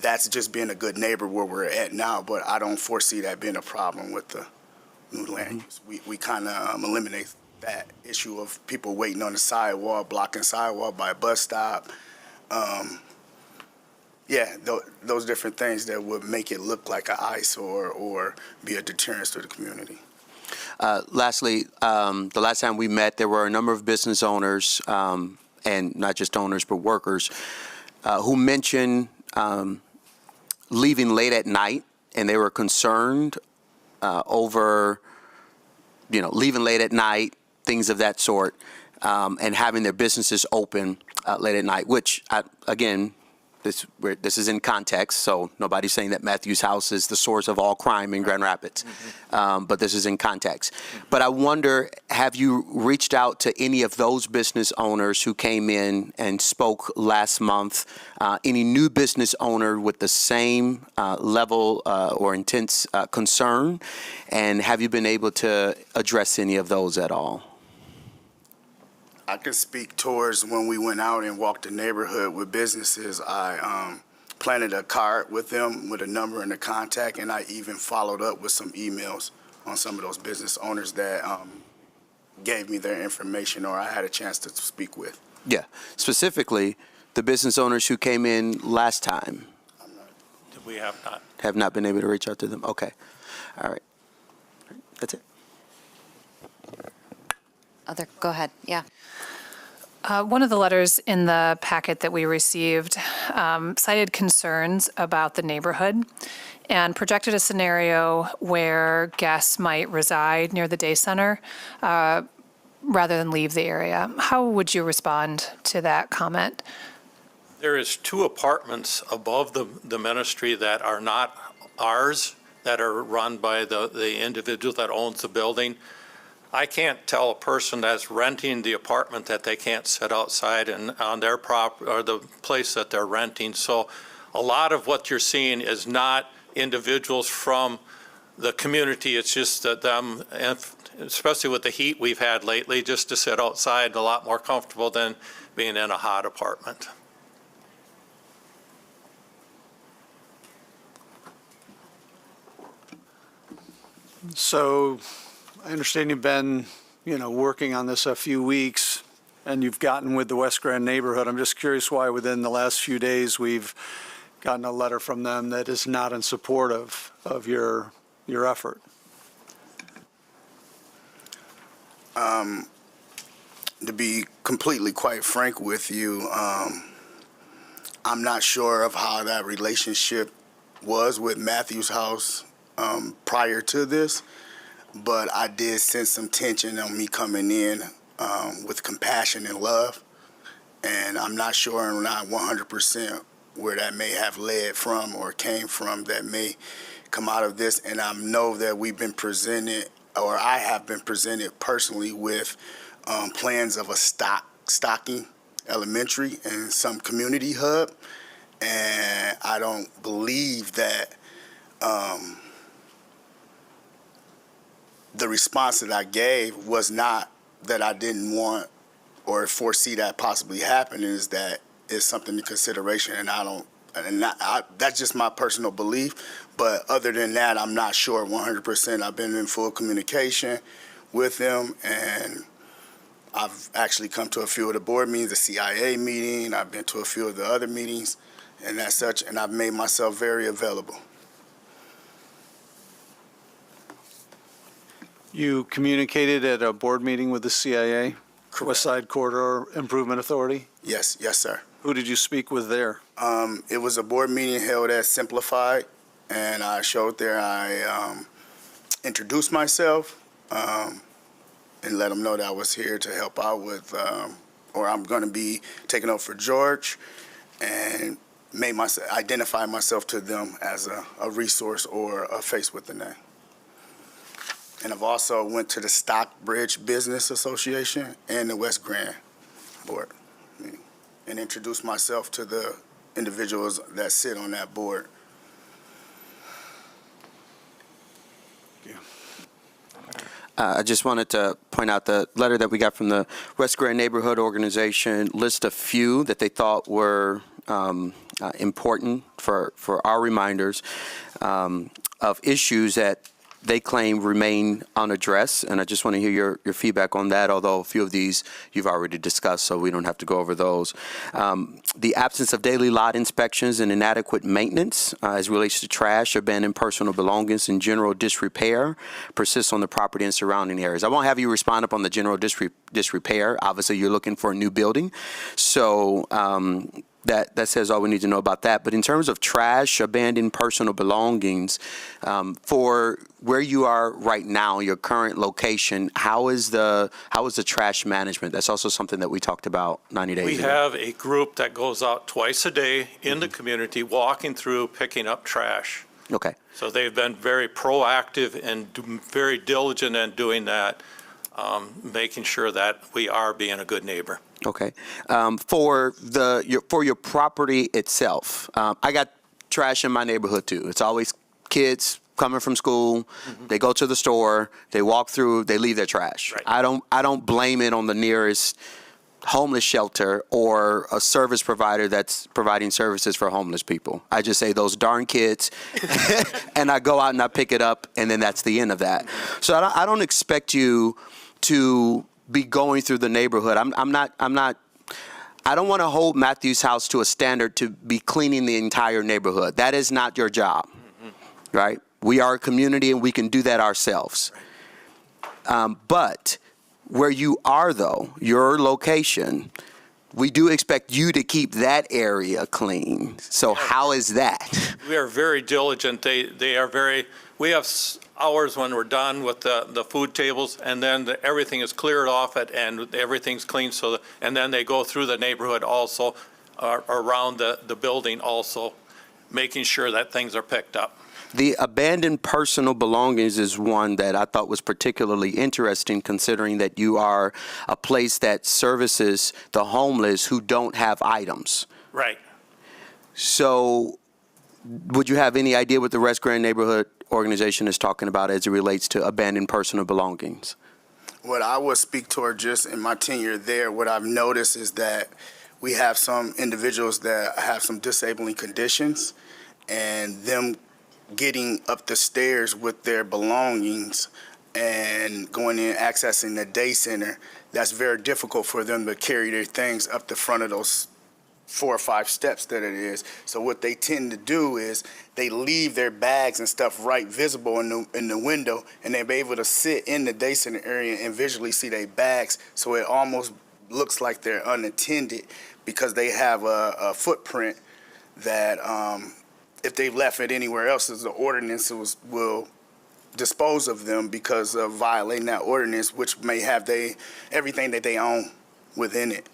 that's just being a good neighbor where we're at now, but I don't foresee that being a problem with the new land use. We kind of eliminate that issue of people waiting on the sidewalk, blocking sidewalk by a bus stop. Those different things that would make it look like an eyesore or be a deterrence to the community. Lastly, the last time we met, there were a number of business owners, and not just owners, but workers, who mentioned leaving late at night, and they were concerned over, leaving late at night, things of that sort, and having their businesses open late at night, which, again, this is in context, so nobody's saying that Matthews House is the source of all crime in Grand Rapids, but this is in context. But I wonder, have you reached out to any of those business owners who came in and spoke last month, any new business owner with the same level or intense concern, and have you been able to address any of those at all? I can speak towards when we went out and walked the neighborhood with businesses. I planted a card with them with a number and a contact, and I even followed up with some emails on some of those business owners that gave me their information or I had a chance to speak with. Yeah, specifically the business owners who came in last time. We have not. Have not been able to reach out to them? Okay. All right. That's it. Go ahead, yeah. One of the letters in the packet that we received cited concerns about the neighborhood and projected a scenario where guests might reside near the day center rather than leave the area. How would you respond to that comment? There is 2 apartments above the ministry that are not ours, that are run by the individual that owns the building. I can't tell a person that's renting the apartment that they can't sit outside and on their property or the place that they're renting. So a lot of what you're seeing is not individuals from the community. It's just that them, especially with the heat we've had lately, just to sit outside a lot more comfortable than being in a hot apartment. So I understand you've been, working on this a few weeks, and you've gotten with the West Grand neighborhood. I'm just curious why within the last few days we've gotten a letter from them that is not in support of your effort. To be completely quite frank with you, I'm not sure of how that relationship was with Matthews House prior to this. But I did sense some tension on me coming in with compassion and love. And I'm not sure and not 100% where that may have led from or came from that may come out of this. And I know that we've been presented, or I have been presented personally with plans of a stocking elementary and some community hub. And I don't believe that the response that I gave was not that I didn't want or foresee that possibly happening, is that it's something to consideration, and that's just my personal belief. But other than that, I'm not sure 100%. I've been in full communication with them, and I've actually come to a few of the board meetings, the CIA meeting. I've been to a few of the other meetings and as such, and I've made myself very available. You communicated at a board meeting with the CIA, West Side Corridor Improvement Authority? Yes, sir. Who did you speak with there? It was a board meeting held at Simplified, and I showed there. I introduced myself and let them know that I was here to help out with, or I'm going to be taking over for George, and identify myself to them as a resource or a face with the name. And I've also went to the Stockbridge Business Association and the West Grand Board and introduced myself to the individuals that sit on that board. I just wanted to point out the letter that we got from the West Grand Neighborhood Organization lists a few that they thought were important for our reminders of issues that they claim remain unaddressed, and I just want to hear your feedback on that, although a few of these you've already discussed, so we don't have to go over those. The absence of daily lot inspections and inadequate maintenance as relates to trash, abandoned personal belongings, and general disrepair persists on the property and surrounding areas. I won't have you respond upon the general disrepair. Obviously, you're looking for a new building, so that says all we need to know about that. But in terms of trash, abandoned personal belongings, for where you are right now, your current location, how is the trash management? That's also something that we talked about 90 days We ago. have a group that goes out twice a day in the community, walking through, picking up trash. Okay. So they've been very proactive and very diligent in doing that, making sure that we are being a good neighbor. Okay. For your property itself, I got trash in my neighborhood too. It's always kids coming from school. They go to the store. They walk through. They leave their trash. Right. I don't blame it on the nearest homeless shelter or a service provider that's providing services for homeless people. I just say those darn kids, and I go out and I pick it up, and then that's the end of that. So I don't expect you to be going through the neighborhood. I don't want to hold Matthews House to a standard to be cleaning the entire neighborhood. That is not your job, right? We are a community and we can do that ourselves. But where you are though, your location, we do expect you to keep that area clean. So how is that? We are very diligent. They are very, we have hours when we're done with the food tables, and then everything is cleared off it and everything's clean. So, and then they go through the neighborhood also, around the building also, making sure that things are picked up. The abandoned personal belongings is one that I thought was particularly interesting, considering that you are a place that services the homeless who don't have items. Right. So would you have any idea what the West Grand Neighborhood Organization is talking about as it relates to abandoned personal belongings? What I would speak toward just in my tenure there, what I've noticed is that we have some individuals that have some disabling conditions, and them getting up the stairs with their belongings and going in, accessing the day center, that's very difficult for them to carry their things up the front of those 4 or 5 steps that it is. So what they tend to do is they leave their bags and stuff right visible in the window, and they're able to sit in the day center area and visually see their bags, so it almost looks like they're unattended because they have a footprint that if they left it anywhere else, the ordinance will dispose of them because of violating that ordinance, which may have everything that they own within it.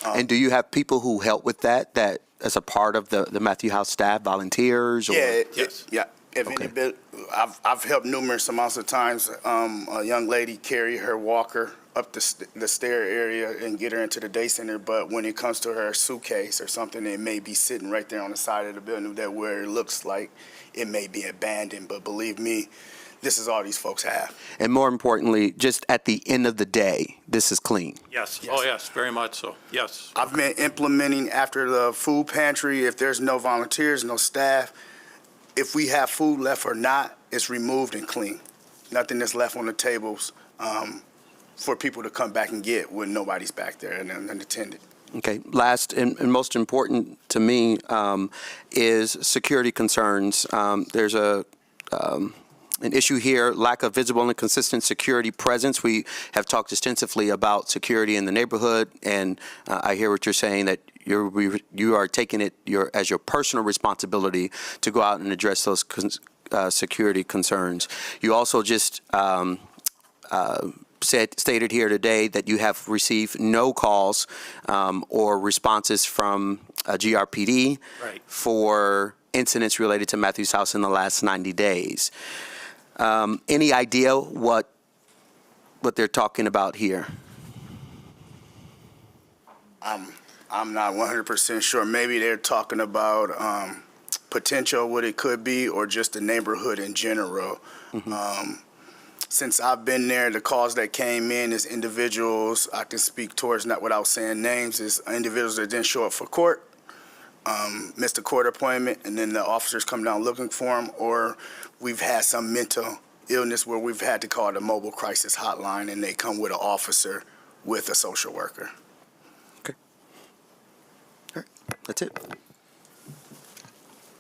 And do you have people who help with that as a part of the Matthew House staff, volunteers? Or? Yes. If any bit, I've helped numerous amounts of times. A young lady carry her walker up the stair area and get her into the day center, but when it comes to her suitcase or something, it may be sitting right there on the side of the building where it looks like it may be abandoned. But believe me, this is all these folks have. And more importantly, just at the end of the day, this is clean. Yes. Oh, yes, very much so. Yes. I've been implementing after the food pantry, if there's no volunteers, no staff, if we have food left or not, it's removed and clean. Nothing is left on the tables for people to come back and get when nobody's back there and unattended. Okay. Last and most important to me is security concerns. There's an issue here, lack of visible and consistent security presence. We have talked extensively about security in the neighborhood, and I hear what you're saying, that you are taking it as your personal responsibility to go out and address those security concerns. You also just stated here today that you have received no calls or responses from GRPD for incidents related to Matthews House in the last 90 days. Any idea what they're talking about here? I'm not 100% sure. Maybe they're talking about potential, what it could be, or just the neighborhood in general. Since I've been there, the calls that came in is individuals I can speak towards, not without saying names, is individuals that didn't show up for court, missed a court appointment, and then the officers come down looking for them, or we've had some mental illness where we've had to call the mobile crisis hotline, and they come with an officer with a social worker. That's it.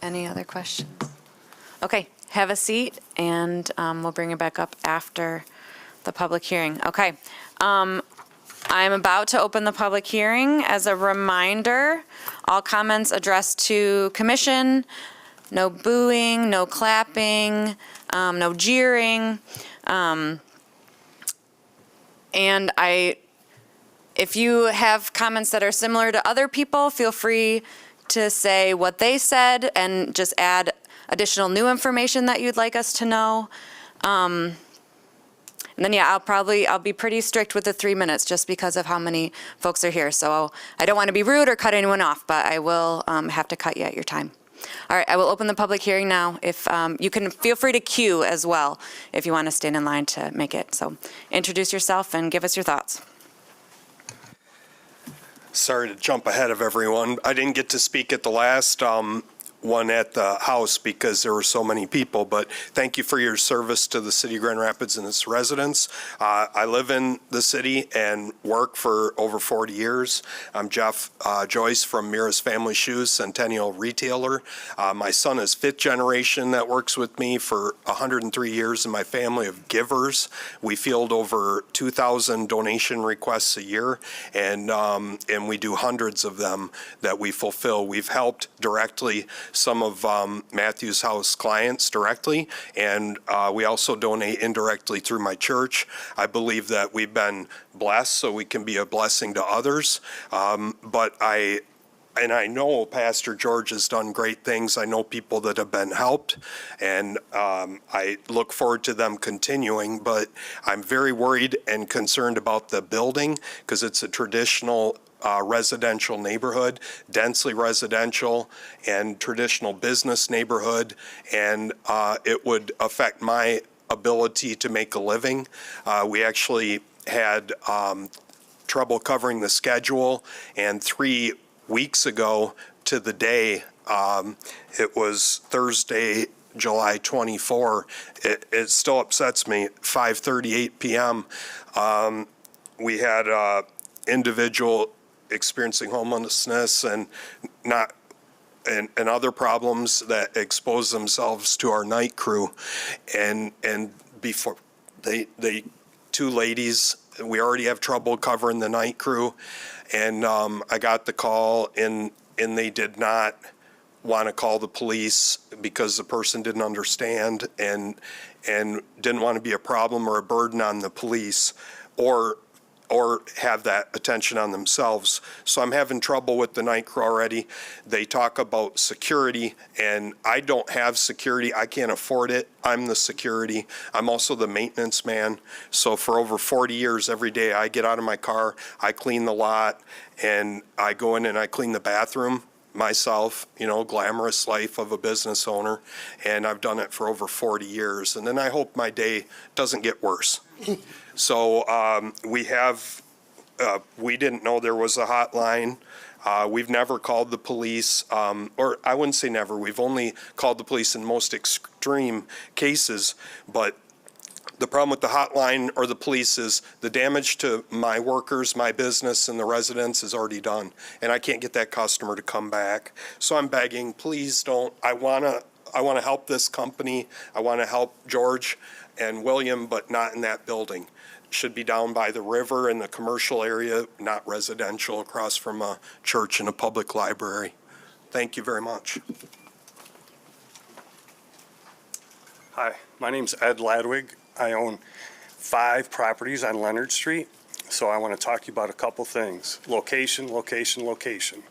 Any other questions? Okay, have a seat, and we'll bring it back up after the public hearing. Okay. I'm about to open the public hearing. As a reminder, all comments addressed to commission, no booing, no clapping, no jeering. If you have comments that are similar to other people, feel free to say what they said and just add additional new information that you'd like us to know. And then, yeah, I'll be pretty strict with the 3 minutes just because of how many folks are here. So I don't want to be rude or cut anyone off, but I will have to cut you at your time. All right, I will open the public hearing now. If you can feel free to queue as well if you want to stand in line to make it. So introduce yourself and give us your thoughts. Sorry to jump ahead of everyone. I didn't get to speak at the last one at the House because there were so many people, but thank you for your service to the city of Grand Rapids and its residents. I live in the city and work for over 40 years. I'm Jeff Joyce from Mira's Family Shoes, Centennial Retailer. My son is 5th generation that works with me for 103 years in my family of givers. We field over 2,000 donation requests a year, and we do hundreds of them that we fulfill. We've helped directly some of Matthews House clients directly, and we also donate indirectly through my church. I believe that we've been blessed so we can be a blessing to others, but I know Pastor George has done great things. I know people that have been helped, and I look forward to them continuing, but I'm very worried and concerned about the building because it's a traditional residential neighborhood, densely residential and traditional business neighborhood, and it would affect my ability to make a living. We actually had trouble covering the schedule, and 3 weeks ago to the day, it was Thursday, July 24. It still upsets me. 5:38 p.m. We had an individual experiencing homelessness and other problems that expose themselves to our night crew, and before they 2 ladies, we already have trouble covering the night crew, and I got the call and they did not want to call the police because the person didn't understand and didn't want to be a problem or a burden on the police or have that attention on themselves. So I'm having trouble with the night crew already. They talk about security, and I don't have security. I can't afford it. I'm the security. I'm also the maintenance man. So for over 40 years, every day I get out of my car, I clean the lot, and I go in and I clean the bathroom myself, glamorous life of a business owner, and I've done it for over 40 years. And then I hope my day doesn't get worse. So we didn't know there was a hotline. We've never called the police, or I wouldn't say never. We've only called the police in most extreme cases. But the problem with the hotline or the police is the damage to my workers, my business, and the residents is already done. And I can't get that customer to come back. So I'm begging, please don't. I want to help this company. I want to help George and William, but not in that building. Should be down by the river in the commercial area, not residential, across from a church and a public library. Thank you very much. Hi, my name's Ed Ladwig. I own 5 properties on Leonard Street, so I want to talk to you about a couple things. Location, location, location.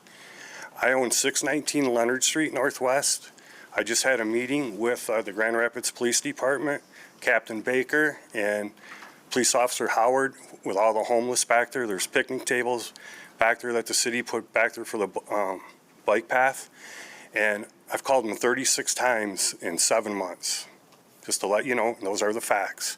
I own 619 Leonard Street Northwest. I just had a meeting with the Grand Rapids Police Department, Captain Baker and Police Officer Howard, with all the homeless back there. There's picnic tables back there that the city put back there for the bike path. And I've called them 36 times in 7 months, just to let you know, those are the facts.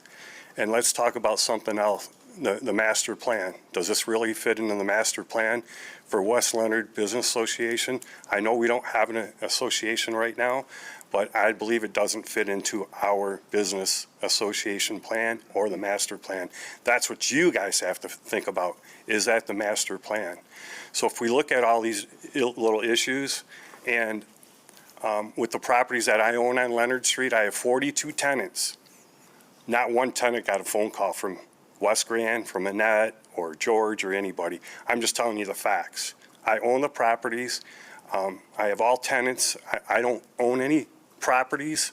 And let's talk about something else, the master plan. Does this really fit into the master plan for West Leonard Business Association? I know we don't have an association right now, but I believe it doesn't fit into our business association plan or the master plan. That's what you guys have to think about. Is that the master plan? So if we look at all these little issues, and with the properties that I own on Leonard Street, I have 42 tenants. Not one tenant got a phone call from West Grand, from Annette, or George, or anybody. I'm just telling you the facts. I own the properties. I have all tenants. I don't own any properties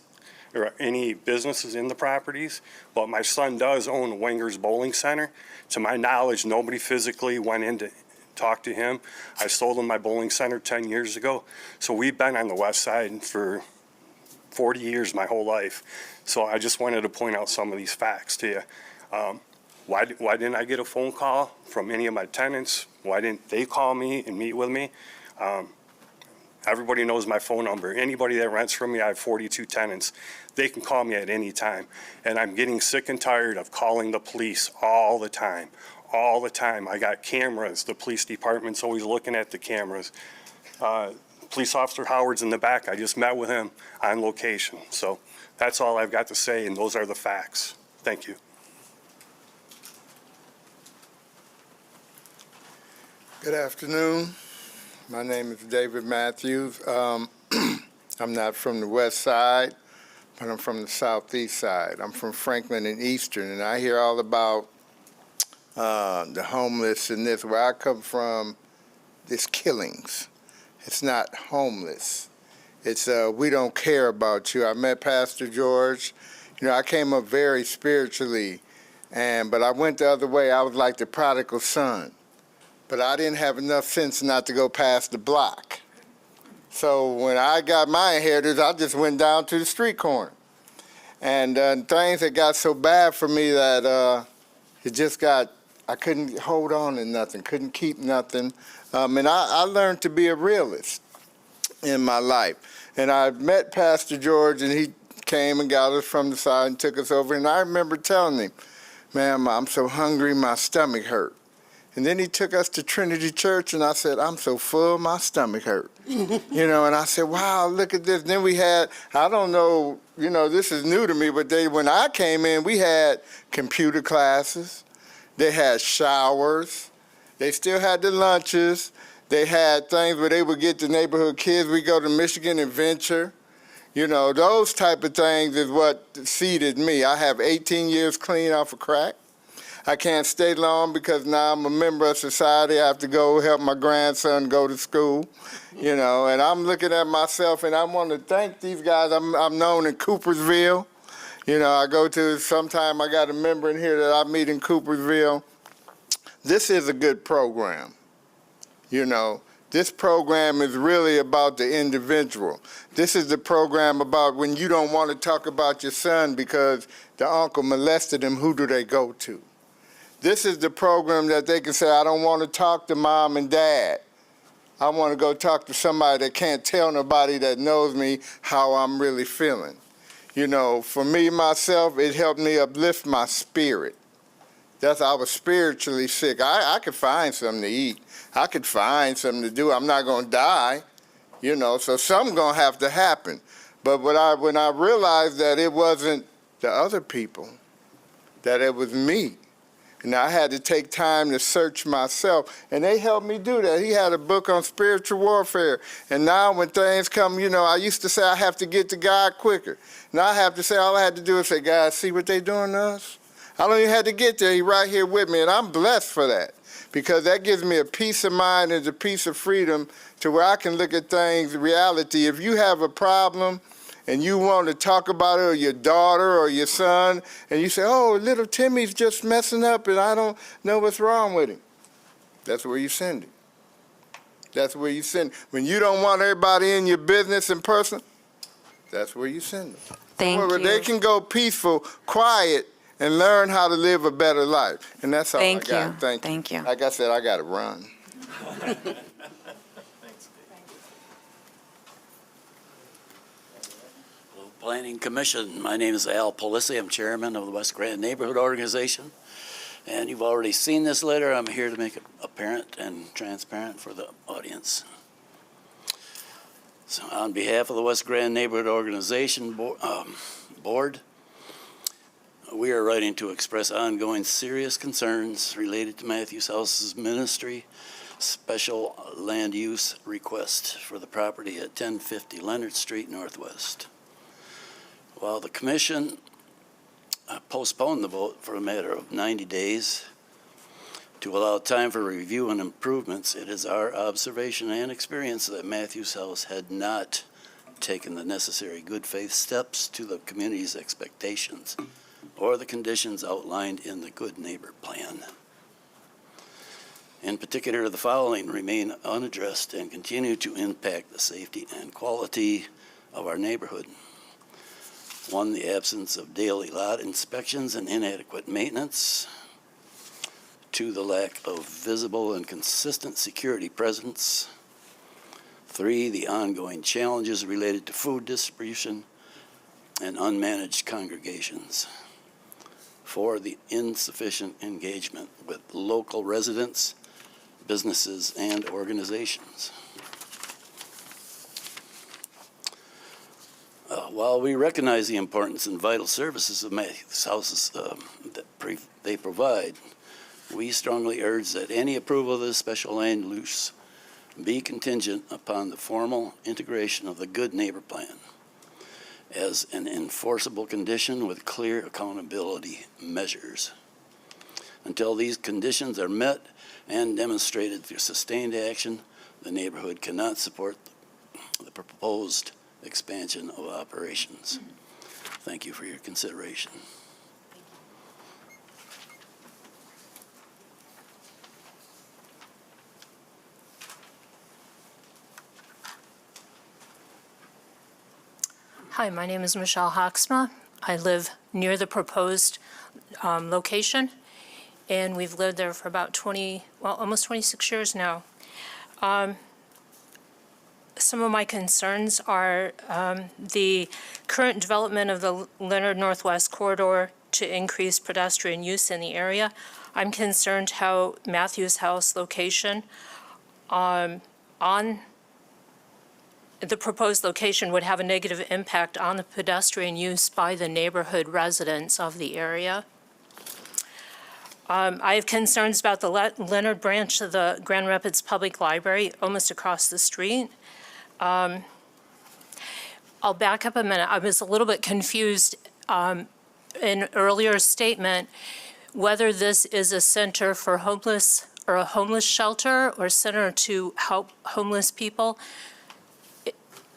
or any businesses in the properties, but my son does own Wenger's Bowling Center. To my knowledge, nobody physically went in to talk to him. I sold him my bowling center 10 years ago. So we've been on the west side for 40 years, my whole life. So I just wanted to point out some of these facts to you. Why didn't I get a phone call from any of my tenants? Why didn't they call me and meet with me? Everybody knows my phone number. Anybody that rents from me, I have 42 tenants. They can call me at any time. And I'm getting sick and tired of calling the police all the time. All the time. I got cameras. The police department's always looking at the cameras. Police Officer Howard's in the back. I just met with him on location. So that's all I've got to say, and those are the facts. Thank you. Good afternoon. My name is David Matthews. I'm not from the west side, but I'm from the southeast side. I'm from Franklin and Eastern, and I hear all about the homeless and this. Where I come from, it's killings. It's not homeless. It's we don't care about you. I met Pastor George. You know, I came up very spiritually, but I went the other way. I was like the prodigal son. But I didn't have enough sense not to go past the block. So when I got my inheritance, I just went down to the street corner. And things had got so bad for me that I couldn't hold on to nothing, couldn't keep nothing. And I learned to be a realist in my life. And I met Pastor George, and he came and got us from the side and took us over. And I remember telling him, "Man, I'm so hungry, my stomach hurt." And then he took us to Trinity Church, and I said, "I'm so full, my stomach hurt." You know, and I said, "Wow, look at this." Then we had, I don't know, you know, this is new to me, but when I came in, we had computer classes. They had showers. They still had the lunches. They had things where they would get the neighborhood kids. We go to Michigan Adventure. You know, those type of things is what seeded me. I have 18 years clean off of crack. I can't stay long because now I'm a member of society. I have to go help my grandson go to school, you know, and I'm looking at myself, and I want to thank these guys. I'm known in Coopersville. You know, I go to, sometime I got a member in here that I meet in Coopersville. This is a good program. You know, this program is really about the individual. This is the program about when you don't want to talk about your son because the uncle molested him, who do they go to? This is the program that they can say, "I don't want to talk to mom and dad. I want to go talk to somebody that can't tell nobody that knows me how I'm really feeling." You know, for me, myself, it helped me uplift my spirit. I was spiritually sick. I could find something to eat. I could find something to do. I'm not going to die, you know, so something's going to have to happen. But when I realized that it wasn't the other people, that it was me, and I had to take time to search myself, and they helped me do that. He had a book on spiritual warfare, and now when things come, you know, I used to say I have to get to God quicker. Now I have to say, all I had to do is say, "God, see what they doing to us?" I don't even have to get there. He's right here with me, and I'm blessed for that, because that gives me a peace of mind and a peace of freedom to where I can look at things, reality. If you have a problem, and you want to talk about it, or your daughter or your son, and you say, "Oh, little Timmy's just messing up and I don't know what's wrong with him," that's where you send it. That's where you send it. When you don't want everybody in your business and personal, that's where you send them. Thank Where they you. can go peaceful, quiet, and learn how to live a better life. And that's all Thank I got. you. Thank you. Thank you. Like I said, I got to run. Planning Commission. My name is Al Polisi. I'm chairman of the West Grand Neighborhood Organization. And you've already seen this letter. I'm here to make it apparent and transparent for the audience. So on behalf of the West Grand Neighborhood Organization Board, we are writing to express ongoing serious concerns related to Matthews House's ministry special land use request for the property at 1050 Leonard Street Northwest. While the commission postponed the vote for a matter of 90 days to allow time for review and improvements, it is our observation and experience that Matthews House had not taken the necessary good faith steps to the community's expectations or the conditions outlined in the Good Neighbor Plan. In particular, the following remain unaddressed and continue to impact the safety and quality of our neighborhood. 1, the absence of daily lot inspections and inadequate maintenance. 2, the lack of visible and consistent security presence. 3, the ongoing challenges related to food distribution and unmanaged congregations. 4, the insufficient engagement with local residents, businesses, and organizations. While we recognize the importance and vital services of Matthews Houses that they provide, we strongly urge that any approval of this special land use be contingent upon the formal integration of the Good Neighbor Plan as an enforceable condition with clear accountability measures. Until these conditions are met and demonstrated through sustained action, the neighborhood cannot support the proposed expansion of operations. Thank you for your consideration. Hi, my name is Michelle Hawksma. I live near the proposed location, and we've lived there for about almost 26 years now. Some of my concerns are the current development of the Leonard Northwest corridor to increase pedestrian use in the area. I'm concerned how Matthews House location on the proposed location would have a negative impact on the pedestrian use by the neighborhood residents of the area. I have concerns about the Leonard branch of the Grand Rapids Public Library almost across the street. I'll back up a minute. I was a little bit confused in an earlier statement whether this is a center for homeless or a homeless shelter or center to help homeless people.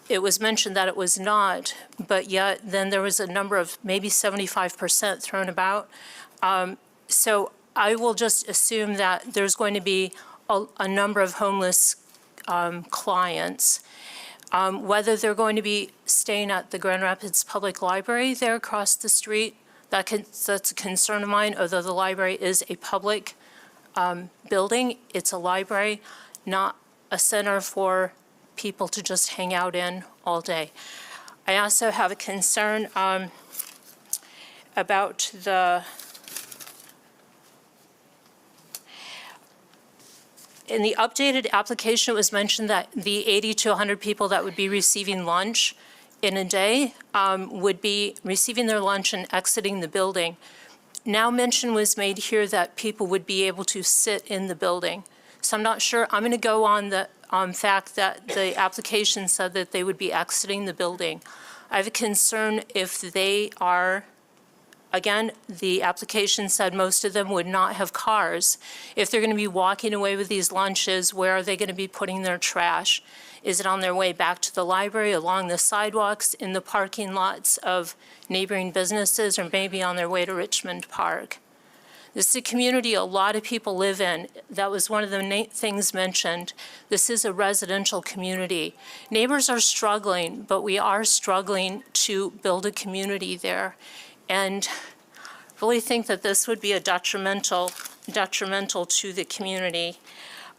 It was mentioned that it was not, but yet then there was a number of maybe 75% thrown about. So I will just assume that there's going to be a number of homeless clients. Whether they're going to be staying at the Grand Rapids Public Library there across the street, that's a concern of mine, although the library is a public building. It's a library, not a center for people to just hang out in all day. I also have a concern about in the updated application, it was mentioned that the 80 to 100 people that would be receiving lunch in a day would be receiving their lunch and exiting the building. Now mention was made here that people would be able to sit in the building. So I'm not sure. I'm going to go on the fact that the application said that they would be exiting the building. I have a concern if they are, again, the application said most of them would not have cars. If they're going to be walking away with these lunches, where are they going to be putting their trash? Is it on their way back to the library, along the sidewalks, in the parking lots of neighboring businesses, or maybe on their way to Richmond Park? This is a community a lot of people live in. That was one of the things mentioned. This is a residential community. Neighbors are struggling, but we are struggling to build a community there. And really think that this would be a detrimental to the community.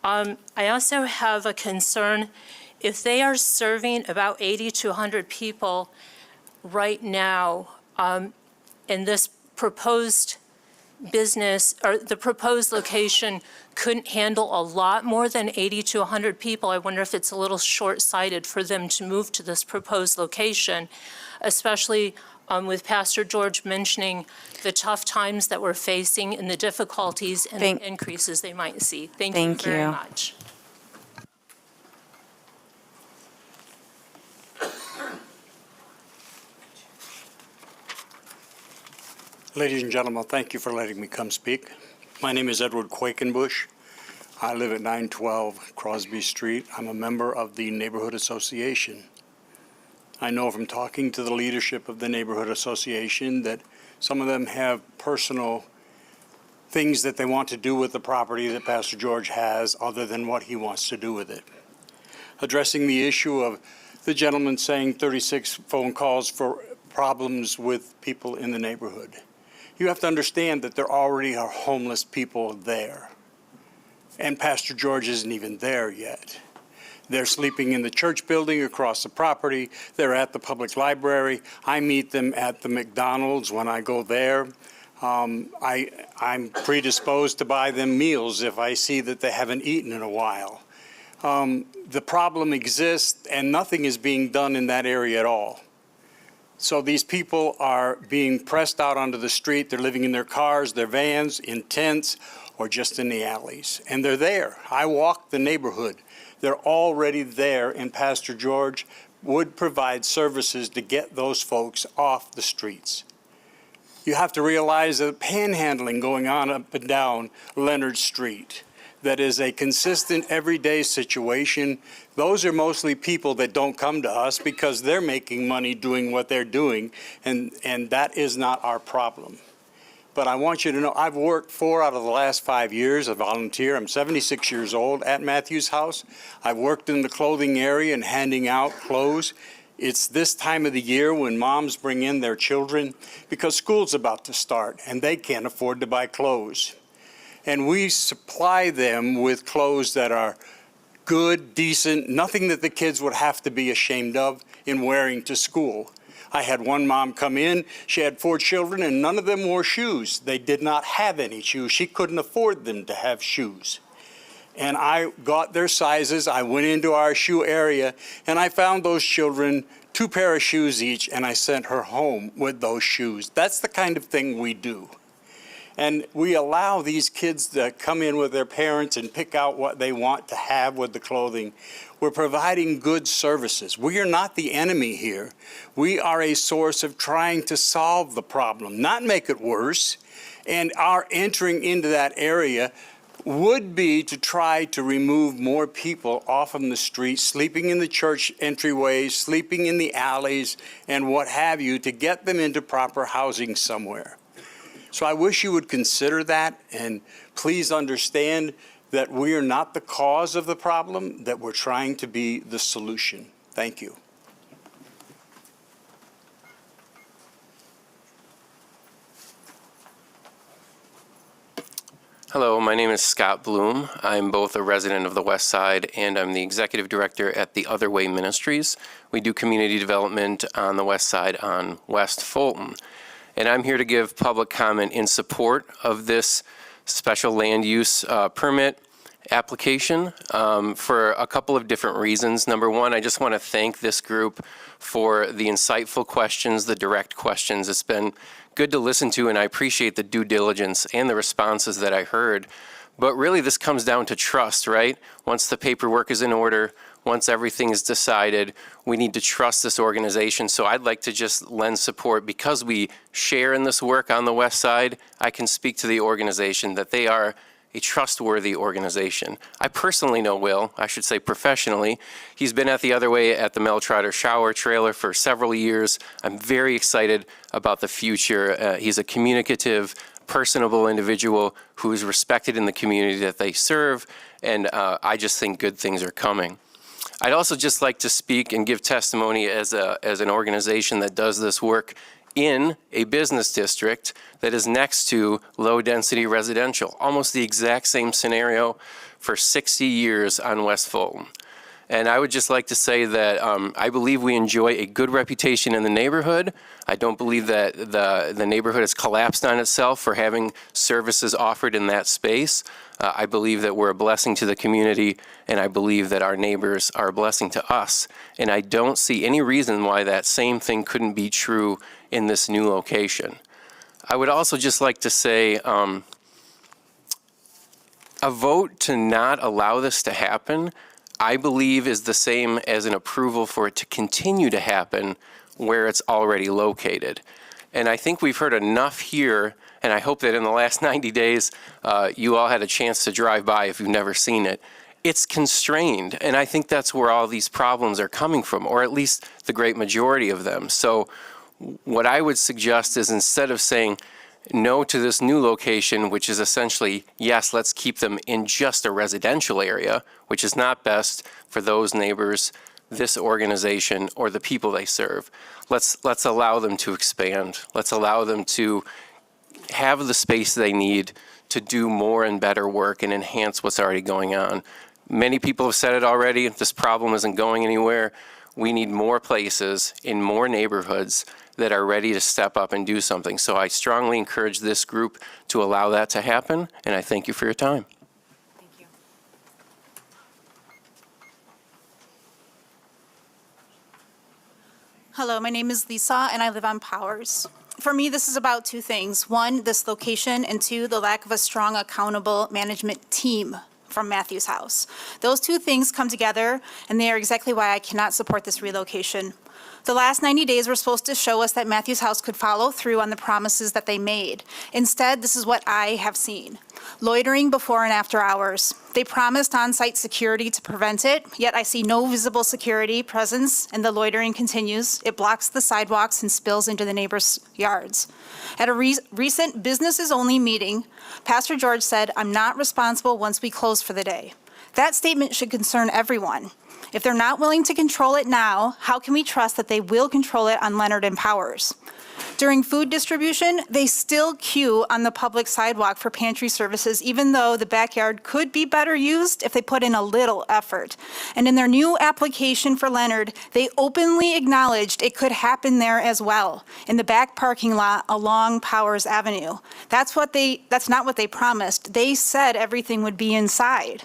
I also have a concern if they are serving about 80 to 100 people right now in this proposed business, or the proposed location couldn't handle a lot more than 80 to 100 people. I wonder if it's a little short-sighted for them to move to this proposed location, especially with Pastor George mentioning the tough times that we're facing and the difficulties and the increases they might see. Thank you very much. Ladies and gentlemen, thank you for letting me come speak. My name is Edward Quakenbush. I live at 912 Crosby Street. I'm a member of the Neighborhood Association. I know from talking to the leadership of the Neighborhood Association that some of them have personal things that they want to do with the property that Pastor George has other than what he wants to do with it. Addressing the issue of the gentleman saying 36 phone calls for problems with people in the neighborhood. You have to understand that there already are homeless people there. And Pastor George isn't even there yet. They're sleeping in the church building across the property. They're at the public library. I meet them at the McDonald's when I go there. I'm predisposed to buy them meals if I see that they haven't eaten in a while. The problem exists and nothing is being done in that area at all. So these people are being pressed out onto the street. They're living in their cars, their vans, in tents, or just in the alleys. And they're there. I walk the neighborhood. They're already there, and Pastor George would provide services to get those folks off the streets. You have to realize that panhandling going on up and down Leonard Street, that is a consistent everyday situation. Those are mostly people that don't come to us because they're making money doing what they're doing, and that is not our problem. But I want you to know, I've worked 4 out of the last 5 years, a volunteer. I'm 76 years old at Matthews House. I've worked in the clothing area and handing out clothes. It's this time of the year when moms bring in their children because school's about to start and they can't afford to buy clothes. And we supply them with clothes that are good, decent, nothing that the kids would have to be ashamed of in wearing to school. I had one mom come in, she had 4 children and none of them wore shoes. They did not have any shoes. She couldn't afford them to have shoes. And I got their sizes, I went into our shoe area and I found those children 2 pair of shoes each and I sent her home with those shoes. That's the kind of thing we do. And we allow these kids to come in with their parents and pick out what they want to have with the clothing. We're providing good services. We are not the enemy here. We are a source of trying to solve the problem, not make it worse. And our entering into that area would be to try to remove more people off of the street, sleeping in the church entryways, sleeping in the alleys, and what have you, to get them into proper housing somewhere. So I wish you would consider that, and please understand that we are not the cause of the problem, that we're trying to be the solution. Thank you. Hello, my name is Scott Bloom. I'm both a resident of the West Side and I'm the executive director at the Other Way Ministries. We do community development on the West Side on West Fulton. And I'm here to give public comment in support of this special land use permit application for a couple of different reasons. Number one, I just want to thank this group for the insightful questions, the direct questions. It's been good to listen to, and I appreciate the due diligence and the responses that I heard. But really, this comes down to trust, right? Once the paperwork is in order, once everything is decided, we need to trust this organization. So I'd like to just lend support because we share in this work on the West Side. I can speak to the organization that they are a trustworthy organization. I personally know Will, I should say professionally. He's been at the Other Way at the Mel Trotter Shower Trailer for several years. I'm very excited about the future. He's a communicative personable individual who is respected in the community that they serve, and I just think good things are coming. I'd also just like to speak and give testimony as an organization that does this work in a business district that is next to low-density residential, almost the exact same scenario for 60 years on West Fulton. And I would just like to say that I believe we enjoy a good reputation in the neighborhood. I don't believe that the neighborhood has collapsed on itself for having services offered in that space. I believe that we're a blessing to the community, and I believe that our neighbors are a blessing to us. And I don't see any reason why that same thing couldn't be true in this new location. I would also just like to say a vote to not allow this to happen, I believe, is the same as an approval for it to continue to happen where it's already located. And I think we've heard enough here, and I hope that in the last 90 days, you all had a chance to drive by if you've never seen it. It's constrained, and I think that's where all these problems are coming from, or at least the great majority of them. So what I would suggest is, instead of saying no to this new location, which is essentially, yes, let's keep them in just a residential area, which is not best for those neighbors, this organization, or the people they serve. Let's allow them to expand. Let's allow them to have the space they need to do more and better work and enhance what's already going on. Many people have said it already, this problem isn't going anywhere. We need more places in more neighborhoods that are ready to step up and do something. So I strongly encourage this group to allow that to happen, and I thank you for your time. Thank you. Hello, my name is Lisa, and I live on Powers. For me, this is about two things. One, this location, and two, the lack of a strong, accountable management team from Matthews House. Those two things come together, and they are exactly why I cannot support this relocation. The last 90 days were supposed to show us that Matthews House could follow through on the promises that they made. Instead, this is what I have seen. Loitering before and after hours. They promised on-site security to prevent it, yet I see no visible security presence, and the loitering continues. It blocks the sidewalks and spills into the neighbors' yards. At a recent businesses-only meeting, Pastor George said, "I'm not responsible once we close for the day." That statement should concern everyone. If they're not willing to control it now, how can we trust that they will control it on Leonard and Powers? During food distribution, they still queue on the public sidewalk for pantry services, even though the backyard could be better used if they put in a little effort. And in their new application for Leonard, they openly acknowledged it could happen there as well, in the back parking lot along Powers Avenue. That's not what they promised. They said everything would be inside.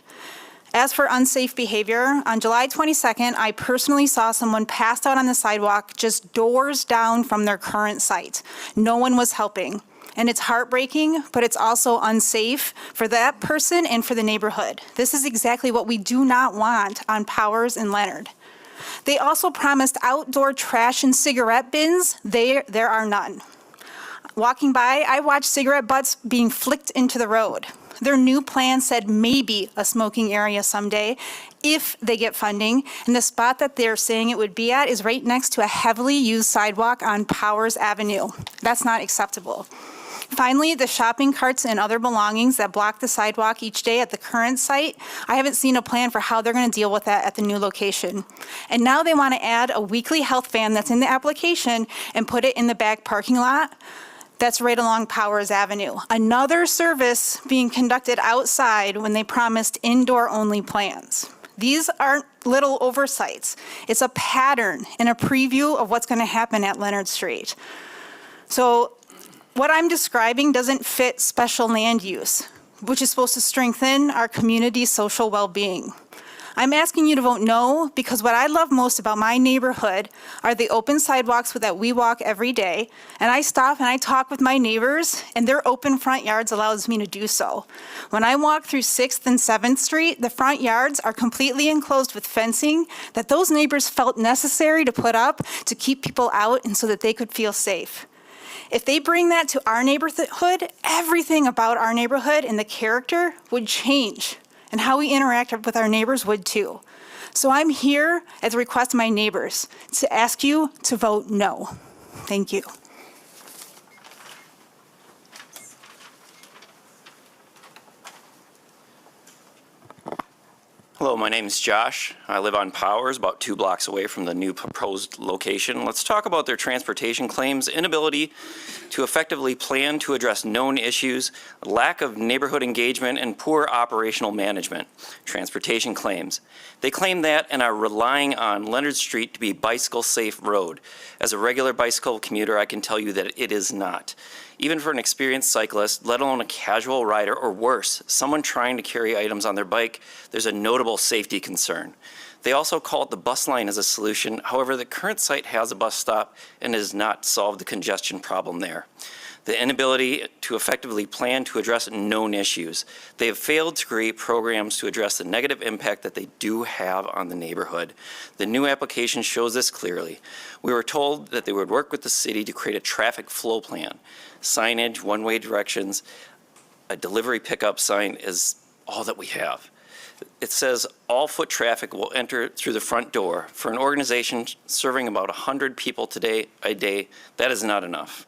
As for unsafe behavior, on July 22nd, I personally saw someone passed out on the sidewalk just doors down from their current site. No one was helping. And it's heartbreaking, but it's also unsafe for that person and for the neighborhood. This is exactly what we do not want on Powers and Leonard. They also promised outdoor trash and cigarette bins. There are none. Walking by, I watched cigarette butts being flicked into the road. Their new plan said maybe a smoking area someday if they get funding, and the spot that they're saying it would be at is right next to a heavily used sidewalk on Powers Avenue. That's not acceptable. Finally, the shopping carts and other belongings that block the sidewalk each day at the current site, I haven't seen a plan for how they're going to deal with that at the new location. And now they want to add a weekly health van that's in the application and put it in the back parking lot. That's right along Powers Avenue. Another service being conducted outside when they promised indoor-only plans. These aren't little oversights. It's a pattern and a preview of what's going to happen at Leonard Street. So what I'm describing doesn't fit special land use, which is supposed to strengthen our community's social well-being. I'm asking you to vote no because what I love most about my neighborhood are the open sidewalks that we walk every day, and I stop and I talk with my neighbors, and their open front yards allows me to do so. When I walk through 6th and 7th Street, the front yards are completely enclosed with fencing that those neighbors felt necessary to put up to keep people out and so that they could feel safe. If they bring that to our neighborhood, everything about our neighborhood and the character would change. And how we interact with our neighbors would too. So I'm here at the request of my neighbors to ask you to vote no. Thank you. name's Josh. I live on Powers, about 2 blocks away from the new proposed location. Let's talk about their transportation claims, inability to effectively plan to address known issues, lack of neighborhood engagement, and poor operational management. Transportation claims. They claim that and are relying on Leonard Street to be bicycle-safe road. As a regular bicycle commuter, I can tell you that it is not. Even for an experienced cyclist, let alone a casual rider, or worse, someone trying to carry items on their bike, there's a notable safety concern. They also call it the bus line as a solution. However, the current site has a bus stop and has not solved the congestion problem there. The inability to effectively plan to address known issues. They have failed to create programs to address the negative impact that they do have on the neighborhood. The new application shows this clearly. We were told that they would work with the city to create a traffic flow plan. Signage, one-way directions, a delivery pickup sign is all that we have. It says all foot traffic will enter through the front door. For an organization serving about 100 people a day, that is not enough.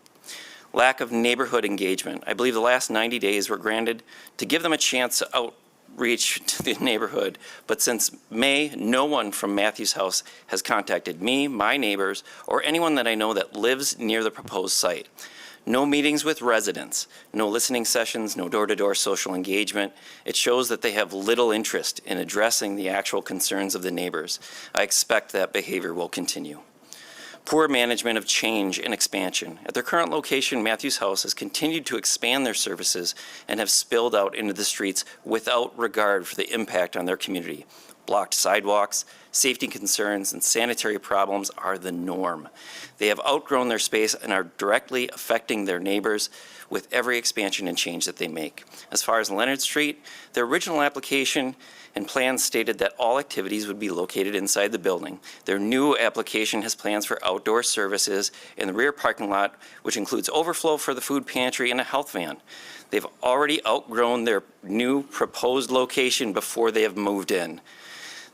Lack of neighborhood engagement. I believe the last 90 days were granted to give them a chance to outreach to the neighborhood. But since May, no one from Matthews House has contacted me, my neighbors, or anyone that I know that lives near the proposed site. No meetings with residents, no listening sessions, no door-to-door social engagement. It shows that they have little interest in addressing the actual concerns of the neighbors. I expect that behavior will continue. Poor management of change and expansion. At their current location, Matthews House has continued to expand their services and have spilled out into the streets without regard for the impact on their community. Blocked sidewalks, safety concerns, and sanitary problems are the norm. They have outgrown their space and are directly affecting their neighbors with every expansion and change that they make. As far as Leonard Street, their original application and plans stated that all activities would be located inside the building. Their new application has plans for outdoor services in the rear parking lot, which includes overflow for the food pantry and a health van. They've already outgrown their new proposed location before they have moved in.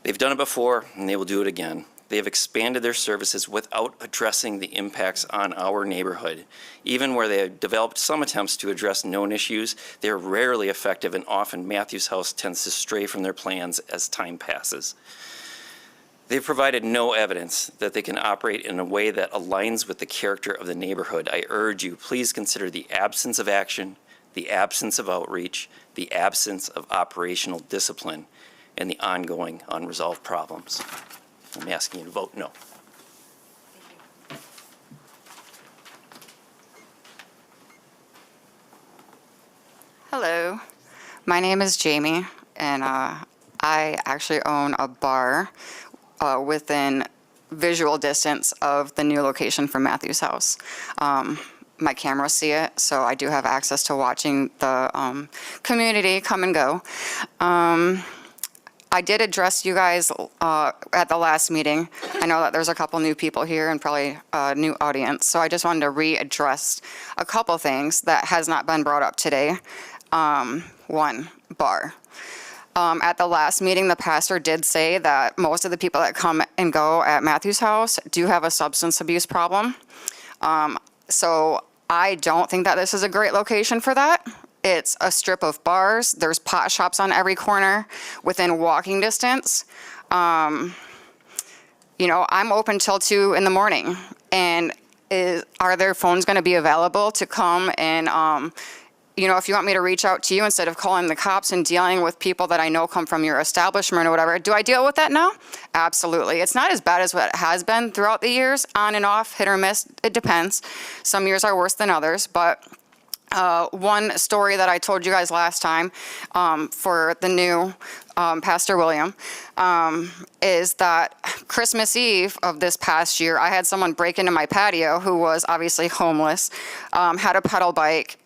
They've done it before, and they will do it again. They have expanded their services without addressing the impacts on our neighborhood. Even where they have developed some attempts to address known issues, they are rarely effective, and often Matthews House tends to stray from their plans as time passes. They've provided no evidence that they can operate in a way that aligns with the character of the neighborhood. I urge you, please consider the absence of action, the absence of outreach, the absence of operational discipline, and the ongoing unresolved problems. I'm asking you to vote no. Hello, my name is Jamie, and I actually own a bar within visual distance of the new location for Matthews House. My cameras see it, so I do have access to watching the community come and go. I did address you guys at the last meeting. I know that there's a couple new people here and probably a new audience, so I just wanted to readdress a couple things that has not been brought up today. One, bar. At the last meeting, the pastor did say that most of the people that come and go at Matthews House do have a substance abuse problem. So I don't think that this is a great location for that. It's a strip of bars. There's pot shops on every corner within walking distance. You know, I'm open till 2 in the morning. And are their phones going to be available to come and, you know, if you want me to reach out to you instead of calling the cops and dealing with people that I know come from your establishment or whatever, do I deal with that now? Absolutely. It's not as bad as what it has been throughout the years, on and off, hit or miss. It depends. Some years are worse than others, but one story that I told you guys last time for the new Pastor William is that Christmas Eve of this past year, I had someone break into my patio who was obviously homeless, had a pedal bike,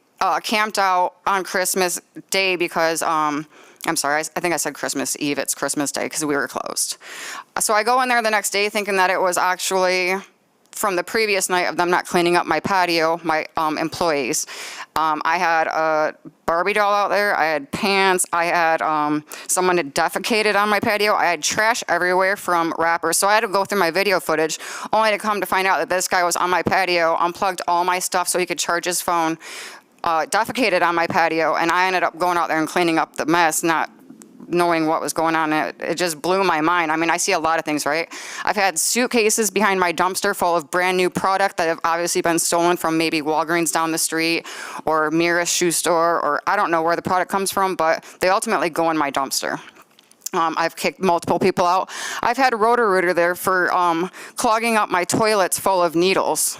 camped out on Christmas Day because, I'm sorry, I think I said Christmas Eve, it's Christmas Day because we were closed. So I go in there the next day thinking that it was actually from the previous night of them not cleaning up my patio, my employees. I had a Barbie doll out there, I had pants, I had someone had defecated on my patio, I had trash everywhere from wrappers. So I had to go through my video footage only to come to find out that this guy was on my patio, unplugged all my stuff so he could charge his phone, defecated on my patio, and I ended up going out there and cleaning up the mess, not knowing what was going on. It just blew my mind. I mean, I see a lot of things, right? I've had suitcases behind my dumpster full of brand new product that have obviously been stolen from maybe Walgreens down the street or Mira's shoe store, or I don't know where the product comes from, but they ultimately go in my dumpster. I've kicked multiple people out. I've had a Roto-Rooter there for clogging up my toilets full of needles.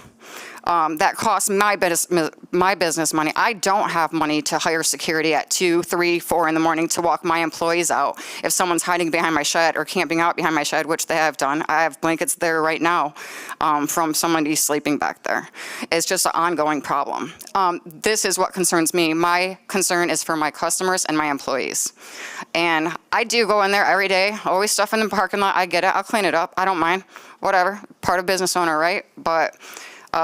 That costs my business money. I don't have money to hire security at 2, 3, 4 in the morning to walk my employees out if someone's hiding behind my shed or camping out behind my shed, which they have done. I have blankets there right now from somebody sleeping back there. It's just an ongoing problem. This is what concerns me. My concern is for my customers and my employees. And I do go in there every day, always stuff in the parking lot. I get it. I'll clean it up. I don't mind. Whatever. Part of business owner, right? But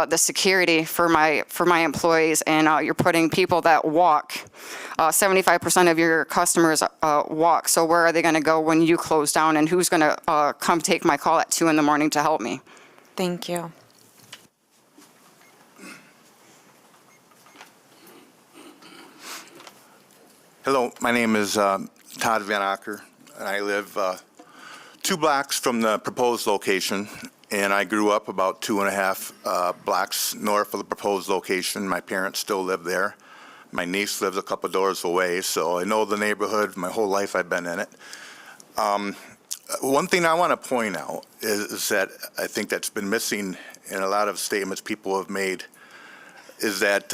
the security for my employees, and you're putting people that walk. 75% of your customers walk. So where are they going to go when you close down, and who's going to come take my call at 2 in the morning to help me? Thank you. Hello, my name is Todd Van Acker, and I live 2 blocks from the proposed location. And I grew up about 2.5 blocks north of the proposed location. My parents still live there. My niece lives a couple doors away, so I know the neighborhood. My whole life I've been in it. One thing I want to point out is that I think that's been missing in a lot of statements people have made is that,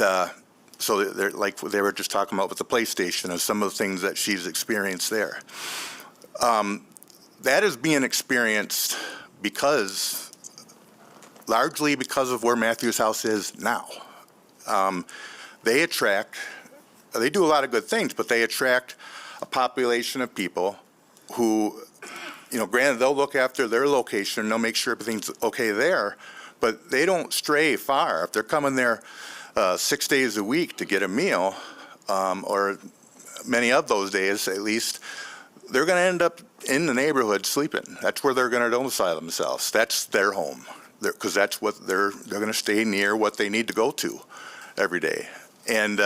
so they're like they were just talking about with the PlayStation and some of the things that she's experienced there. That is being experienced largely because of where Matthews House is now. They do a lot of good things, but they attract a population of people who, granted, they'll look after their location, they'll make sure everything's okay there, but they don't stray far. If they're coming there 6 days a week to get a meal, or many of those days at least, they're going to end up in the neighborhood sleeping. That's where they're going to domicile themselves. That's their home, because that's what they're going to stay near what they need to go to every day. And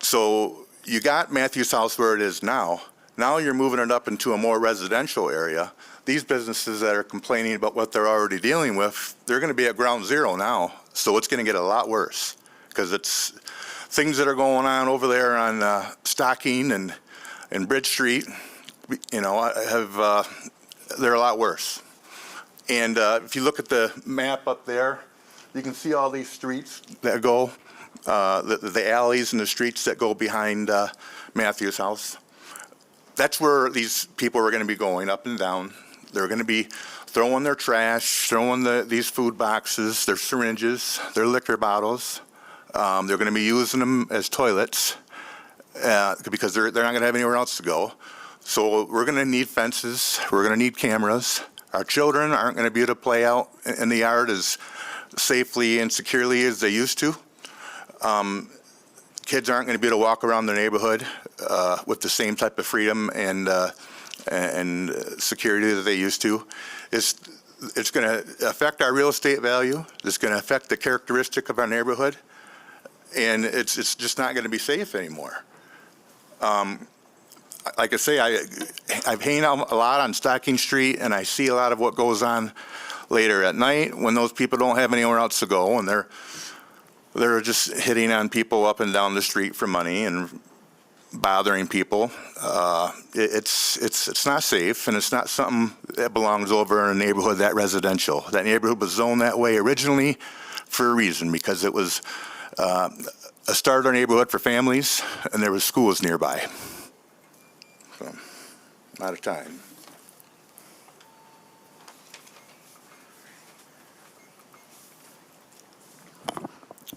so you got Matthews House where it is now. Now you're moving it up into a more residential area. These businesses that are complaining about what they're already dealing with, they're going to be at ground zero now. So it's going to get a lot worse because it's things that are going on over there on Stocking and Bridge Street, they're a lot worse. And if you look at the map up there, you can see all these streets that go, the alleys and the streets that go behind Matthews House. That's where these people are going to be going up and down. They're going to be throwing their trash, throwing these food boxes, their syringes, their liquor bottles. They're going to be using them as toilets because they're not going to have anywhere else to go. So we're going to need fences. We're going to need cameras. Our children aren't going to be able to play out in the yard as safely and securely as they used to. Kids aren't going to be able to walk around the neighborhood with the same type of freedom and security that they used to. It's going to affect our real estate value. It's going to affect the characteristic of our neighborhood, and it's just not going to be safe anymore. Like I say, I've hanged out a lot on Stocking Street, and I see a lot of what goes on later at night when those people don't have anywhere else to go, and they're just hitting on people up and down the street for money and bothering people. It's not safe, and it's not something that belongs over in a neighborhood that residential. That neighborhood was zoned that way originally for a reason, because it was a starter neighborhood for families, and there was schools nearby. So, I'm out of time.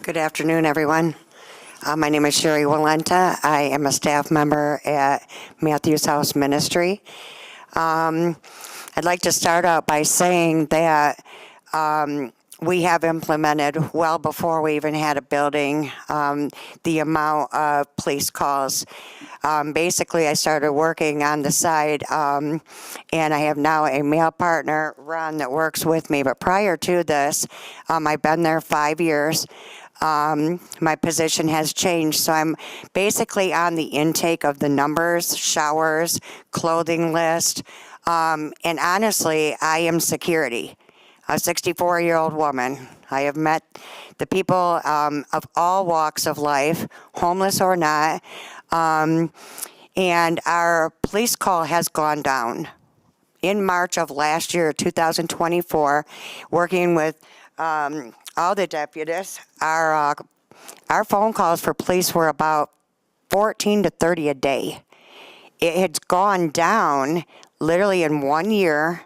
Good afternoon, everyone. My name is Sherry Walenta. I am a staff member at Matthews House Ministry. I'd like to start out by saying that we have implemented, well before we even had a building, the amount of police calls. Basically, I started working on the side, and I have now a male partner, Ron, that works with me. But prior to this, I've been there 5 years. My position has changed, so I'm basically on the intake of the numbers, showers, clothing list, and honestly, I am security. A 64-year-old woman. I have met the people of all walks of life, homeless or not, and our police call has gone down. In March of last year, 2024, working with all the deputies, our phone calls for police were about 14 to 30 a day. It had gone down literally in 1 year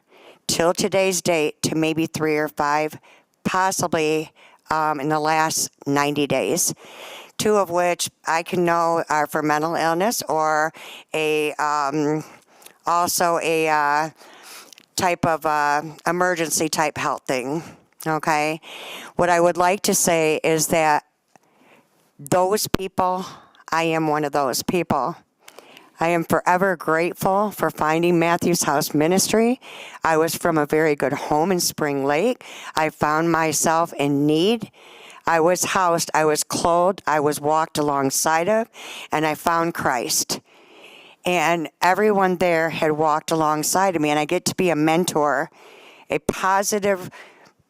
till today's date to maybe 3 or 5, possibly in the last 90 days. 2 of which I can know are for mental illness or also a type of emergency type health thing. Okay? What I would like to say is that those people, I am one of those people. I am forever grateful for finding Matthews House Ministry. I was from a very good home in Spring Lake. I found myself in need. I was housed, I was clothed, I was walked alongside of, and I found Christ. And everyone there had walked alongside of me, and I get to be a mentor, a positive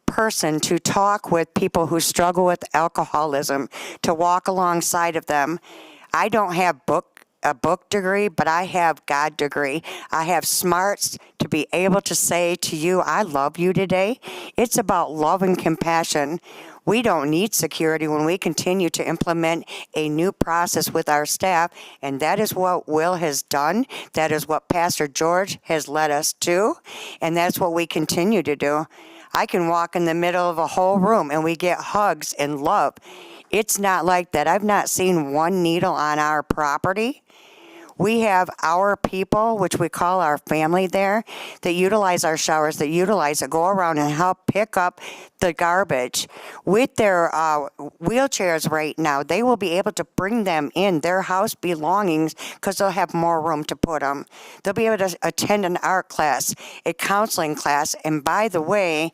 person to talk with people who struggle with alcoholism, to walk alongside of them. I don't have a book degree, but I have God degree. I have smarts to be able to say to you, I love you today. It's about love and compassion. We don't need security when we continue to implement a new process with our staff, and that is what Will has done. That is what Pastor George has led us to, and that's what we continue to do. I can walk in the middle of a whole room and we get hugs and love. It's not like that. I've not seen one needle on our property. We have our people, which we call our family there, that utilize our showers, that go around and help pick up the garbage. With their wheelchairs right now, they will be able to bring them in, their house belongings, because they'll have more room to put them. They'll be able to attend an art class, a counseling class, and by the way,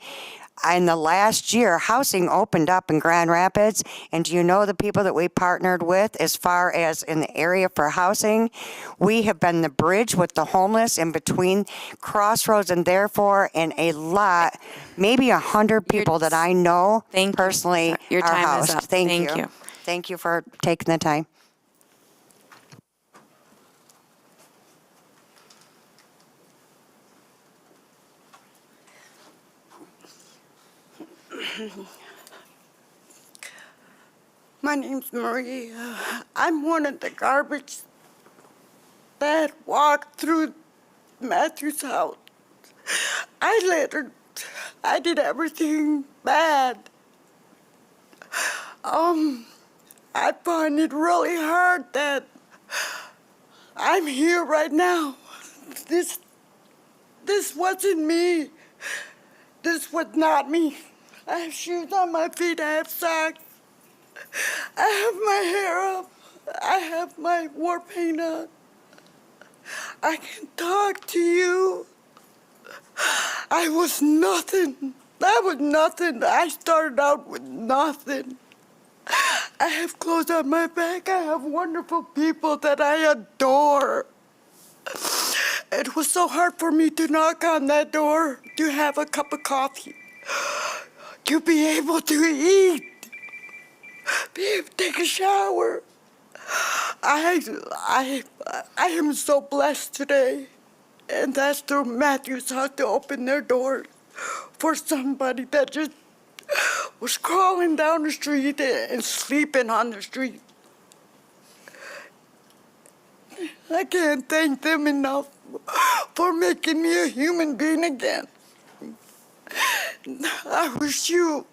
in the last year, housing opened up in Grand Rapids, and do you know the people that we partnered with as far as in the area for housing? We have been the bridge with the homeless in between Crossroads and therefore, and a lot, maybe 100 people that I know personally Your are time housed. is up. Thank you. Thank you for taking the time. My name's Maria. I'm one of the garbage that walked through Matthew's house. I littered. I did everything bad. I find it really hard that I'm here right now. This wasn't me. This was not me. I have shoes on my feet, I have socks. I have my hair up. I have my war paint on. I can talk to you. I was nothing. I was nothing. I started out with nothing. I have clothes on my back. I have wonderful people that I adore. It was so hard for me to knock on that door, to have a cup of coffee, to be able to eat, be able to take a shower. I am so blessed today, and that's through Matthew's House to open their doors for somebody that just was crawling down the street and sleeping on the street. I can't thank them enough for making me a human being again. I wish you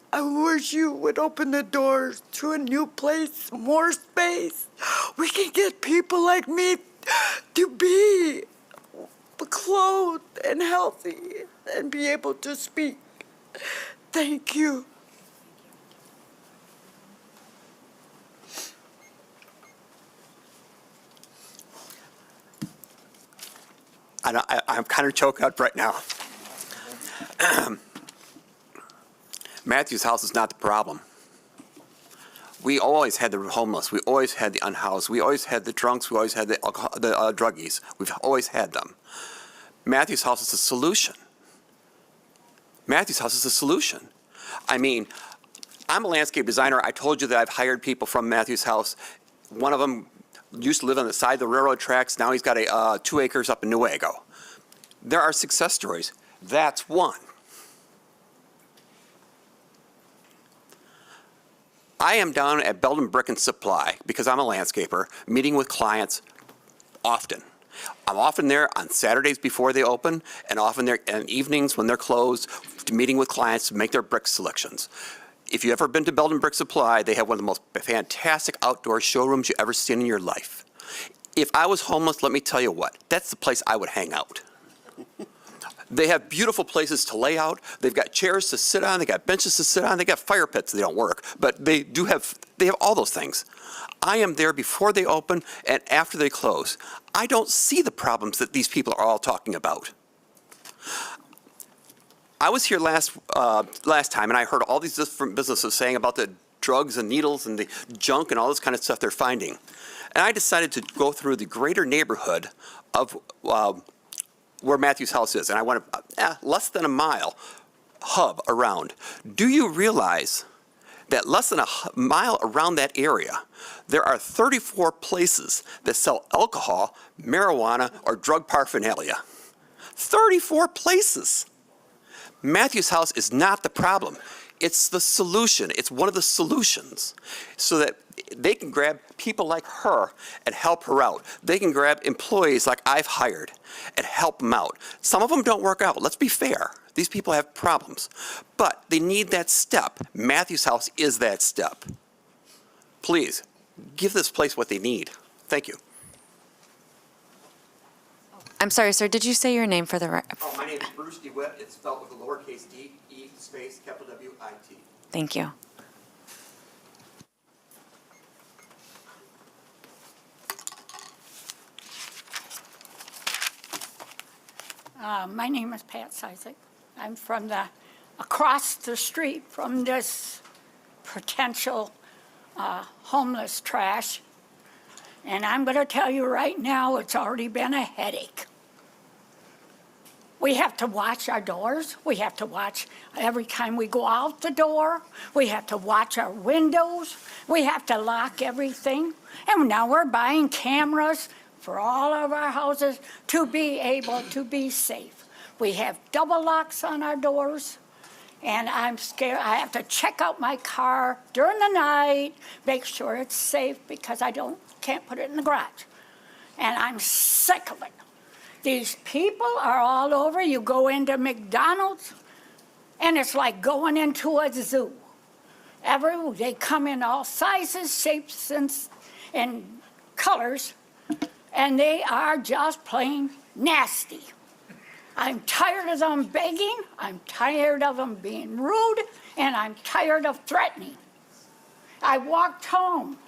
would open the doors to a new place, more space. We can get people like me to be clothed and healthy and be able to speak. Thank you. I'm kind of choked up right now. Matthew's house is not the problem. We always had the homeless. We always had the unhoused. We always had the drunks. We always had the druggies. We've always had them. Matthews House is a solution. Matthews House is a solution. I mean, I'm a landscape designer. I told you that I've hired people from Matthews House. One of them used to live on the side of the railroad tracks. Now he's got 2 acres up in Newaygo. There are success stories. That's one. I am down at Belden Brick and Supply because I'm a landscaper, meeting with clients often. I'm often there on Saturdays before they open and often there in evenings when they're closed, meeting with clients to make their brick selections. If you've ever been to Belden Brick Supply, they have one of the most fantastic outdoor showrooms you ever seen in your life. If I was homeless, let me tell you what, that's the place I would hang out. They have beautiful places to lay out. They've got chairs to sit on. They got benches to sit on. They got fire pits. They don't work, but they have all those things. I am there before they open and after they close. I don't see the problems that these people are all talking about. I was here last time, and I heard all these different businesses saying about the drugs and needles and the junk and all this kind of stuff they're finding. And I decided to go through the greater neighborhood of where Matthews House is, and I went less than a mile hub around. Do you realize that less than a mile around that area, there are 34 places that sell alcohol, marijuana, or drug paraphernalia? 34 places. Matthews House is not the problem. It's the solution. It's one of the solutions so that they can grab people like her and help her out. They can grab employees like I've hired and help them out. Some of them don't work out. Let's be fair. These people have problems. But they need that step. Matthews House is that step. Please, give this place what they need. Thank you. I'm sorry, sir, did you say your name for the record? Oh, my name is Bruce DeWitt. It's spelled with a lowercase d, e, space, capital W-I-T. Thank you. My name is Pat Sizek. I'm from across the street from this potential homeless trash. And I'm going to tell you right now, it's already been a headache. We have to watch our doors. We have to watch every time we go out the door. We have to watch our windows. We have to lock everything. And now we're buying cameras for all of our houses to be able to be safe. We have double locks on our doors. And I'm scared. I have to check out my car during the night, make sure it's safe because I can't put it in the garage. And I'm sick of it. These people are all over. You go into McDonald's, and it's like going into a zoo. They come in all sizes, shapes, and colors, and they are just plain nasty. I'm tired of them begging, I'm tired of them being rude, and I'm tired of threatening. I walked home,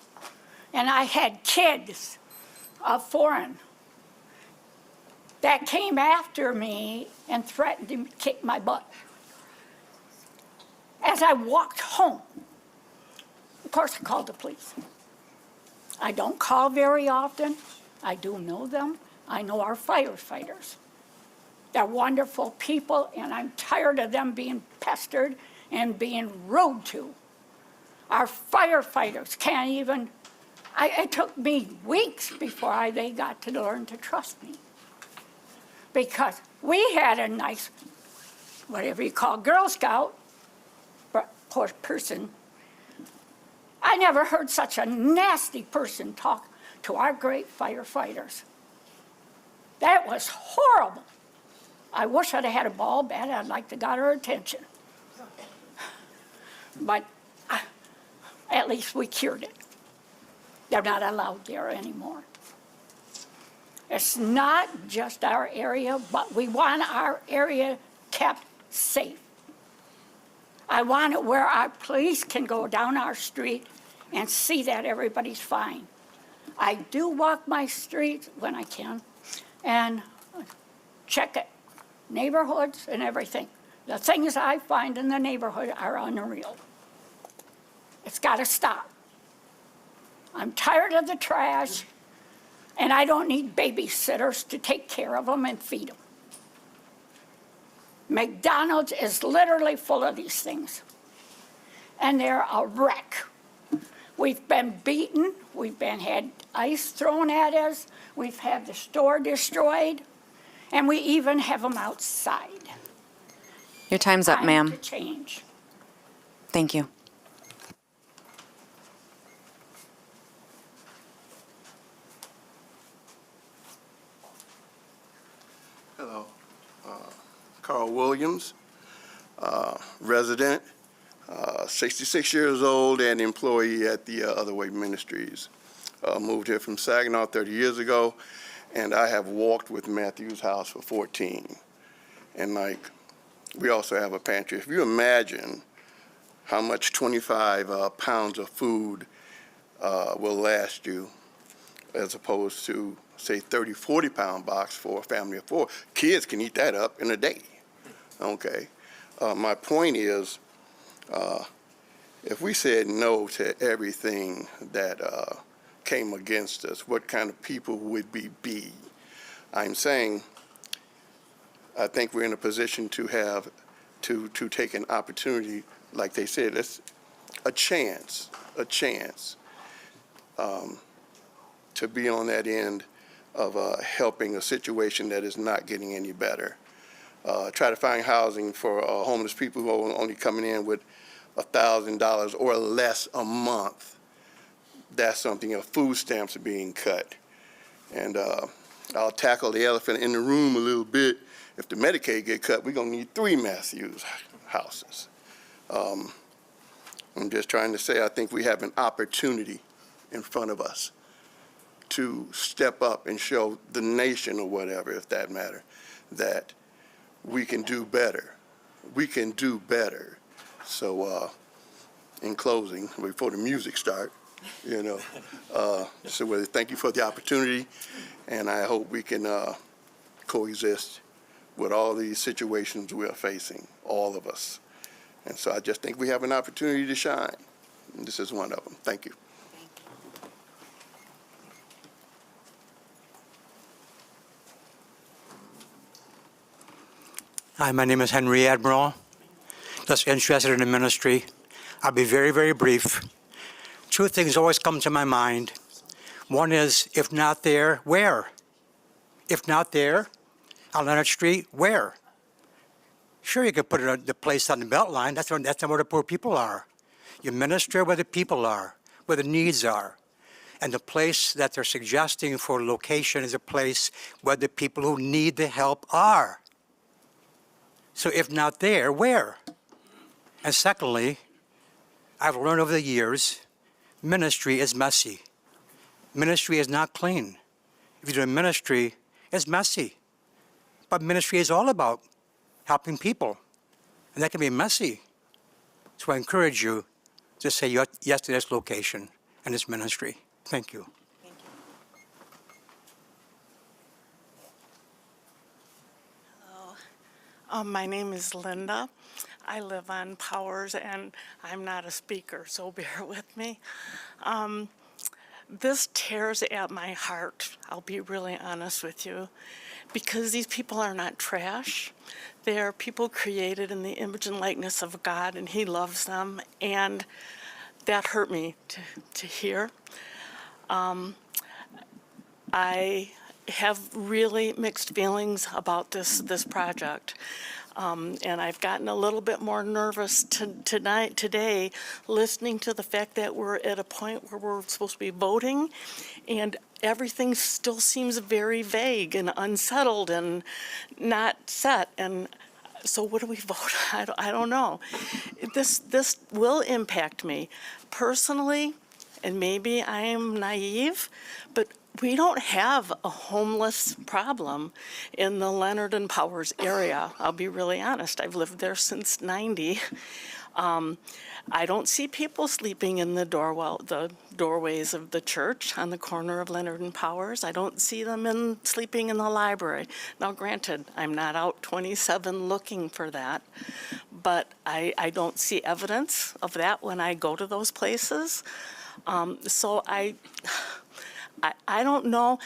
and I had kids of foreign that came after me and threatened to kick my butt. As I walked home, of course I called the police. I don't call very often. I do know them. I know our firefighters. They're wonderful people, and I'm tired of them being pestered and being rude to. Our firefighters can't even, it took me weeks before they got to learn to trust me. Because we had a nice, whatever you call Girl Scout person. I never heard such a nasty person talk to our great firefighters. That was horrible. I wish I'd have had a ball bat. I'd like to got her attention. But at least we cured it. They're not allowed there anymore. It's not just our area, but we want our area kept safe. I want it where our police can go down our street and see that everybody's fine. I do walk my streets when I can and check it. Neighborhoods and everything. The things I find in the neighborhood are unreal. It's got to stop. I'm tired of the trash, and I don't need babysitters to take care of them and feed them. McDonald's is literally full of these things, and they're a wreck. We've been beaten, had ice thrown at us, we've had the store destroyed, and we even have them outside. Your time's up, Time ma'am. to change. Thank you. Hello, Carl Williams, resident, 66 years old and employee at the Other Way Ministries. Moved here from Saginaw 30 years ago, and I have walked with Matthews House for 14. And we also have a pantry. If you imagine how much 25 pounds of food will last you, as opposed to, say, 30, 40-pound box for a family of 4. Kids can eat that up in a day, okay? My point is, if we said no to everything that came against us, what kind of people would we be? I'm saying I think we're in a position to have, to take an opportunity, like they said, it's a chance, to be on that end of helping a situation that is not getting any better. Try to find housing for homeless people who are only coming in with $1,000 or less a month. That's something. Food stamps are being cut. And I'll tackle the elephant in the room a little bit. If the Medicaid get cut, we're going to need 3 Matthews houses. I'm just trying to say I think we have an opportunity in front of us to step up and show the nation or whatever, if that matter, that we can do better. We can do better. So in closing, before the music starts, so thank you for the opportunity, and I hope we can coexist with all these situations we are facing, all of us. And so I just think we have an opportunity to shine. And this is one of them. Thank you. Hi, my name is Henry Admiral. Just interested in the ministry. I'll be very, very brief. 2 things always come to my mind. One is, if not there, where? If not there, on Leonard Street, where? Sure, you could put it on the place on the Beltline. That's not where the poor people are. You minister where the people are, where the needs are. And the place that they're suggesting for location is a place where the people who need the help are. So if not there, where? And secondly, I've learned over the years, ministry is messy. Ministry is not clean. If you do a ministry, it's messy. But ministry is all about helping people, and that can be messy. So I encourage you to say yes to this location and this ministry. Thank you. My name is Linda. I live on Powers, and I'm not a speaker, so bear with me. This tears at my heart, I'll be really honest with you, because these people are not trash. They are people created in the image and likeness of God, and He loves them, and that hurt me to hear. I have really mixed feelings about this project. And I've gotten a little bit more nervous today, listening to the fact that we're at a point where we're supposed to be voting, and everything still seems very vague and unsettled and not set. And so what do we vote? I don't know. This will impact me personally, and maybe I am naive, but we don't have a homeless problem in the Leonard and Powers area. I'll be really honest. I've lived there since '90. I don't see people sleeping in the doorways of the church on the corner of Leonard and Powers. I don't see them sleeping in the library. Now, granted, I'm not out 27 looking for that, but I don't see evidence of that when I go to those places. So I don't know,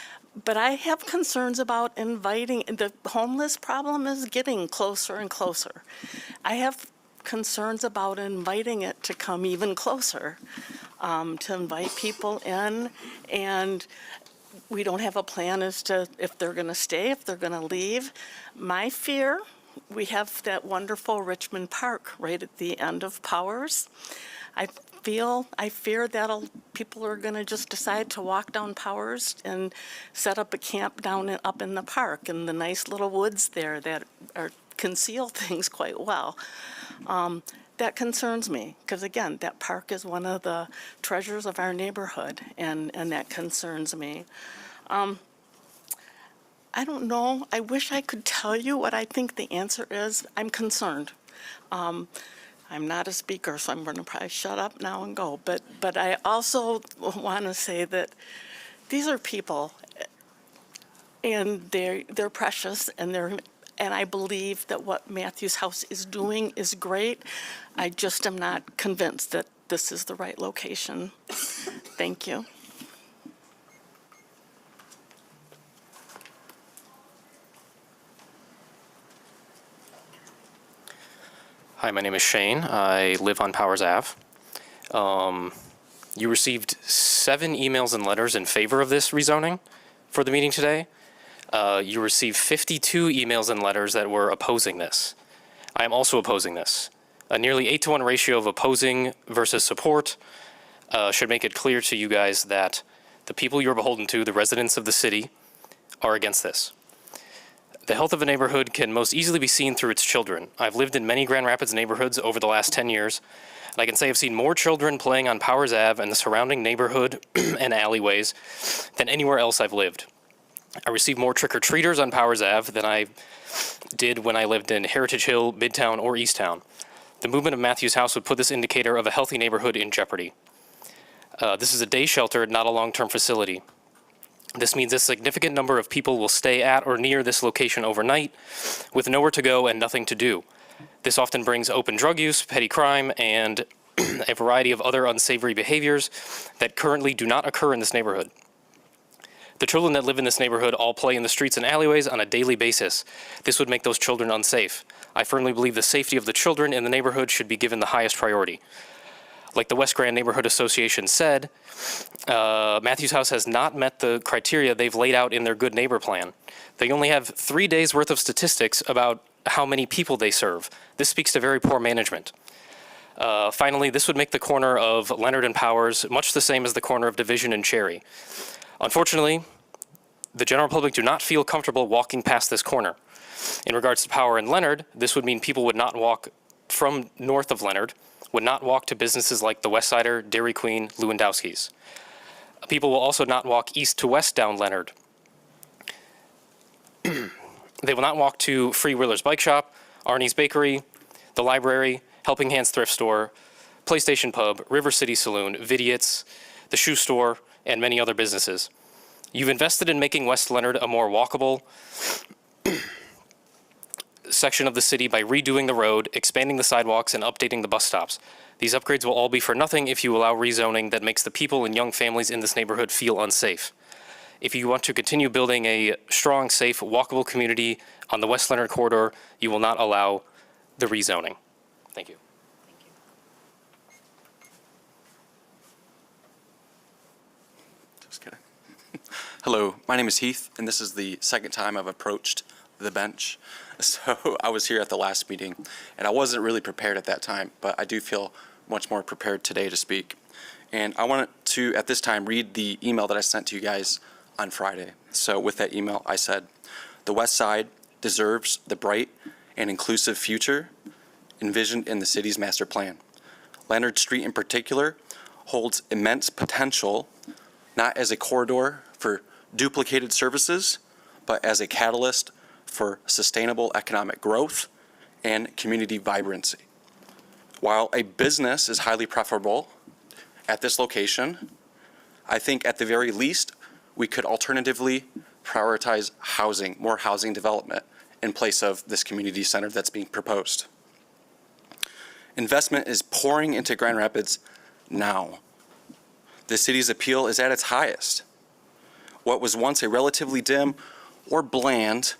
but I have concerns about inviting, the homeless problem is getting closer and closer. I have concerns about inviting it to come even closer, to invite people in, and we don't have a plan as to if they're going to stay, if they're going to leave. My fear, we have that wonderful Richmond Park right at the end of Powers. I fear that people are going to just decide to walk down Powers and set up a camp down up in the park and the nice little woods there that conceal things quite well. That concerns me because, again, that park is one of the treasures of our neighborhood, and that concerns me. I don't know. I wish I could tell you what I think the answer is. I'm concerned. I'm not a speaker, so I'm going to probably shut up now and go. But I also want to say that these are people, and they're precious, and I believe that what Matthews House is doing is great. I just am not convinced that this is the right location. Thank you. Hi, my name is Shane. I live on Powers Ave. You received 7 emails and letters in favor of this rezoning for the meeting today. You received 52 emails and letters that were opposing this. I am also opposing this. A nearly 8-to-1 ratio of opposing versus support should make it clear to you guys that the people you're beholden to, the residents of the city, are against this. The health of a neighborhood can most easily be seen through its children. I've lived in many Grand Rapids neighborhoods over the last 10 years, and I can say I've seen more children playing on Powers Ave and the surrounding neighborhood and alleyways than anywhere else I've lived. I received more trick-or-treaters on Powers Ave than I did when I lived in Heritage Hill, Midtown, or Easttown. The movement of Matthews House would put this indicator of a healthy neighborhood in jeopardy. This is a day shelter, not a long-term facility. This means a significant number of people will stay at or near this location overnight with nowhere to go and nothing to do. This often brings open drug use, petty crime, and a variety of other unsavory behaviors that currently do not occur in this neighborhood. The children that live in this neighborhood all play in the streets and alleyways on a daily basis. This would make those children unsafe. I firmly believe the safety of the children in the neighborhood should be given the highest priority. Like the West Grand Neighborhood Association said, Matthews House has not met the criteria they've laid out in their Good Neighbor Plan. They only have 3 days' worth of statistics about how many people they serve. This speaks to very poor management. Finally, this would make the corner of Leonard and Powers much the same as the corner of Division and Cherry. Unfortunately, the general public do not feel comfortable walking past this corner. In regards to Power and Leonard, this would mean people would not walk from north of Leonard, would not walk to businesses like the Westsider, Dairy Queen, Lewandowski's. People will also not walk east to west down Leonard. They will not walk to Freewheeler's Bike Shop, Arnie's Bakery, the library, Helping Hands Thrift Store, PlayStation Pub, River City Saloon, Vidiot's, the shoe store, and many other businesses. You've invested in making West Leonard a more walkable section of the city by redoing the road, expanding the sidewalks, and updating the bus stops. These upgrades will all be for nothing if you allow rezoning that makes the people and young families in this neighborhood feel unsafe. If you want to continue building a strong, safe, walkable community on the West Leonard corridor, you will not allow the rezoning. Thank you. Just kidding. Hello, my name is Heath, and this is the second time I've approached the bench. So I was here at the last meeting, and I wasn't really prepared at that time, but I do feel much more prepared today to speak. And I wanted to, at this time, read the email that I sent to you guys on Friday. So with that email, I said, "The West Side deserves the bright and inclusive future envisioned in the city's master plan. Leonard Street in particular holds immense potential, not as a corridor for duplicated services, but as a catalyst for sustainable economic growth and community vibrancy. While a business is highly preferable at this location, I think at the very least, we could alternatively prioritize housing, more housing development in place of this community center that's being proposed. Investment is pouring into Grand Rapids now. The city's appeal is at its highest. What was once a relatively dim or bland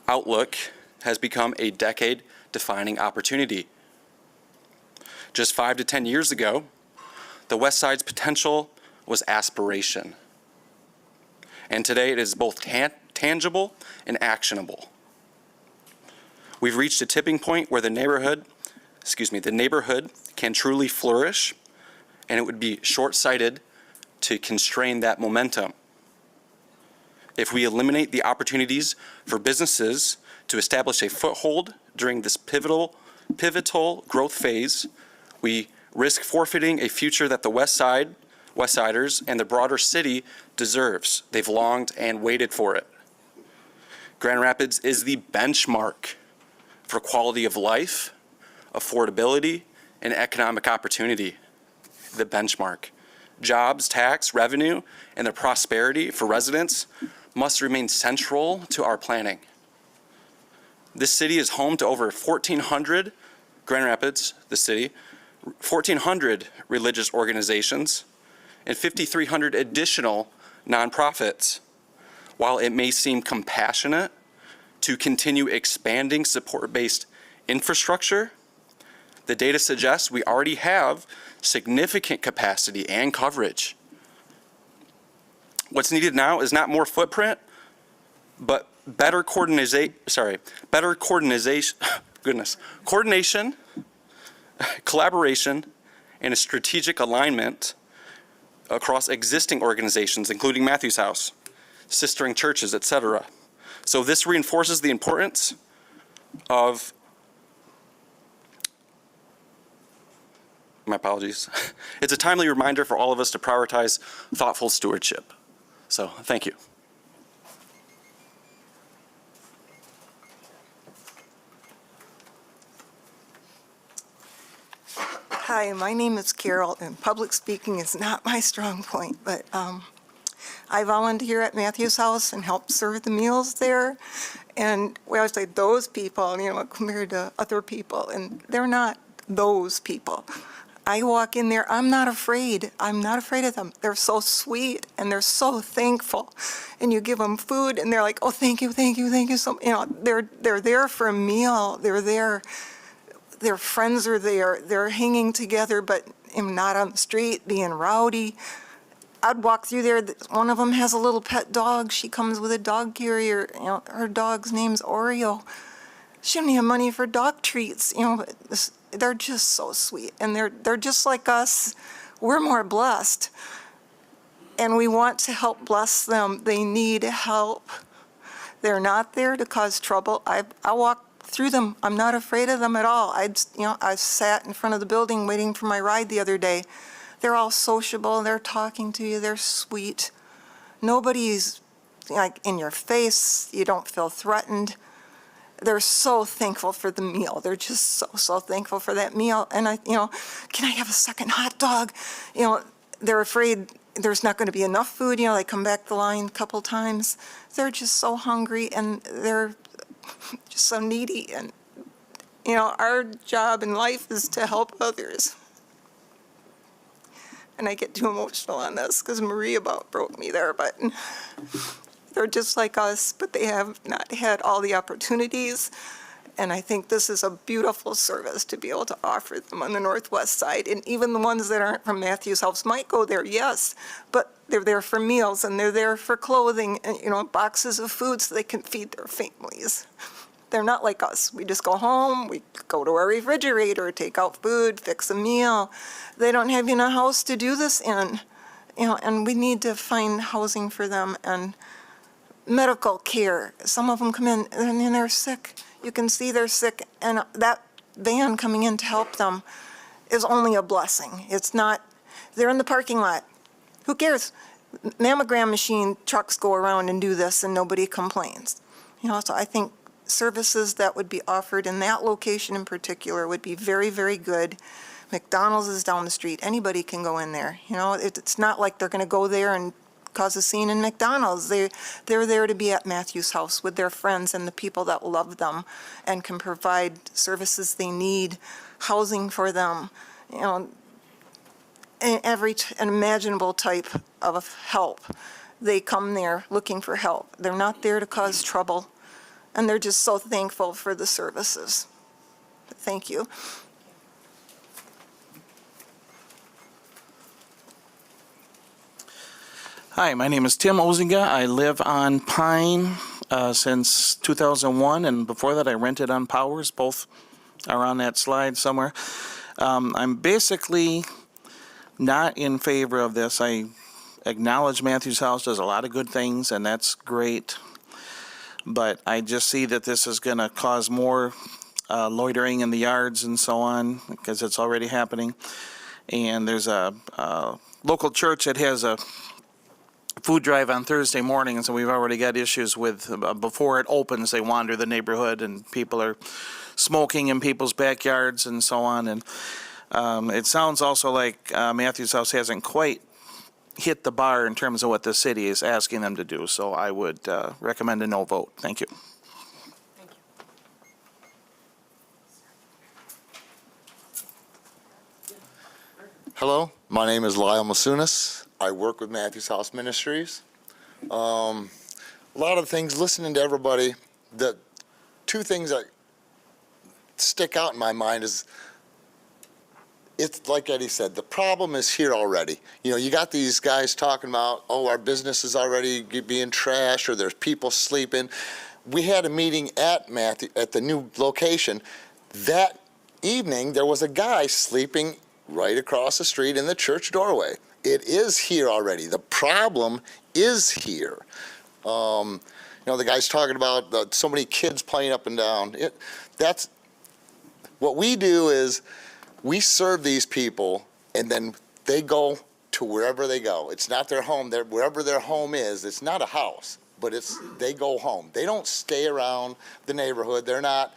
outlook has become a decade-defining opportunity. Just 5 to 10 years ago, the West Side's potential was aspiration. And today it is both tangible and actionable. We've reached a tipping point where the neighborhood can truly flourish, and it would be short-sighted to constrain that momentum. If we eliminate the opportunities for businesses to establish a foothold during this pivotal growth phase, we risk forfeiting a future that the Westsiders and the broader city deserves. They've longed and waited for it. Grand Rapids is the benchmark for quality of life, affordability, and economic opportunity. The benchmark. Jobs, tax, revenue, and the prosperity for residents must remain central to our planning. This city is home to over 1,400, Grand Rapids, the city, 1,400 religious organizations, and 5,300 additional nonprofits. While it may seem compassionate to continue expanding support-based infrastructure, the data suggests we already have significant capacity and coverage. What's needed now is not more footprint, but coordination, collaboration, and a strategic alignment across existing organizations, including Matthews House, sistering churches, etc. So this reinforces the importance of, my apologies, it's a timely reminder for all of us to prioritize thoughtful stewardship. So thank you. Hi, my name is Carol, and public speaking is not my strong point, but I volunteer at Matthews House and help serve the meals there. And we always say those people, compared to other people, and they're not those people. I walk in there, I'm not afraid. I'm not afraid of them. They're so sweet and they're so thankful. And you give them food and they're like, oh, thank you, thank you, thank you. So, they're there for a meal. They're there. Their friends are there. They're hanging together, but not on the street, being rowdy. I'd walk through there. One of them has a little pet dog. She comes with a dog carrier. Her dog's name's Oreo. She don't have money for dog treats. But they're just so sweet, and they're just like us. We're more blessed, and we want to help bless them. They need help. They're not there to cause trouble. I walk through them. I'm not afraid of them at all. I sat in front of the building waiting for my ride the other day. They're all sociable. They're talking to you. They're sweet. Nobody's like in your face. You don't feel threatened. They're so thankful for the meal. They're just so thankful for that meal. And can I have a second hot dog? They're afraid there's not going to be enough food. They come back the line a couple times. They're just so hungry, and they're just so needy. And our job in life is to help others. And I get too emotional on this because Marie about broke me there, but they're just like us, but they have not had all the opportunities. And I think this is a beautiful service to be able to offer them on the Northwest Side. And even the ones that aren't from Matthews House might go there, yes, but they're there for meals and they're there for clothing and, boxes of food so they can feed their families. They're not like us. We just go home, we go to our refrigerator, take out food, fix a meal. They don't have a house to do this in, and we need to find housing for them and medical care. Some of them come in and they're sick. You can see they're sick, and that van coming in to help them is only a blessing. It's not, they're in the parking lot. Who cares? Mammogram machine trucks go around and do this and nobody complains. So I think services that would be offered in that location in particular would be very, very good. McDonald's is down the street. Anybody can go in there. It's not like they're going to go there and cause a scene in McDonald's. They're there to be at Matthews House with their friends and the people that love them and can provide services they need, housing for them. an imaginable type of help. They come there looking for help. They're not there to cause trouble, and they're just so thankful for the services. Thank you. Hi, my name is Tim Ozinga. I live on Pine since 2001, and before that I rented on Powers. Both are on that slide somewhere. I'm basically not in favor of this. I acknowledge Matthews House does a lot of good things, and that's great. But I just see that this is going to cause more loitering in the yards and so on, because it's already happening. And there's a local church that has a food drive on Thursday morning, and so we've already got issues with, before it opens, they wander the neighborhood, and people are smoking in people's backyards and so on. And it sounds also like Matthews House hasn't quite hit the bar in terms of what the city is asking them to do, so I would recommend a no vote. Thank you. Hello, my name is Lyle Masunas. I work with Matthews House Ministries. A lot of things, listening to everybody, the two things that stick out in my mind is, it's like Eddie said, the problem is here already. You know, you got these guys talking about, oh, our business is already being trashed, or there's people sleeping. We had a meeting at the new location. That evening, there was a guy sleeping right across the street in the church doorway. It is here already. The problem is here. You know, the guy's talking about so many kids playing up and down. That's what we do is we serve these people, and then they go to wherever they go. It's not their home. Wherever their home is, it's not a house, but they go home. They don't stay around the neighborhood. They're not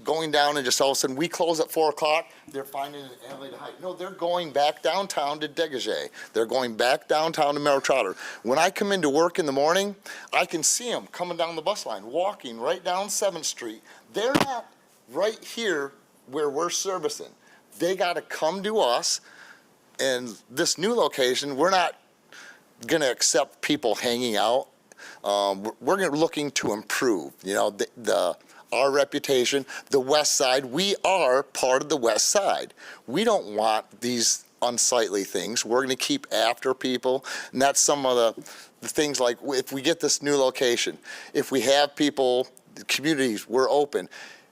going down, and just all of a sudden we close at 4 o'clock, they're finding an alley to hide. No, they're going back downtown to Dégagé. They're going back downtown to Merrill Trotter. When I come into work in the morning, I can see them coming down the bus line, walking right down 7th Street. They're not right here where we're servicing. They got to come to us, and this new location, we're not going to accept people hanging out. We're looking to improve, you know, our reputation. The West Side, we are part of the West Side. We don't want these unsightly things. We're going to keep after people, and that's some of the things, like if we get this new location, if we have people, communities, we're open.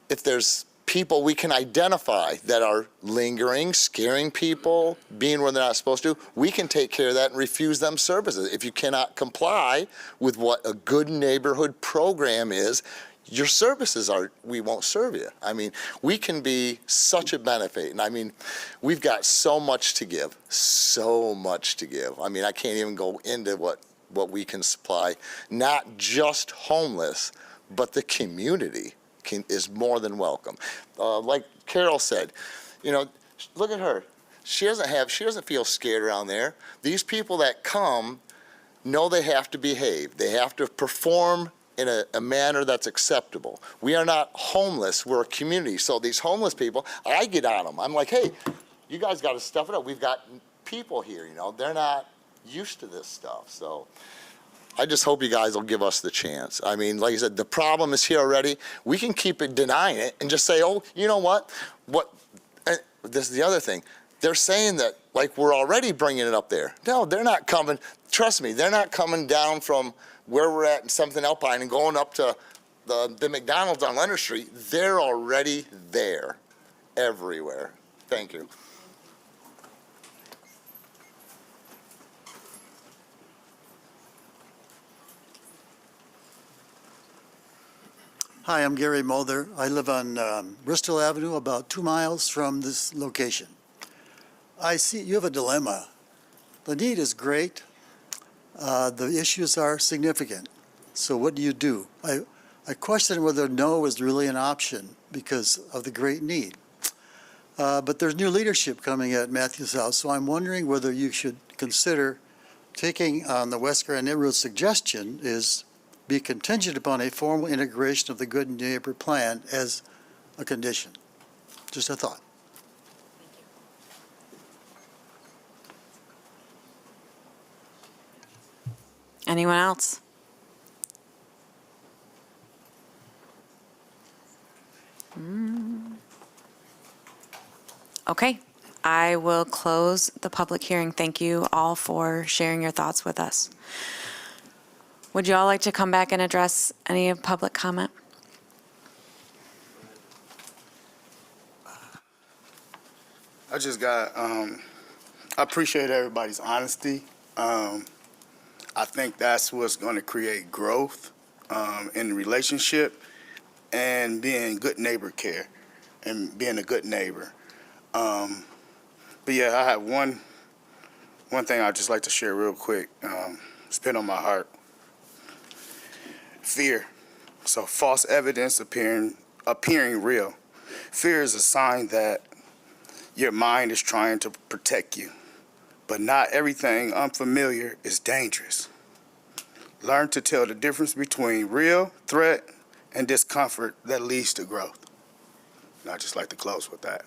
If there's people we can identify that are lingering, scaring people, being where they're not supposed to, we can take care of that and refuse them services. If you cannot comply with what a good neighborhood program is, your services we won't serve you. I mean, we can be such a benefit. And I mean, we've got so much to give, so much to give. I mean, I can't even go into what we can supply. Not just homeless, but the community is more than welcome. Like Carol said, you know, look at her. She doesn't feel scared around there. These people that come know they have to behave. They have to perform in a manner that's acceptable. We are not homeless, we're a community. So these homeless people, I get on them. I'm like, hey, you guys got to stuff it up. We've got people here, you know, they're not used to this stuff. So I just hope you guys will give us the chance. I mean, like I said, the problem is here already. We can keep denying it and just say, oh, you know what? This is the other thing. They're saying that, like, we're already bringing it up there. No, they're not coming. Trust me, they're not coming down from where we're at in something Alpine and going up to the McDonald's on Leonard Street. They're already there, everywhere. Thank you. Hi, I'm Gary Mulder. I live on Bristol Avenue, about 2 miles from this location. I see you have a dilemma. The need is great. The issues are significant. So what do you do? I question whether no is really an option because of the great need. But there's new leadership coming at Matthews House, so I'm wondering whether you should consider taking on the West Grand Neighborhood suggestion is be contingent upon a formal integration of the Good Neighbor Plan as a condition. Just a thought. Anyone else? Okay, I will close the public hearing. Thank you all for sharing your thoughts with us. Would you all like to come back and address any of public comment? I just got, I appreciate everybody's honesty. I think that's what's going to create growth in the relationship and being good neighbor care and being a good neighbor. But yeah, I have one thing I'd just like to share real quick. It's been on my heart. Fear. So false evidence appearing real. Fear is a sign that your mind is trying to protect you, but not everything unfamiliar is dangerous. Learn to tell the difference between real threat and discomfort that leads to growth. And I'd just like to close with that.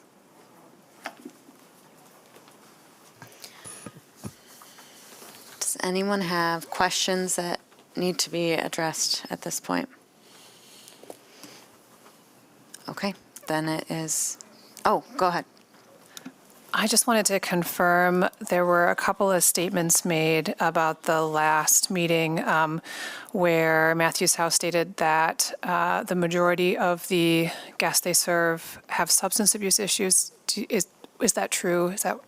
Does anyone have questions that need to be addressed at this point? Okay, then it is, oh, go ahead. I just wanted to confirm, there were a couple of statements made about the last meeting where Matthews House stated that the majority of the guests they serve have substance abuse issues. Is that true? Is that?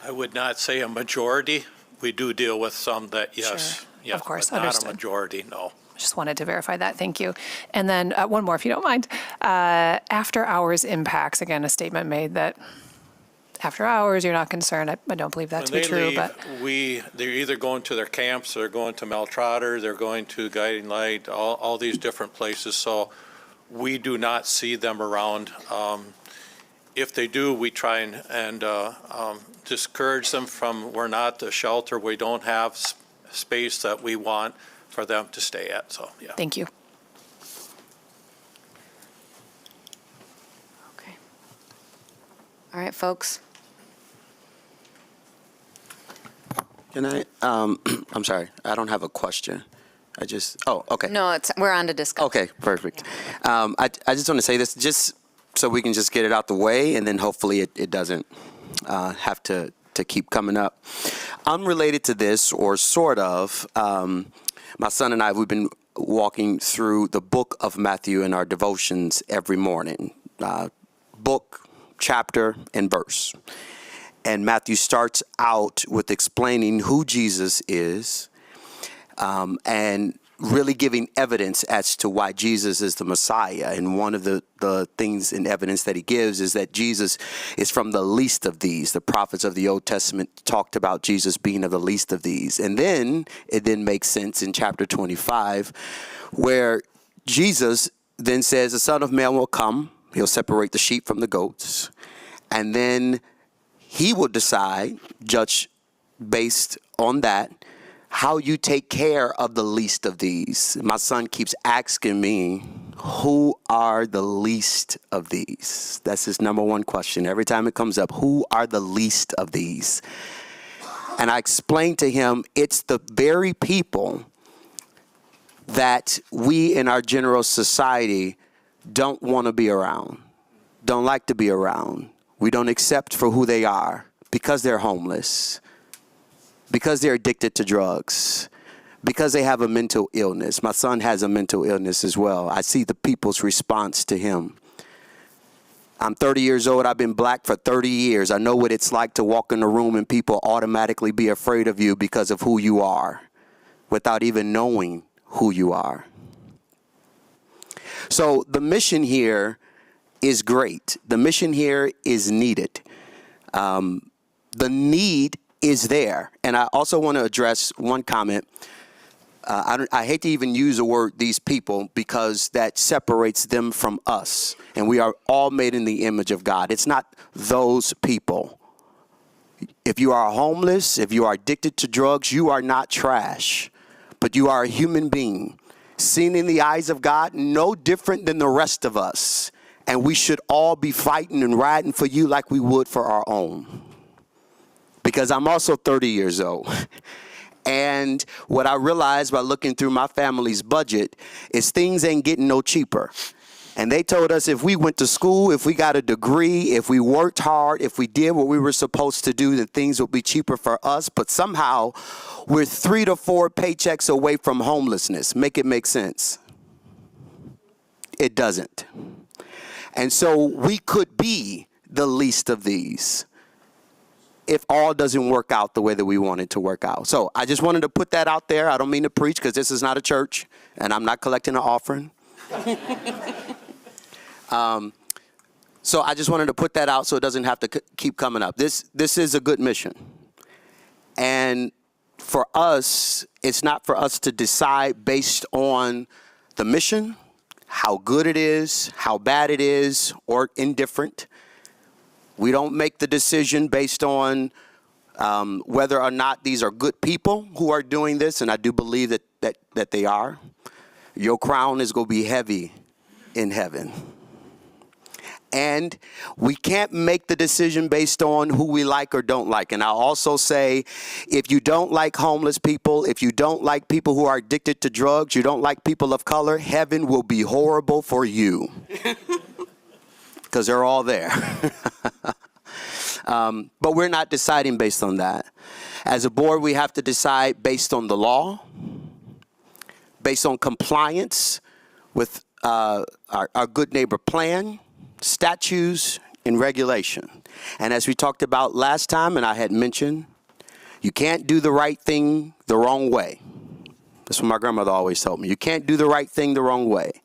I would not say a majority. We do deal with some that, yes. Sure. Yes, Of course, but not understood. a majority, no. Just wanted to verify that. Thank you. And then one more, if you don't mind. After hours impacts, again, a statement made that after hours, you're not concerned. I don't believe that to be true, but. They're either going to their camps, they're going to Maltrotter, they're going to Guiding Light, all these different places. So we do not see them around. If they do, we try and discourage them from, we're not a shelter, we don't have space that we want for them to stay at, so, yeah. Thank you. Okay. All right, folks. Can I, I'm sorry, I don't have a question. Okay. No, we're on to discuss. Okay, perfect. I just want to say this, just so we can just get it out the way, and then hopefully it doesn't have to keep coming up. Unrelated to this, or sort of, my son and I, we've been walking through the book of Matthew in our devotions every morning, book, chapter, and verse. And Matthew starts out with explaining who Jesus is, and really giving evidence as to why Jesus is the Messiah. And one of the things in evidence that he gives is that Jesus is from the least of these. The prophets of the Old Testament talked about Jesus being of the least of these. And then it then makes sense in chapter 25, where Jesus then says, the Son of Man will come, he'll separate the sheep from the goats, and then he will decide, judge based on that, how you take care of the least of these. My son keeps asking me, who are the least of these? That's his number one question. Every time it comes up, who are the least of these? And I explained to him, it's the very people that we in our general society don't want to be around, don't like to be around. We don't accept for who they are because they're homeless, because they're addicted to drugs, because they have a mental illness. My son has a mental illness as well. I see the people's response to him. I'm 30 years old. I've been black for 30 years. I know what it's like to walk in a room and people automatically be afraid of you because of who you are, without even knowing who you are. So the mission here is great. The mission here is needed. The need is there. And I also want to address one comment. I hate to even use the word these people, because that separates them from us. And we are all made in the image of God. It's not those people. If you are homeless, if you are addicted to drugs, you are not trash, but you are a human being, seen in the eyes of God, no different than the rest of us. And we should all be fighting and riding for you like we would for our own. Because I'm also 30 years old. And what I realized by looking through my family's budget is things ain't getting no cheaper. And they told us if we went to school, if we got a degree, if we worked hard, if we did what we were supposed to do, then things would be cheaper for us. But somehow we're 3 to 4 paychecks away from homelessness. Make it make sense. It doesn't. And so we could be the least of these if all doesn't work out the way that we want it to work out. So I just wanted to put that out there. I don't mean to preach because this is not a church and I'm not collecting an offering. So I just wanted to put that out so it doesn't have to keep coming up. This is a good mission. And for us, it's not for us to decide based on the mission, how good it is, how bad it is, or indifferent. We don't make the decision based on whether or not these are good people who are doing this, and I do believe that they are. Your crown is going to be heavy in heaven. And we can't make the decision based on who we like or don't like. And I'll also say, if you don't like homeless people, if you don't like people who are addicted to drugs, you don't like people of color, heaven will be horrible for you. Because they're all there. But we're not deciding based on that. As a board, we have to decide based on the law, based on compliance with our Good Neighbor Plan, statutes, and regulation. And as we talked about last time, and I had mentioned, you can't do the right thing the wrong way. That's what my grandmother always told me. You can't do the right thing the wrong way.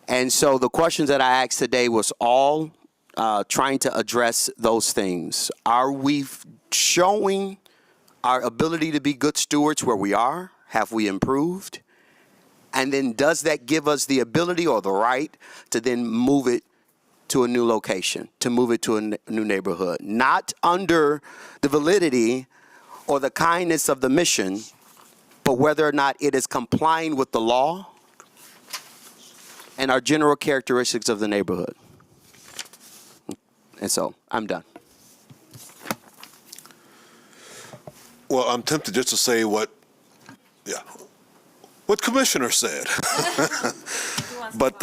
And so the questions that I asked today was all trying to address those things. Are we showing our ability to be good stewards where we are? Have we improved? And then does that give us the ability or the right to then move it to a new location, to move it to a new neighborhood? Not under the validity or the kindness of the mission, but whether or not it is complying with the law and our general characteristics of the neighborhood. And so I'm done. Well, I'm tempted just to say what Commissioner said. But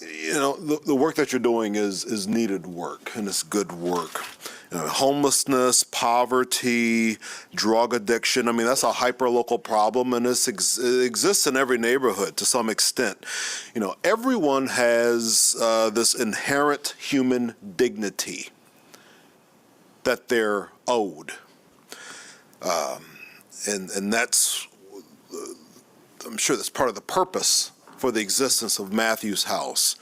you know, the work that you're doing is needed work, and it's good work. Homelessness, poverty, drug addiction, I mean, that's a hyper-local problem, and it exists in every neighborhood to some extent. You know, everyone has this inherent human dignity that they're owed. And that's, I'm sure that's part of the purpose for the existence of Matthews House,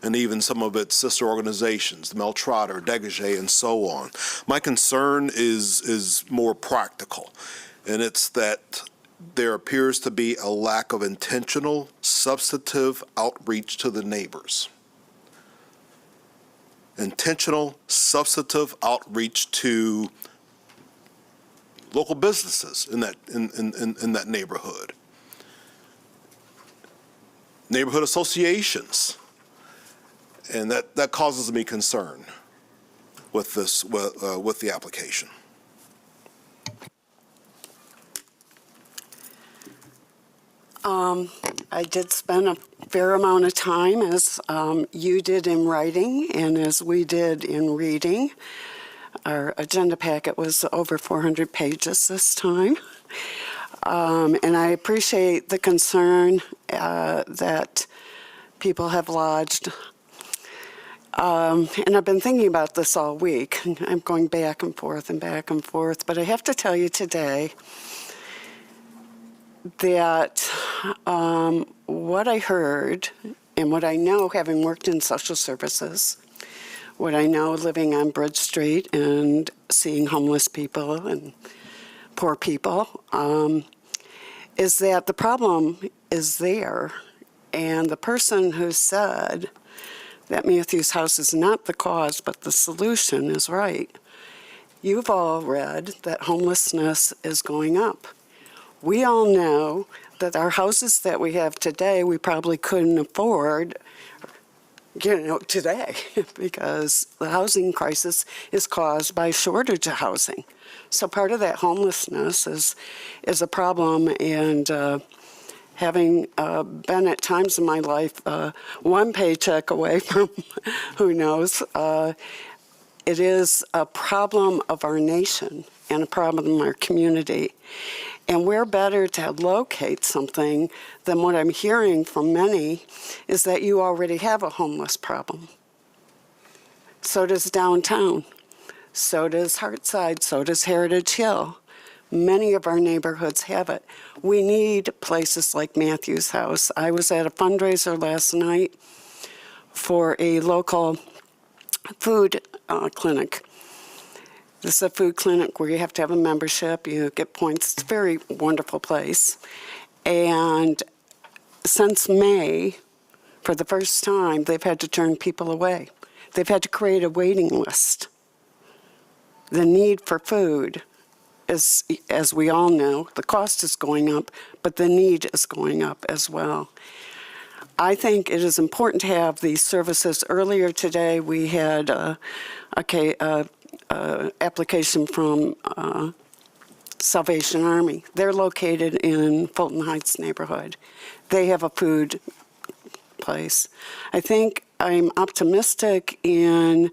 and even some of its sister organizations, the Mel Trotter, Degage, and so on. My concern is more practical, and it's that there appears to be a lack of intentional, substantive outreach to the neighbors. Intentional, substantive outreach to local businesses in that neighborhood. Neighborhood associations. And that causes me concern with this, with the application. I did spend a fair amount of time, as you did in writing and as we did in reading. Our agenda packet was over 400 pages this time. And I appreciate the concern that people have lodged. And I've been thinking about this all week. I'm going back and forth, but I have to tell you today that what I heard and what I know, having worked in social services, what I know living on Bridge Street and seeing homeless people and poor people, is that the problem is there. And the person who said that Matthews House is not the cause but the solution is right. You've all read that homelessness is going up. We all know that our houses that we have today, we probably couldn't afford, today, because the housing crisis is caused by shortage of housing. So part of that homelessness is a problem, and having been at times in my life one paycheck away from who knows, it is a problem of our nation and a problem in our community. And where better to locate something than what I'm hearing from many is that you already have a homeless problem. So does downtown. So does Hartside. So does Heritage Hill. Many of our neighborhoods have it. We need places like Matthews House. I was at a fundraiser last night for a local food clinic. This is a food clinic where you have to have a membership. You get points. It's a very wonderful place. And since May, for the first time, they've had to turn people away. They've had to create a waiting list. The need for food is, as we all know, the cost is going up, but the need is going up as well. I think it is important to have these services. Earlier today, we had application from Salvation Army. They're located in Fulton Heights neighborhood. They have a food place. I think I'm optimistic in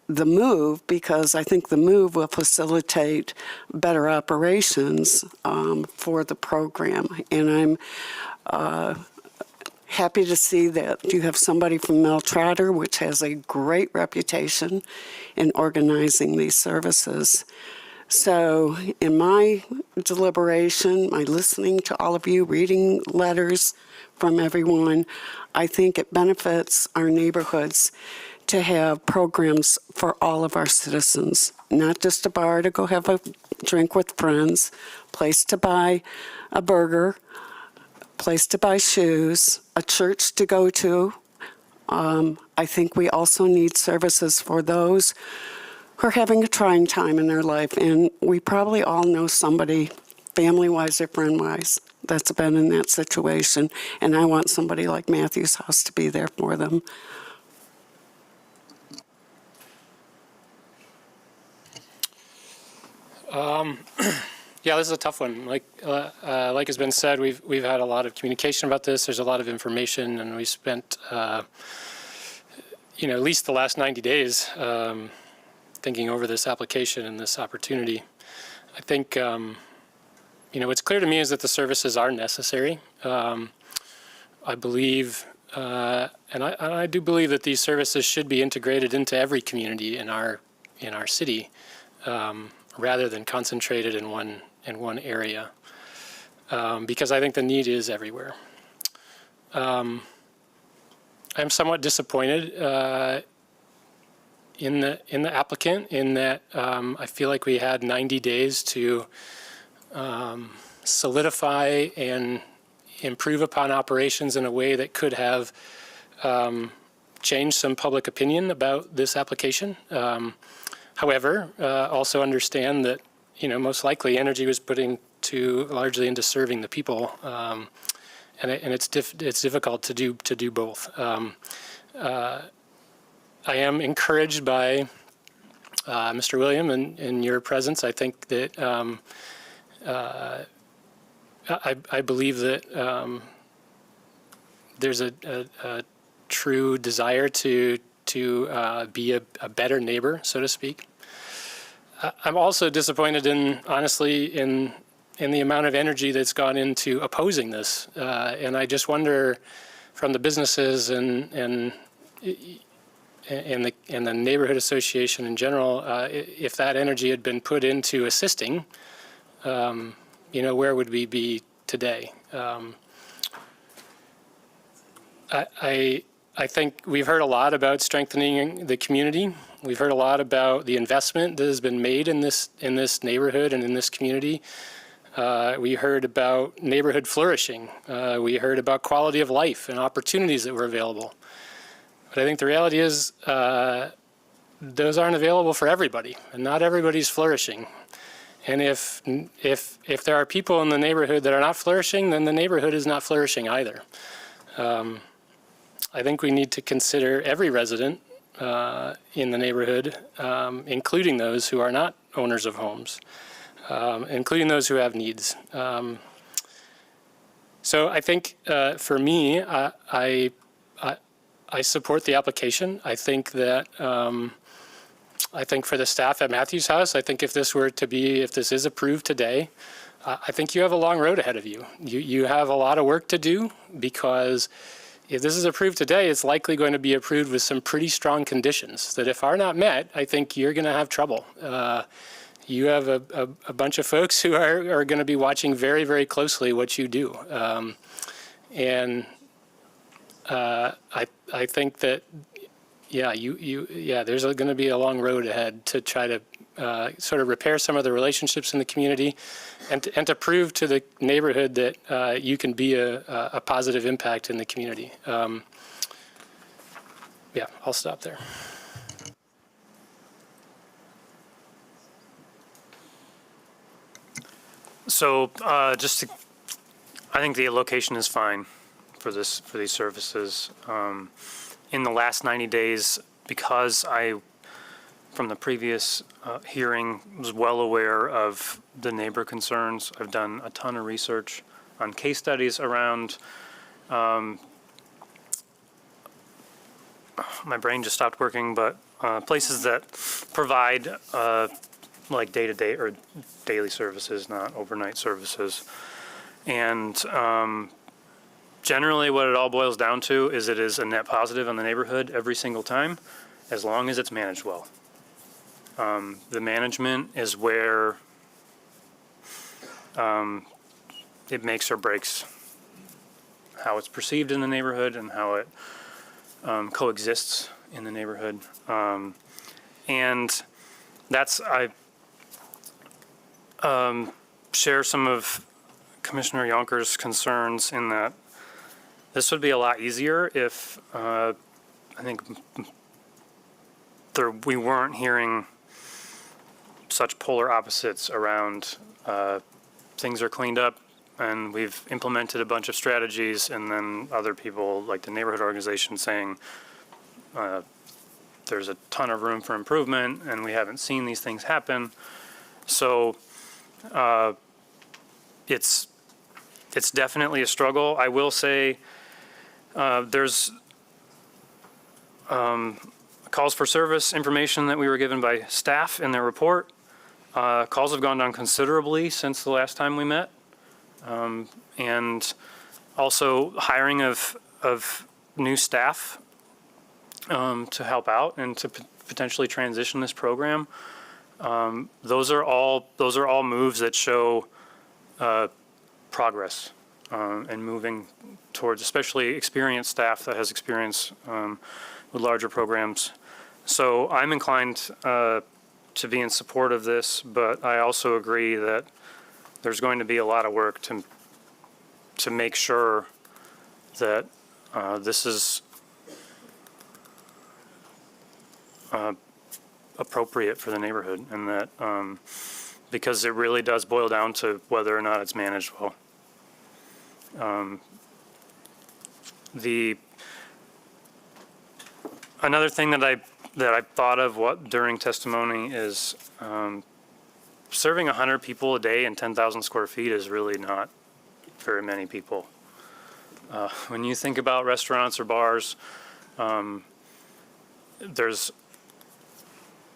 the move, because I think the move will facilitate better operations for the program. And I'm happy to see that you have somebody from Mel Trotter, which has a great reputation in organizing these services. So in my deliberation, my listening to all of you, reading letters from everyone, I think it benefits our neighborhoods to have programs for all of our citizens, not just a bar to go have a drink with friends, place to buy a burger, place to buy shoes, a church to go to. I think we also need services for those who are having a trying time in their life. And we probably all know somebody, family-wise or friend-wise, that's been in that situation. And I want somebody like Matthews House to be there for them. Yeah, this is a tough one. Like has been said, we've had a lot of communication about this. There's a lot of information, and we spent, at least the last 90 days thinking over this application and this opportunity. I think, what's clear to me is that the services are necessary. I believe, and I do believe that these services should be integrated into every community in our city, rather than concentrated in one area, because I think the need is everywhere. I'm somewhat disappointed in the applicant, in that I feel like we had 90 days to solidify and improve upon operations in a way that could have changed some public opinion about this application. However, also understand that, most likely energy was putting largely into serving the people, and it's difficult to do both. I am encouraged by Mr. William and your presence. I think that I believe that there's a true desire to be a better neighbor, so to speak. I'm also disappointed honestly, in the amount of energy that's gone into opposing this. And I just wonder, from the businesses and the neighborhood association in general, if that energy had been put into assisting, where would we be today? I think we've heard a lot about strengthening the community. We've heard a lot about the investment that has been made in this neighborhood and in this community. We heard about neighborhood flourishing. We heard about quality of life and opportunities that were available. But I think the reality is those aren't available for everybody, and not everybody's flourishing. And if there are people in the neighborhood that are not flourishing, then the neighborhood is not flourishing either. I think we need to consider every resident in the neighborhood, including those who are not owners of homes, including those who have needs. So I think for me, I support the application. I think that I think for the staff at Matthews House, I think if this is approved today, I think you have a long road ahead of you. You have a lot of work to do, because if this is approved today, it's likely going to be approved with some pretty strong conditions that if are not met, I think you're going to have trouble. You have a bunch of folks who are going to be watching very, very closely what you do. I think that, there's going to be a long road ahead to try to sort of repair some of the relationships in the community and to prove to the neighborhood that you can be a positive impact in the community. I'll stop there. So I think the location is fine for these services. In the last 90 days, because from the previous hearing, was well aware of the neighbor concerns, I've done a ton of research on case studies around, my brain just stopped working, but places that provide like day-to-day or daily services, not overnight services. And generally what it all boils down to is it is a net positive on the neighborhood every single time, as long as it's managed well. The management is where it makes or breaks how it's perceived in the neighborhood and how it coexists in the neighborhood. And I share some of Commissioner Yonker's concerns in that this would be a lot easier if I think we weren't hearing such polar opposites around things are cleaned up and we've implemented a bunch of strategies, and then other people like the neighborhood organization saying there's a ton of room for improvement and we haven't seen these things happen. So it's definitely a struggle. I will say there's calls for service information that we were given by staff in their report. Calls have gone down considerably since the last time we met. And also hiring of new staff to help out and to potentially transition this program. Those are all moves that show progress and moving towards, especially experienced staff that has experience with larger programs. So I'm inclined to be in support of this, but I also agree that there's going to be a lot of work to make sure that this is appropriate for the neighborhood, and that because it really does boil down to whether or not it's managed well. Another thing that I thought of during testimony is serving 100 people a day in 10,000 square feet is really not very many people. When you think about restaurants or bars,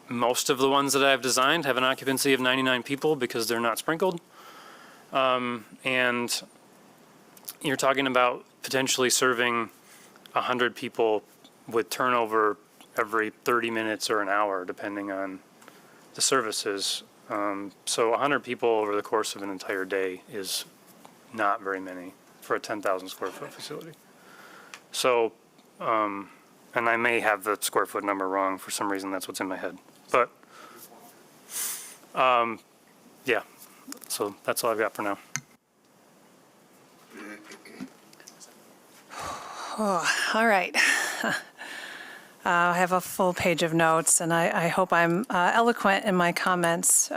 most of the ones that I've designed have an occupancy of 99 people because they're not sprinkled. And you're talking about potentially serving 100 people with turnover every 30 minutes or an hour, depending on the services. So 100 people over the course of an entire day is not very many for a 10,000 square foot facility. So, and I may have the square foot number wrong. For some reason, that's what's in my head. But, yeah, so that's all I've got for now. Oh, all right. I have a full page of notes, and I hope I'm eloquent in my comments.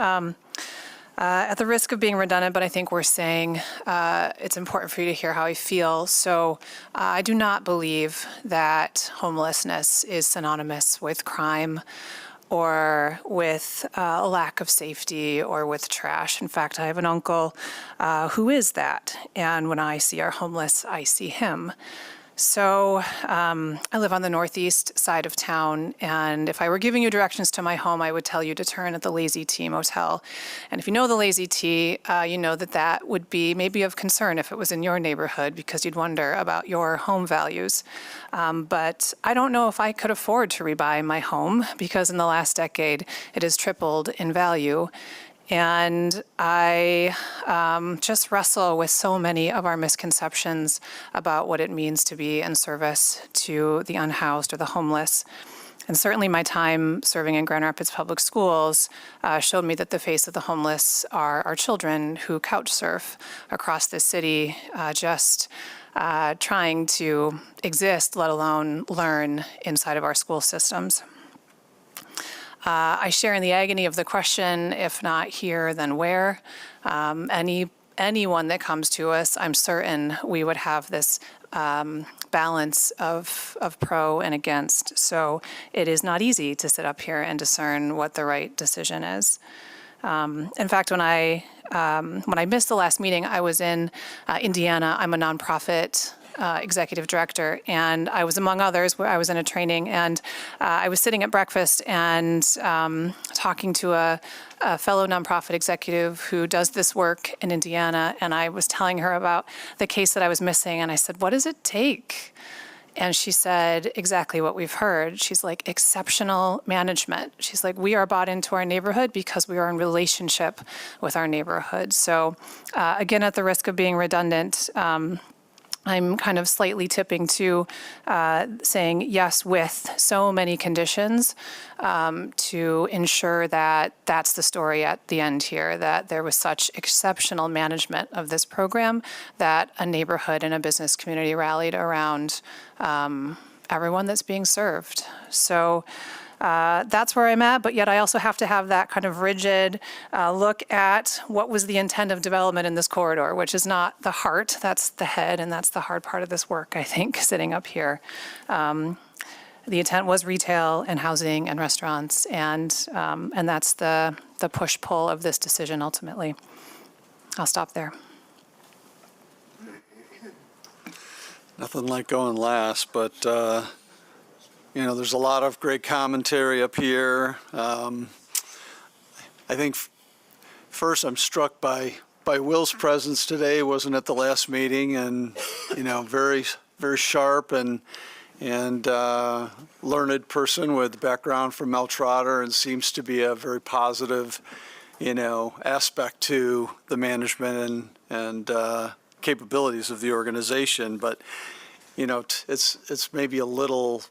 At the risk of being redundant, but I think we're saying it's important for you to hear how I feel. So I do not believe that homelessness is synonymous with crime or with a lack of safety or with trash. In fact, I have an uncle who is that. And when I see our homeless, I see him. So I live on the northeast side of town, and if I were giving you directions to my home, I would tell you to turn at the Lazy T Motel. And if you know the Lazy T, you know that that would be maybe of concern if it was in your neighborhood, because you'd wonder about your home values. But I don't know if I could afford to rebuy my home, because in the last decade, it has tripled in value. And I just wrestle with so many of our misconceptions about what it means to be in service to the unhoused or the homeless. And certainly my time serving in Grand Rapids Public Schools showed me that the face of the homeless are our children who couch surf across the city, just trying to exist, let alone learn inside of our school systems. I share in the agony of the question, if not here, then where? Anyone that comes to us, I'm certain we would have this balance of pro and against. So it is not easy to sit up here and discern what the right decision is. In fact, when I missed the last meeting, I was in Indiana. I'm a nonprofit executive director, and I was among others where I was in a training, and I was sitting at breakfast and talking to a fellow nonprofit executive who does this work in Indiana, and I was telling her about the case that I was missing, and I said, what does it take? And she said exactly what we've heard. She's like, exceptional management. She's like, we are bought into our neighborhood because we are in relationship with our neighborhood. So again, at the risk of being redundant, I'm kind of slightly tipping to saying yes with so many conditions to ensure that that's the story at the end here, that there was such exceptional management of this program that a neighborhood and a business community rallied around everyone that's being served. So that's where I'm at, but yet I also have to have that kind of rigid look at what was the intent of development in this corridor, which is not the heart, that's the head, and that's the hard part of this work, I think, sitting up here. The intent was retail and housing and restaurants, and that's the push-pull of this decision ultimately. I'll stop there. Nothing like going last, but you know, there's a lot of great commentary up here. I think first I'm struck by Will's presence today. Wasn't at the last meeting, and you know, very sharp and learned person with background from Mel Trotter, and seems to be a very positive, you know, aspect to the management and capabilities of the organization. But you know, it's maybe a little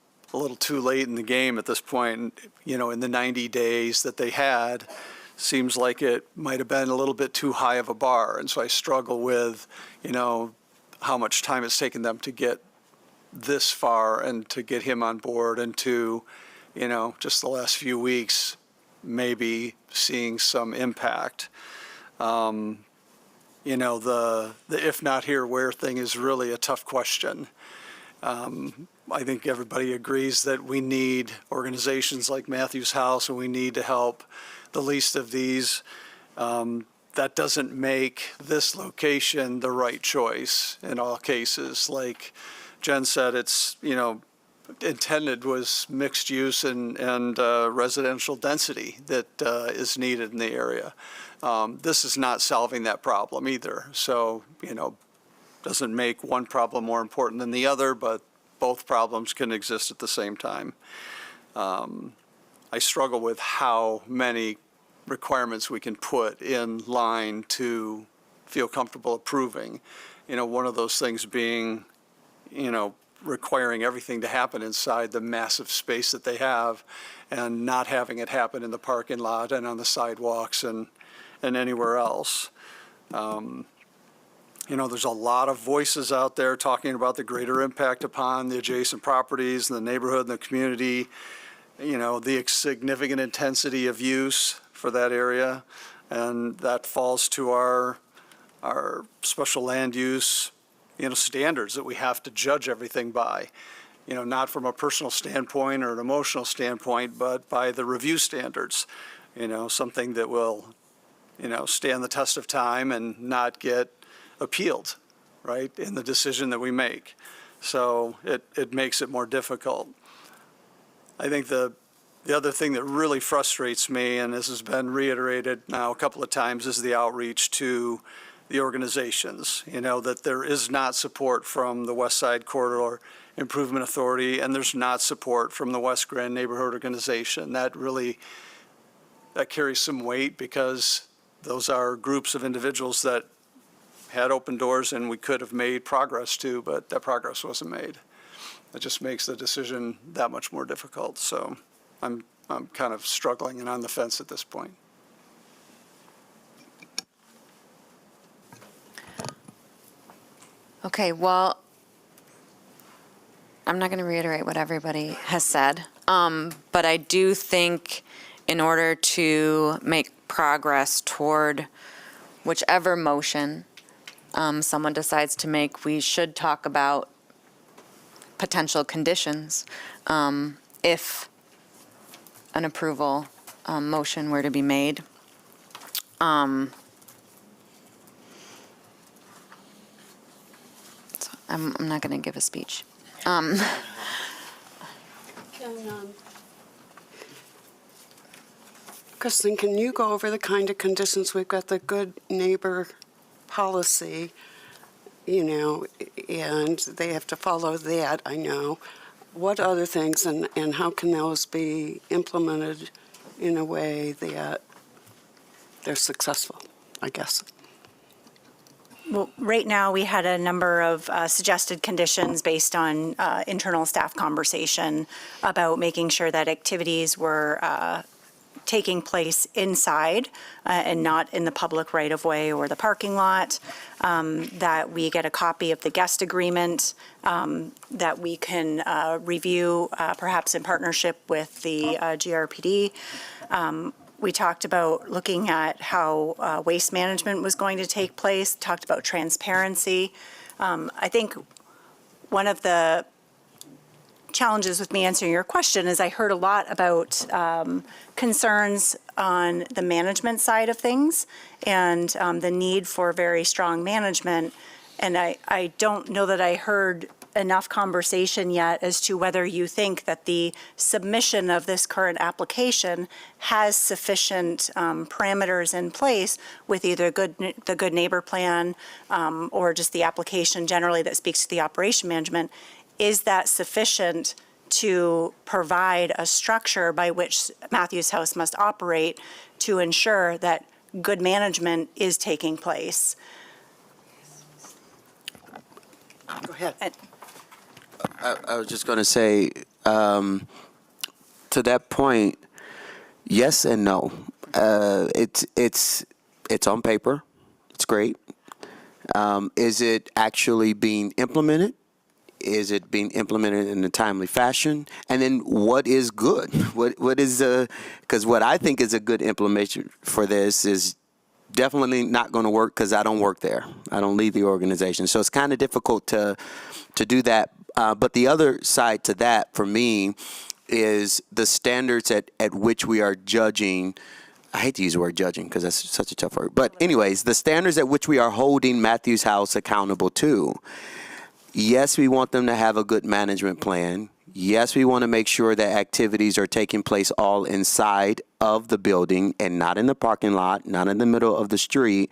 too late in the game at this point. You know, in the 90 days that they had, seems like it might have been a little bit too high of a bar. And so I struggle with, you know, how much time it's taken them to get this far and to get him on board, and to, you know, just the last few weeks, maybe seeing some impact. You know, the if not here, where thing is really a tough question. I think everybody agrees that we need organizations like Matthews House, and we need to help the least of these. That doesn't make this location the right choice in all cases. Like Jen said, it's, you know, intended was mixed use and residential density that is needed in the area. This is not solving that problem either. So, you know, doesn't make one problem more important than the other, but both problems can exist at the same time. I struggle with how many requirements we can put in line to feel comfortable approving. You know, one of those things being, you know, requiring everything to happen inside the massive space that they have, and not having it happen in the parking lot and on the sidewalks and anywhere else. You know, there's a lot of voices out there talking about the greater impact upon the adjacent properties and the neighborhood and the community, you know, the significant intensity of use for that area. And that falls to our special land use, standards that we have to judge everything by. Not from a personal standpoint or an emotional standpoint, but by the review standards. Something that will, stand the test of time and not get appealed, right, in the decision that we make. So it makes it more difficult. I think the other thing that really frustrates me, and this has been reiterated now a couple of times, is the outreach to the organizations, that there is not support from the West Side Corridor Improvement Authority, and there's not support from the West Grand Neighborhood Organization. That carries some weight because those are groups of individuals that had open doors and we could have made progress to, but that progress wasn't made. It just makes the decision that much more difficult. So I'm kind of struggling and on the fence at this point. Okay, well, I'm not going to reiterate what everybody has said, but I do think in order to make progress toward whichever motion someone decides to make, we should talk about potential conditions if an approval motion were to be made. I'm not going to give a speech. Kristen, can you go over the kind of conditions? We've got the good neighbor policy, and they have to follow that, I know. What other things, and how can those be implemented in a way that they're successful, I guess? Well, right now, we had a number of suggested conditions based on internal staff conversation about making sure that activities were taking place inside and not in the public right-of-way or the parking lot, that we get a copy of the guest agreement, that we can review perhaps in partnership with the GRPD. We talked about looking at how waste management was going to take place, talked about transparency. I think one of the challenges with me answering your question is I heard a lot about concerns on the management side of things and the need for very strong management. And I don't know that I heard enough conversation yet as to whether you think that the submission of this current application has sufficient parameters in place with either the Good Neighbor Plan or just the application generally that speaks to the operation management. Is that sufficient to provide a structure by which Matthews House must operate to ensure that good management is taking place? Go ahead. I was just going to say, to that point, yes and no. It's on paper. It's great. Is it actually being implemented? Is it being implemented in a timely fashion? And then what is good? What is because what I think is a good implementation for this is definitely not going to work because I don't work there. I don't lead the organization. So it's kind of difficult to do that. But the other side to that for me is the standards at which we are judging. I hate to use the word judging because that's such a tough word. But anyways, the standards at which we are holding Matthews House accountable to. Yes, we want them to have a good management plan. Yes, we want to make sure that activities are taking place all inside of the building and not in the parking lot, not in the middle of the street.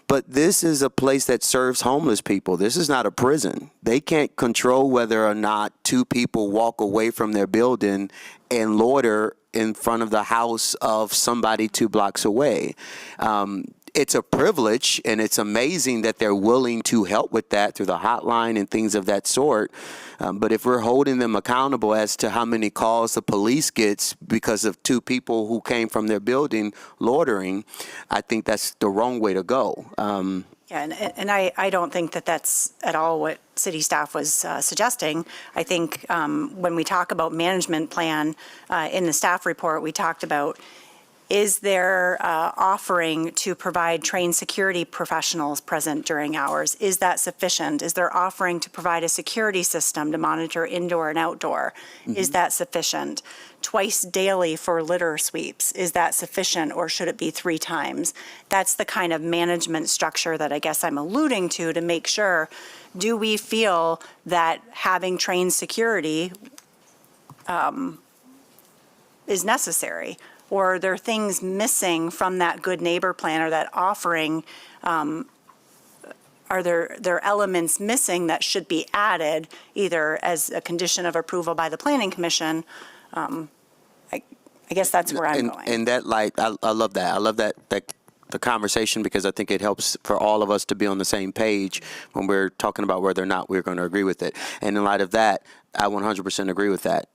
But this is a place that serves homeless people. This is not a prison. They can't control whether or not two people walk away from their building and loiter in front of the house of somebody 2 blocks away. It's a privilege, and it's amazing that they're willing to help with that through the hotline and things of that sort. But if we're holding them accountable as to how many calls the police gets because of 2 people who came from their building loitering, I think that's the wrong way to go. Yeah, and I don't think that that's at all what city staff was suggesting. I think when we talk about management plan in the staff report, we talked about Is there offering to provide trained security professionals present during hours? Is that sufficient? Is there offering to provide a security system to monitor indoor and outdoor? Is that sufficient? Twice daily for litter sweeps, is that sufficient, or should it be 3 times? That's the kind of management structure that I guess I'm alluding to make sure, do we feel that having trained security is necessary? Or are there things missing from that good neighbor plan or that offering? Are there elements missing that should be added either as a condition of approval by the Planning Commission? I guess that's where I'm going. In that light, I love that. I love that the conversation, because I think it helps for all of us to be on the same page when we're talking about whether or not we're going to agree with it. And in light of that, I 100% agree with that.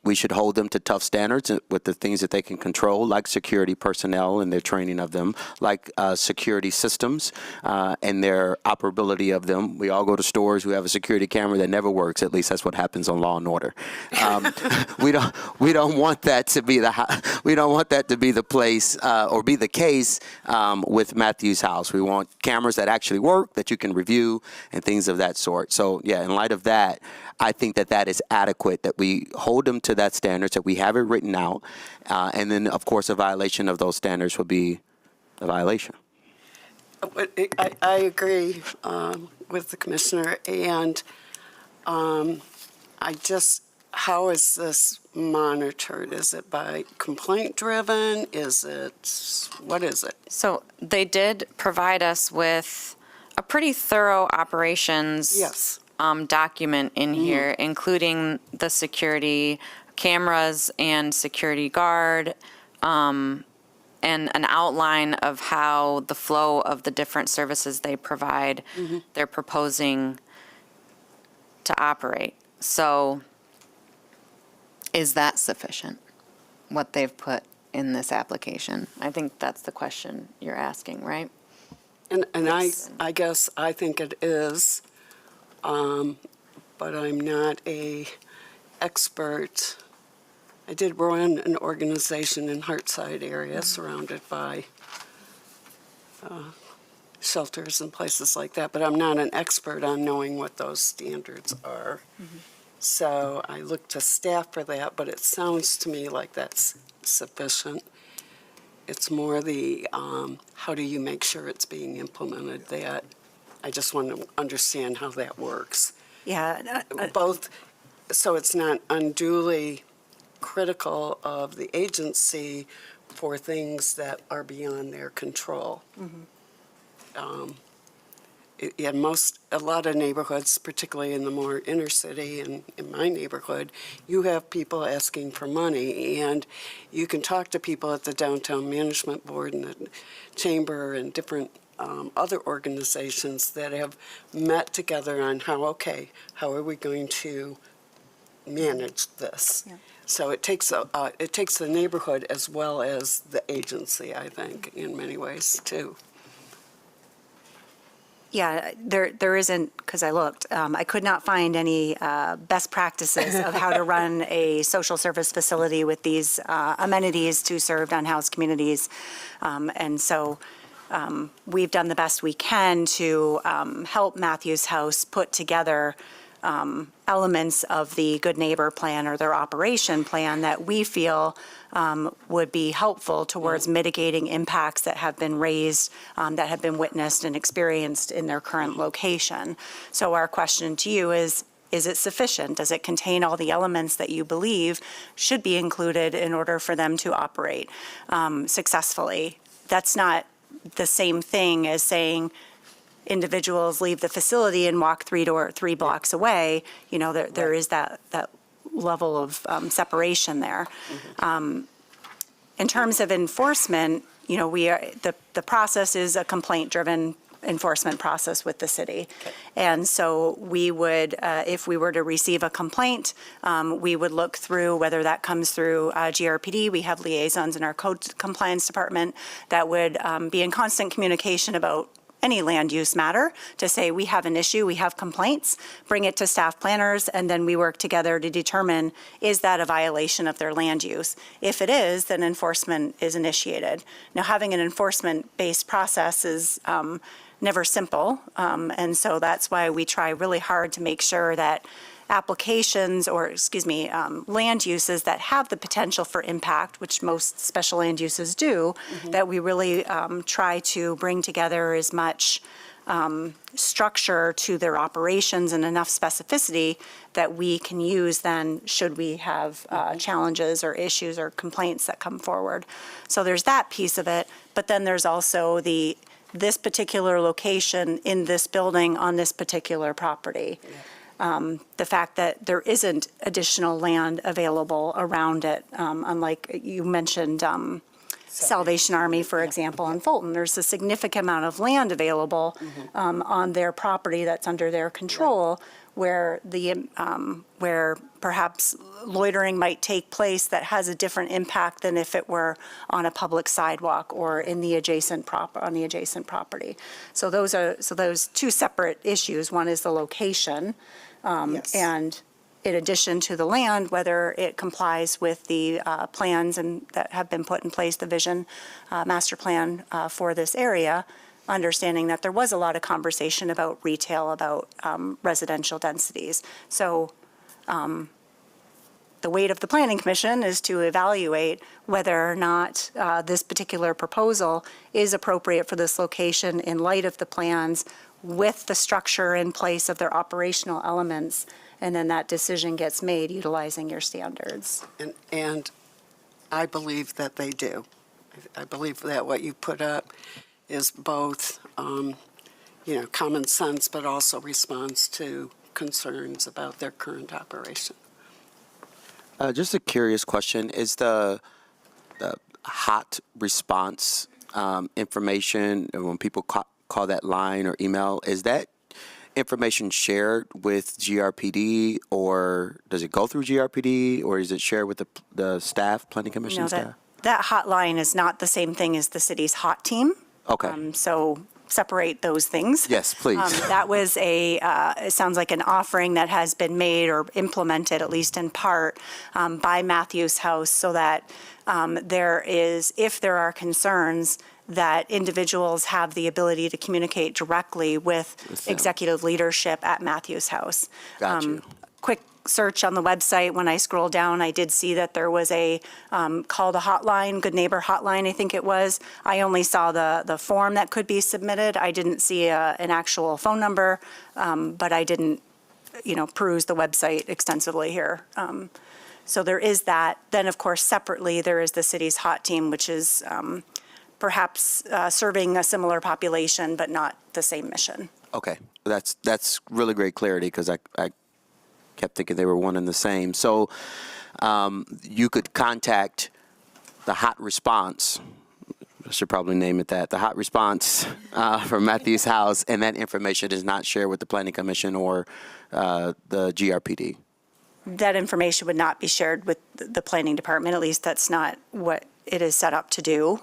We should hold them to tough standards with the things that they can control, like security personnel and their training of them, like security systems and their operability of them. We all go to stores who have a security camera that never works. At least that's what happens on Law and Order. We don't want that to be the place or be the case with Matthews House. We want cameras that actually work, that you can review, and things of that sort. So yeah, in light of that, I think that is adequate, that we hold them to that standards, that we have it written out, and then, of course, a violation of those standards would be a violation. I agree with the commissioner, and how is this monitored? Is it by complaint driven? What is it? So they did provide us with a pretty thorough operations document in here, including the security cameras and security guard, and an outline of how the flow of the different services they provide, they're proposing to operate. So is that sufficient, what they've put in this application? I think that's the question you're asking, right? And I guess I think it is, but I'm not a expert. I did run an organization in Hartside area surrounded by shelters and places like that, but I'm not an expert on knowing what those standards are. So I look to staff for that, but it sounds to me like that's sufficient. It's more the how do you make sure it's being implemented, that I just want to understand how that works. Yeah. Both, so it's not unduly critical of the agency for things that are beyond their control. A lot of neighborhoods, particularly in the more inner city and in my neighborhood, you have people asking for money, and you can talk to people at the Downtown Management Board and the Chamber and different other organizations that have met together on how are we going to manage this? Yeah. So it takes the neighborhood as well as the agency, I think, in many ways too. Yeah, there isn't, because I looked, I could not find any best practices of how to run a social service facility with these amenities to serve unhoused communities. And so we've done the best we can to help Matthews House put together elements of the Good Neighbor Plan or their operation plan that we feel would be helpful towards mitigating impacts that have been raised, that have been witnessed and experienced in their current location. So our question to you is it sufficient? Does it contain all the elements that you believe should be included in order for them to operate successfully? That's not the same thing as saying individuals leave the facility and walk 3 blocks away. You know, there is that level of separation there. In terms of enforcement, you know, the process is a complaint-driven enforcement process with the city. Okay. And so we would, if we were to receive a complaint, we would look through whether that comes through GRPD. We have liaisons in our code compliance department that would be in constant communication about any land use matter, to say we have an issue, we have complaints, bring it to staff planners, and then we work together to determine, is that a violation of their land use? If it is, then enforcement is initiated. Now, having an enforcement-based process is never simple, and so that's why we try really hard to make sure that applications, or land uses that have the potential for impact, which most special land uses do, that we really try to bring together as much structure to their operations and enough specificity that we can use then should we have challenges or issues or complaints that come forward. So there's that piece of it, but then there's also this particular location in this building on this particular property. The fact that there isn't additional land available around it, unlike you mentioned Salvation Army, for example, in Fulton. There's a significant amount of land available on their property that's under their control, where where perhaps loitering might take place that has a different impact than if it were on a public sidewalk or in the adjacent property. So those two separate issues. One is the location, and in addition to the land, whether it complies with the plans and that have been put in place, the vision master plan for this area, understanding that there was a lot of conversation about retail, about residential densities. So the weight of the Planning Commission is to evaluate whether or not this particular proposal is appropriate for this location in light of the plans, with the structure in place of their operational elements, and then that decision gets made utilizing your standards. And I believe that they do. I believe that what you put up is both, common sense, but also response to concerns about their current operation. Just a curious question. Is the hot response information, when people call that line or email, is that information shared with GRPD, or does it go through GRPD, or is it shared with the staff, Planning Commission staff? That hotline is not the same thing as the city's hot team. Okay. So separate those things. Yes, please. That was it sounds like an offering that has been made or implemented, at least in part, by Matthews House, so that if there are concerns, that individuals have the ability to communicate directly with executive leadership at Matthews House. Got you. Quick search on the website, when I scrolled down, I did see that there was a call to hotline, Good Neighbor Hotline, I think it was. I only saw the form that could be submitted. I didn't see an actual phone number, but I didn't, peruse the website extensively here. So there is that. Then, of course, separately, there is the city's hot team, which is perhaps serving a similar population, but not the same mission. Okay, that's really great clarity, because I kept thinking they were one and the same. So you could contact the hot response, I should probably name it that, the hot response from Matthews House, and that information is not shared with the Planning Commission or the GRPD. That information would not be shared with the planning department. At least that's not what it is set up to do.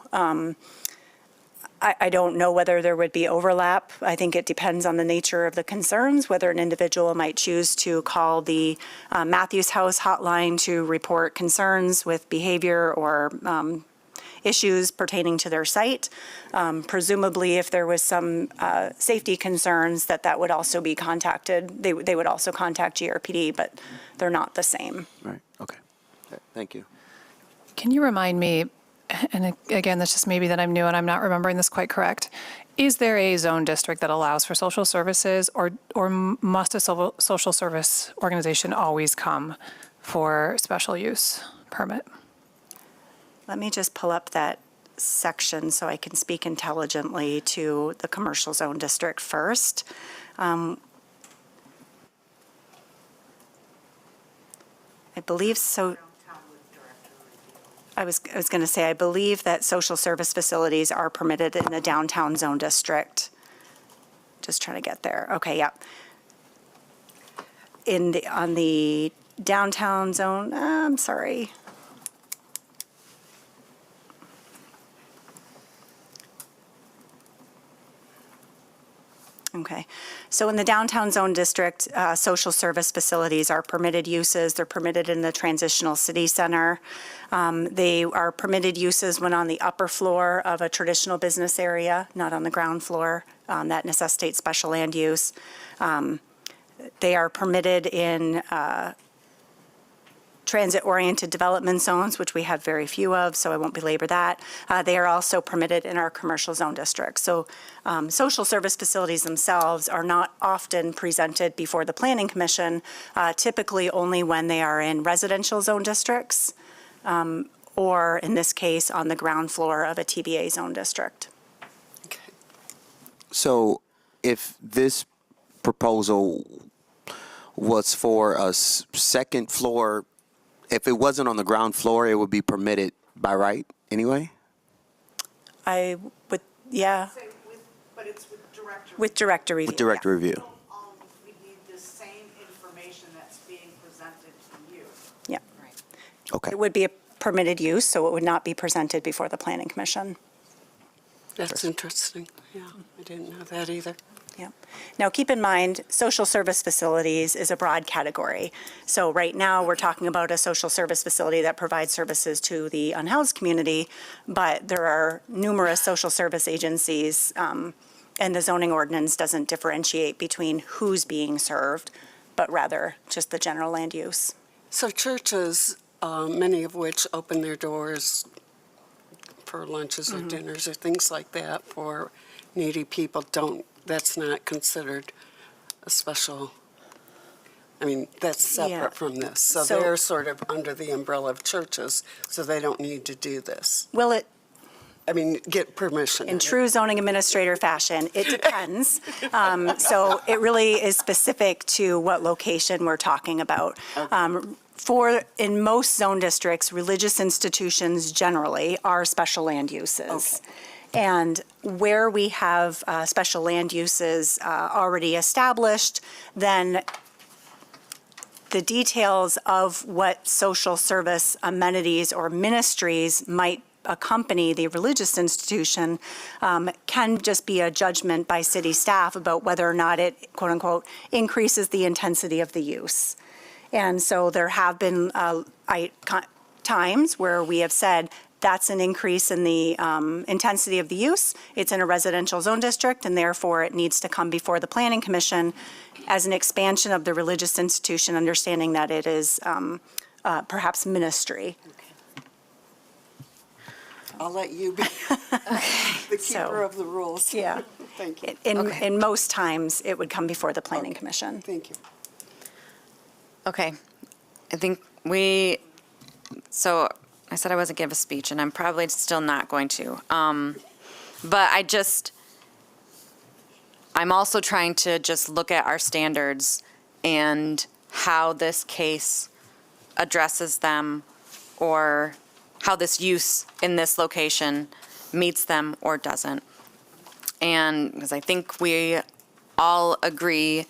I don't know whether there would be overlap. I think it depends on the nature of the concerns, whether an individual might choose to call the Matthews House hotline to report concerns with behavior or issues pertaining to their site. Presumably, if there was some safety concerns, that would also be contacted. They would also contact GRPD, but they're not the same. Right, okay. Thank you. Can you remind me, and again, that's just maybe that I'm new and I'm not remembering this quite correct, is there a zone district that allows for social services, or must a social service organization always come for special use permit? Let me just pull up that section so I can speak intelligently to the commercial zone district first. I believe so. I was going to say, I believe that social service facilities are permitted in the downtown zone district. Just trying to get there. Okay, yeah. On the downtown zone, I'm sorry. Okay. So in the downtown zone district, social service facilities are permitted uses. They're permitted in the transitional city center. They are permitted uses when on the upper floor of a traditional business area, not on the ground floor. That necessitates special land use. They are permitted in transit-oriented development zones, which we have very few of, so I won't belabor that. They are also permitted in our commercial zone districts. So social service facilities themselves are not often presented before the Planning Commission, typically only when they are in residential zone districts, or in this case, on the ground floor of a TBA zone district. So if this proposal was for a second floor, if it wasn't on the ground floor, it would be permitted by right anyway? I would, yeah. But it's with director. With director review. With director review. We need the same information that's being presented to you. Yeah. Okay. It would be a permitted use, so it would not be presented before the Planning Commission. That's interesting. Yeah, I didn't know that either. Yeah. Now, keep in mind, social service facilities is a broad category. So right now, we're talking about a social service facility that provides services to the unhoused community, but there are numerous social service agencies, and the zoning ordinance doesn't differentiate between who's being served, but rather just the general land use. So churches, many of which open their doors for lunches or dinners or things like that for needy people, that's not considered a special, I mean, that's separate Yeah. from this. So So- they're sort of under the umbrella of churches, so they don't need to do this. Will it, I mean, get permission. in true zoning administrator fashion, it depends. So it really is specific to what location we're talking about. In most zone districts, religious institutions generally are special land uses. And where we have special land uses already established, then the details of what social service amenities or ministries might accompany the religious institution can just be a judgment by city staff about whether or not it, quote unquote, increases the intensity of the use. And so there have been times where we have said that's an increase in the intensity of the use. It's in a residential zone district, and therefore it needs to come before the Planning Commission as an expansion of the religious institution, understanding that it is perhaps ministry. I'll let you be the keeper of the rules. Yeah. Thank you. In most times, it would come before the Planning Commission. Thank you. Okay. I think so I said I wasn't give a speech, and I'm probably still not going to. But I'm also trying to just look at our standards and how this case addresses them, or how this use in this location meets them or doesn't. And because I think we all agree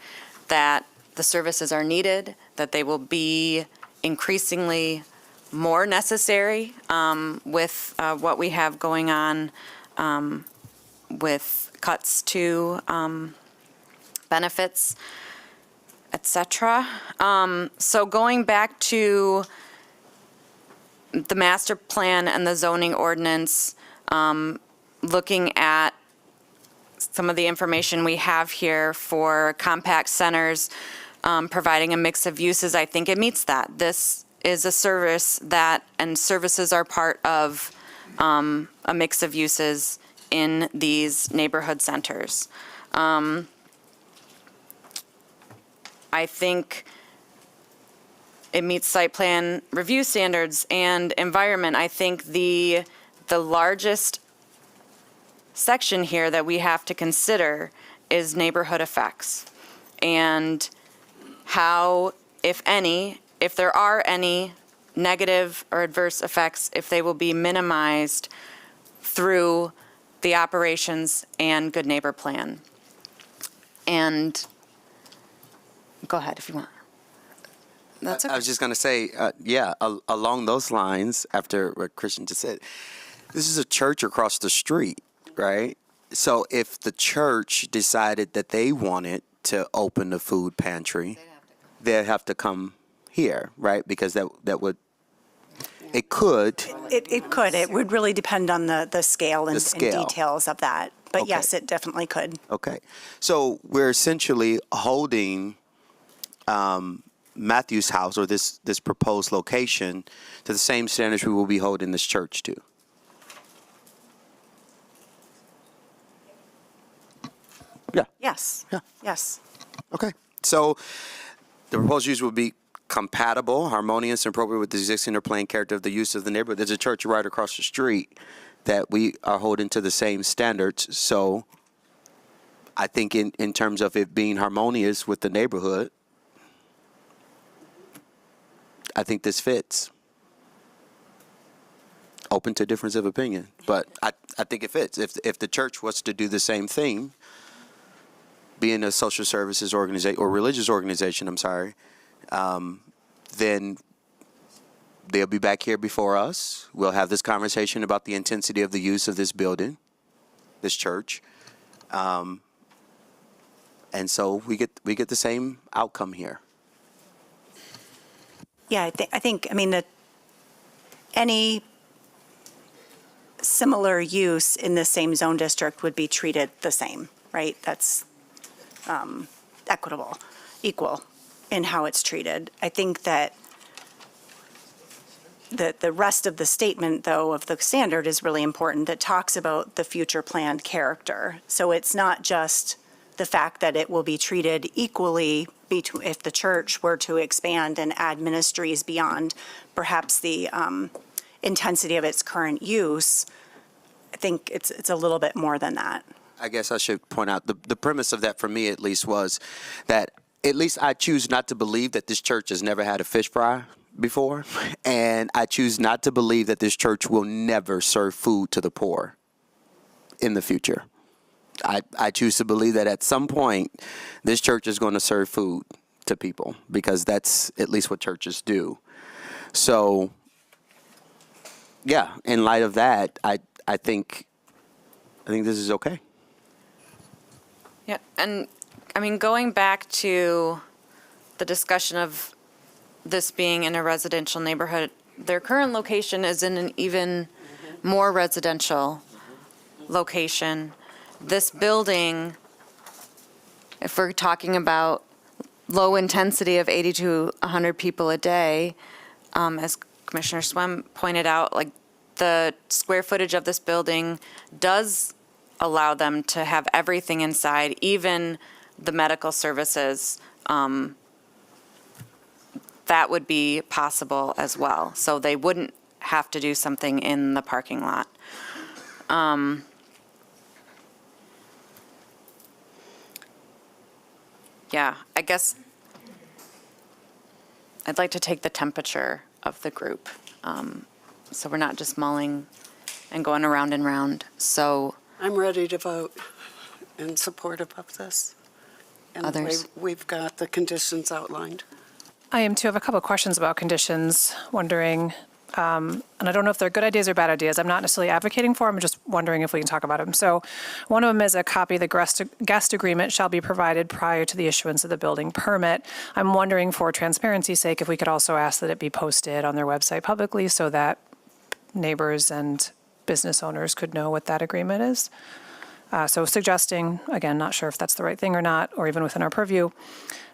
that the services are needed, that they will be increasingly more necessary with what we have going on with cuts to benefits, et cetera. So going back to the master plan and the zoning ordinance, looking at some of the information we have here for compact centers, providing a mix of uses, I think it meets that. This is a service and services are part of a mix of uses in these neighborhood centers. I think it meets site plan review standards and environment. I think the largest section here that we have to consider is neighborhood effects, and how, if there are any negative or adverse effects, if they will be minimized through the operations and good neighbor plan. And go ahead if you want. That's okay. I was just going to say, along those lines, after what Christian just said, this is a church across the street, right? So if the church decided that they wanted to open the food pantry, they'd have to come here, right? Because that would, it could. It could. It would really depend on the scale and The scale. details of that. But Okay. yes, it definitely could. Okay. So we're essentially holding Matthew's house, or this proposed location, to the same standards we will be holding this church to. Yeah. Yes. Yeah. Yes. Okay. So the proposed use will be compatible, harmonious, and appropriate with the existing or planned character of the use of the neighborhood. There's a church right across the street that we are holding to the same standards. So I think in terms of it being harmonious with the neighborhood, I think this fits. Open to difference of opinion, but I think it fits. If the church was to do the same thing, being a social services organization or religious organization, then they'll be back here before us. We'll have this conversation about the intensity of the use of this building, this church, and so we get the same outcome here. Yeah, I think, any similar use in the same zone district would be treated the same, right? That's equitable, equal in how it's treated. I think that the rest of the statement, though, of the standard is really important, that talks about the future planned character. So it's not just the fact that it will be treated equally if the church were to expand and add ministries beyond perhaps the intensity of its current use. I think it's a little bit more than that. I guess I should point out the premise of that, for me at least, was that at least I choose not to believe that this church has never had a fish fry before, and I choose not to believe that this church will never serve food to the poor in the future. I choose to believe that at some point this church is going to serve food to people, because that's at least what churches do. So, yeah, in light of that, I think this is okay. Yeah, and going back to the discussion of this being in a residential neighborhood, their current location is in an even more residential location. This building, if we're talking about low intensity of 80 to 100 people a day, as Commissioner Swem pointed out, like the square footage of this building does allow them to have everything inside, even the medical services. That would be possible as well. So they wouldn't have to do something in the parking lot. Yeah, I guess I'd like to take the temperature of the group. So we're not just mulling and going around and round. So I'm ready to vote in support of this. And the way Others? we've got the conditions outlined. I am too. I have a couple of questions about conditions, wondering, and I don't know if they're good ideas or bad ideas. I'm not necessarily advocating for them, I'm just wondering if we can talk about them. So one of them is a copy of the guest agreement shall be provided prior to the issuance of the building permit. I'm wondering, for transparency's sake, if we could also ask that it be posted on their website publicly so that neighbors and business owners could know what that agreement is. So suggesting, again, not sure if that's the right thing or not, or even within our purview.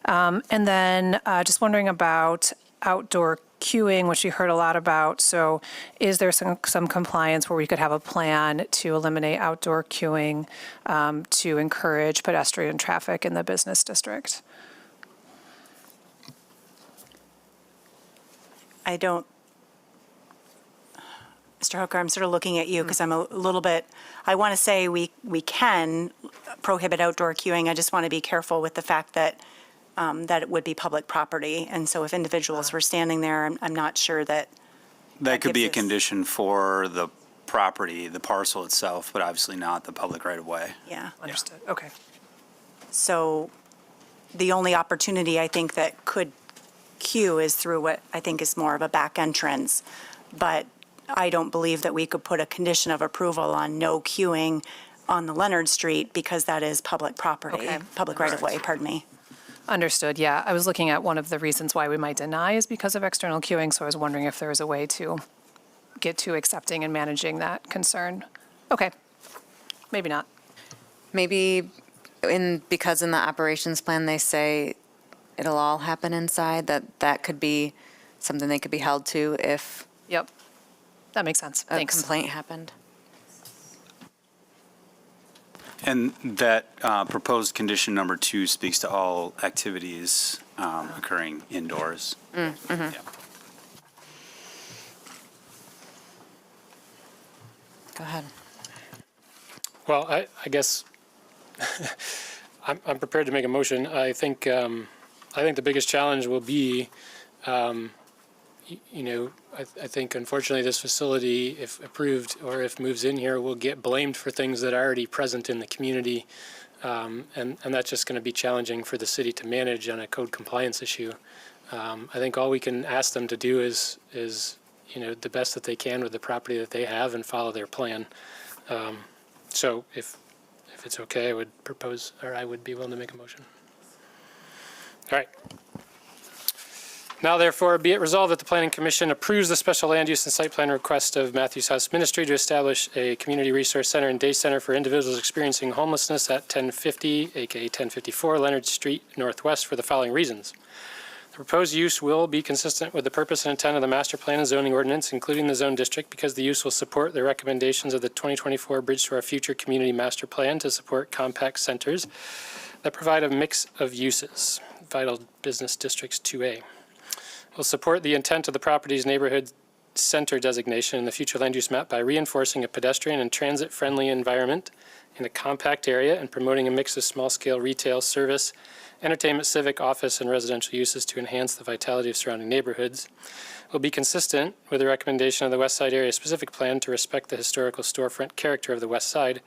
And then just wondering about outdoor queuing, which you heard a lot about. So is there some compliance where we could have a plan to eliminate outdoor queuing to encourage pedestrian traffic in the business district? I don't, Mr. Hooker, I'm sort of looking at you because I'm a little bit, I want to say we can prohibit outdoor queuing. I just want to be careful with the fact that that it would be public property. And so if individuals were standing there, I'm not sure that. That could be a gives us- condition for the property, the parcel itself, but obviously not the public right-of-way. Yeah. Understood. Okay. So the only opportunity I think that could queue is through what I think is more of a back entrance. But I don't believe that we could put a condition of approval on no queuing on the Leonard Street because that is public property, Okay. public right-of-way, pardon me. Understood, yeah. I was looking at one of the reasons why we might deny is because of external queuing, so I was wondering if there was a way to get to accepting and managing that concern. Okay, maybe not. Maybe because in the operations plan, they say it'll all happen inside, that could be something they could be held to if Yep, that makes sense. a Thanks. complaint happened. And that proposed condition number 2 speaks to all activities occurring indoors. Mm-hmm. Yeah. Go ahead. Well, I guess I'm prepared to make a motion. I think the biggest challenge will be, I think unfortunately this facility, if approved or if moves in here, will get blamed for things that are already present in the community. And that's just going to be challenging for the city to manage on a code compliance issue. I think all we can ask them to do is the best that they can with the property that they have and follow their plan. So if it's okay, I would propose, or I would be willing to make a motion. All right. Now therefore, be it resolved that the Planning Commission approves the special land use and site plan request of Matthews House Ministry to establish a community resource center and day center for individuals experiencing homelessness at 1050, aka 1054 Leonard Street Northwest for the following reasons. The proposed use will be consistent with the purpose and intent of the master plan and zoning ordinance, including the zone district, because the use will support the recommendations of the 2024 Bridge to Our Future Community Master Plan to support compact centers that provide a mix of uses. Vital Business Districts 2A. Will support the intent of the property's neighborhood center designation in the future land use map by reinforcing a pedestrian and transit-friendly environment in a compact area and promoting a mix of small-scale retail, service, entertainment, civic, office, and residential uses to enhance the vitality of surrounding neighborhoods. Will be consistent with the recommendation of the West Side Area Specific Plan to respect the historical storefront character of the West Side,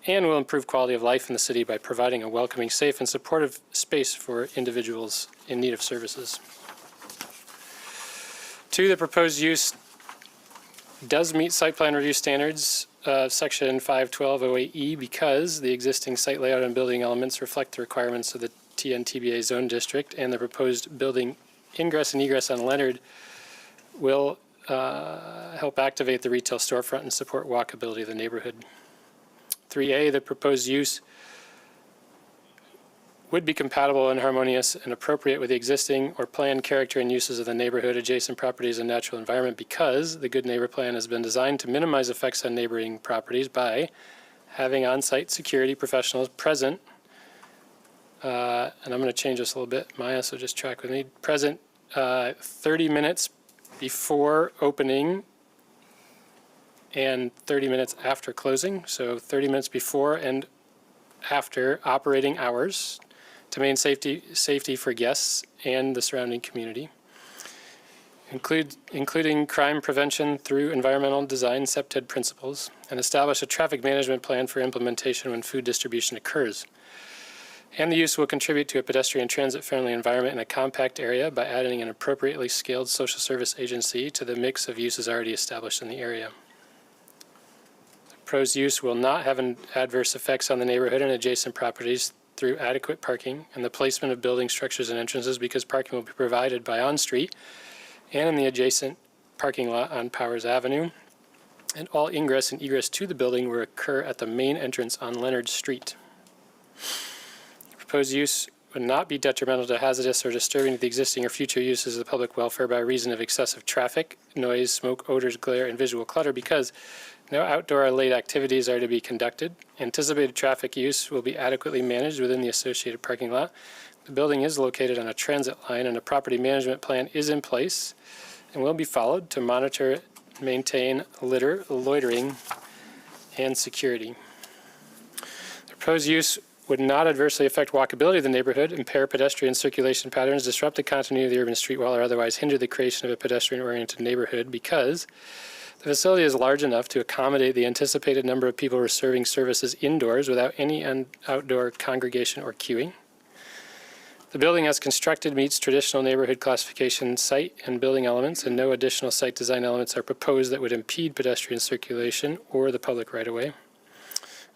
and will improve quality of life in the city by providing a welcoming, safe, and supportive space for individuals in need of services. 2, the proposed use does meet site plan review standards of section 51208E because the existing site layout and building elements reflect the requirements of the TNTBA zone district, and the proposed building ingress and egress on Leonard will help activate the retail storefront and support walkability of the neighborhood. 3A, the proposed use would be compatible and harmonious and appropriate with the existing or planned character and uses of the neighborhood, adjacent properties, and natural environment because the Good Neighbor Plan has been designed to minimize effects on neighboring properties by having on-site security professionals present, and I'm going to change this a little bit, Maya, so just track with me, present 30 minutes before opening and 30 minutes after closing, so 30 minutes before and after operating hours to maintain safety for guests and the surrounding community. Including crime prevention through environmental design CPTED principles, and establish a traffic management plan for implementation when food distribution occurs. And the use will contribute to a pedestrian transit-friendly environment in a compact area by adding an appropriately scaled social service agency to the mix of uses already established in the area. The proposed use will not have adverse effects on the neighborhood and adjacent properties through adequate parking and the placement of building structures and entrances because parking will be provided by on-street and in the adjacent parking lot on Powers Avenue. And all ingress and egress to the building will occur at the main entrance on Leonard Street. Proposed use would not be detrimental to hazardous or disturbing to the existing or future uses of the public welfare by reason of excessive traffic, noise, smoke, odors, glare, and visual clutter because no outdoor or late activities are to be conducted. Anticipated traffic use will be adequately managed within the associated parking lot. The building is located on a transit line and a property management plan is in place and will be followed to monitor, maintain litter, loitering, and security. The proposed use would not adversely affect walkability of the neighborhood, impair pedestrian circulation patterns, disrupt the continuity of the urban street wall, or otherwise hinder the creation of a pedestrian-oriented neighborhood because the facility is large enough to accommodate the anticipated number of people receiving services indoors without any outdoor congregation or queuing. The building as constructed meets traditional neighborhood classification site and building elements, and no additional site design elements are proposed that would impede pedestrian circulation or the public right-of-way.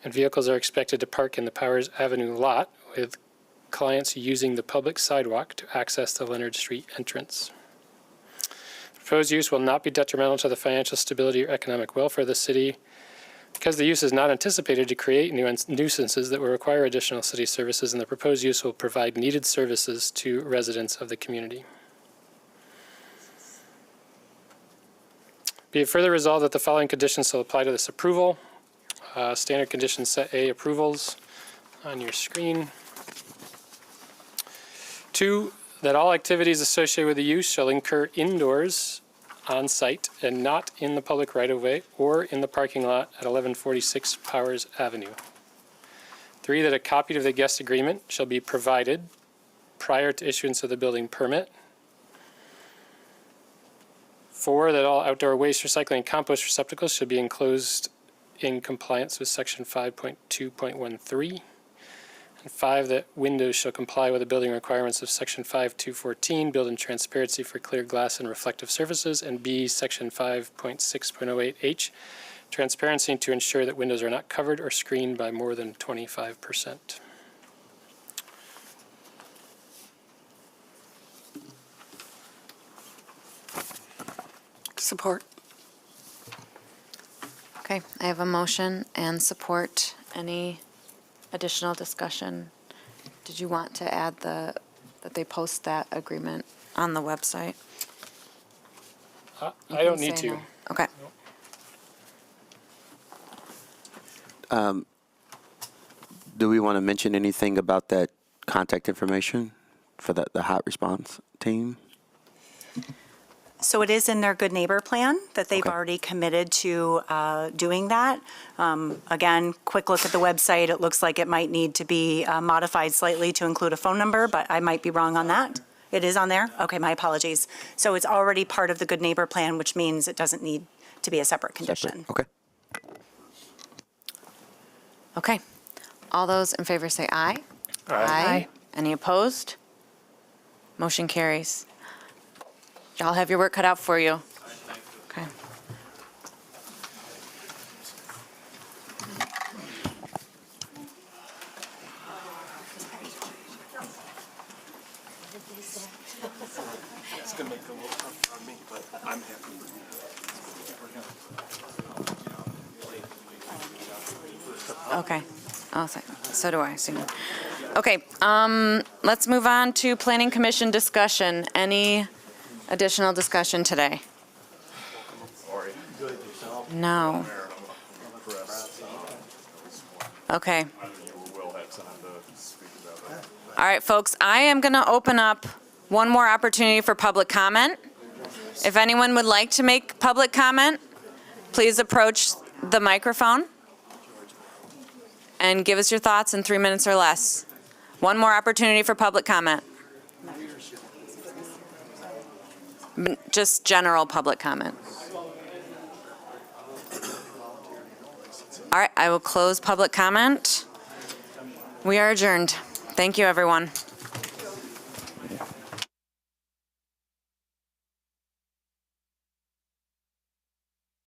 and vehicles are expected to park in the Powers Avenue lot, with clients using the public sidewalk to access the Leonard Street entrance. Proposed use will not be detrimental to the financial stability or economic welfare of the city, because the use is not anticipated to create nuisances that will require additional city services, and the proposed use will provide needed services to residents of the community. Be it further resolved that the following conditions shall apply to this approval. Standard condition set A approvals on your screen. 2, that all activities associated with the use shall occur indoors on site and not in the public right-of-way or in the parking lot at 1146 Powers Avenue. 3, that a copy of the guest agreement shall be provided prior to issuance of the building permit. 4, that all outdoor waste, recycling, and compost receptacles should be enclosed in compliance with section 5.2.13. And 5, that windows shall comply with the building requirements of section 5.2.14, build-in transparency for clear glass and reflective surfaces, and B, section 5.6.08H, transparency to ensure that windows are not covered or screened by more than 25%. Support. Okay, I have a motion and support. Any additional discussion? Did you want to add that they post that agreement on the website? I don't need Say to. no. Okay. Do we want to mention anything about that contact information for the hot response team? So it is in their Good Neighbor plan that they've already committed to doing that. Again, quick look at the website. It looks like it might need to be modified slightly to include a phone number, but I might be wrong on that. It is on there? Okay, my apologies. So it's already part of the Good Neighbor plan, which means it doesn't need to be a separate condition. Okay. Okay. All those in favor say aye. Aye. Any opposed? Motion carries. Y'all have your work cut out for you. Okay. It's going to make it a little tough on me, but I'm happy. Okay. Oh, so do I. Okay, let's move on to Planning Commission discussion. Any additional discussion today? No. Okay. All right, folks, I am going to open up one more opportunity for public comment. If anyone would like to make public comment, please approach the microphone and give us your thoughts in 3 minutes or less. One more opportunity for public comment. Just general public comment. All right, I will close public comment. We are adjourned. Thank you, everyone.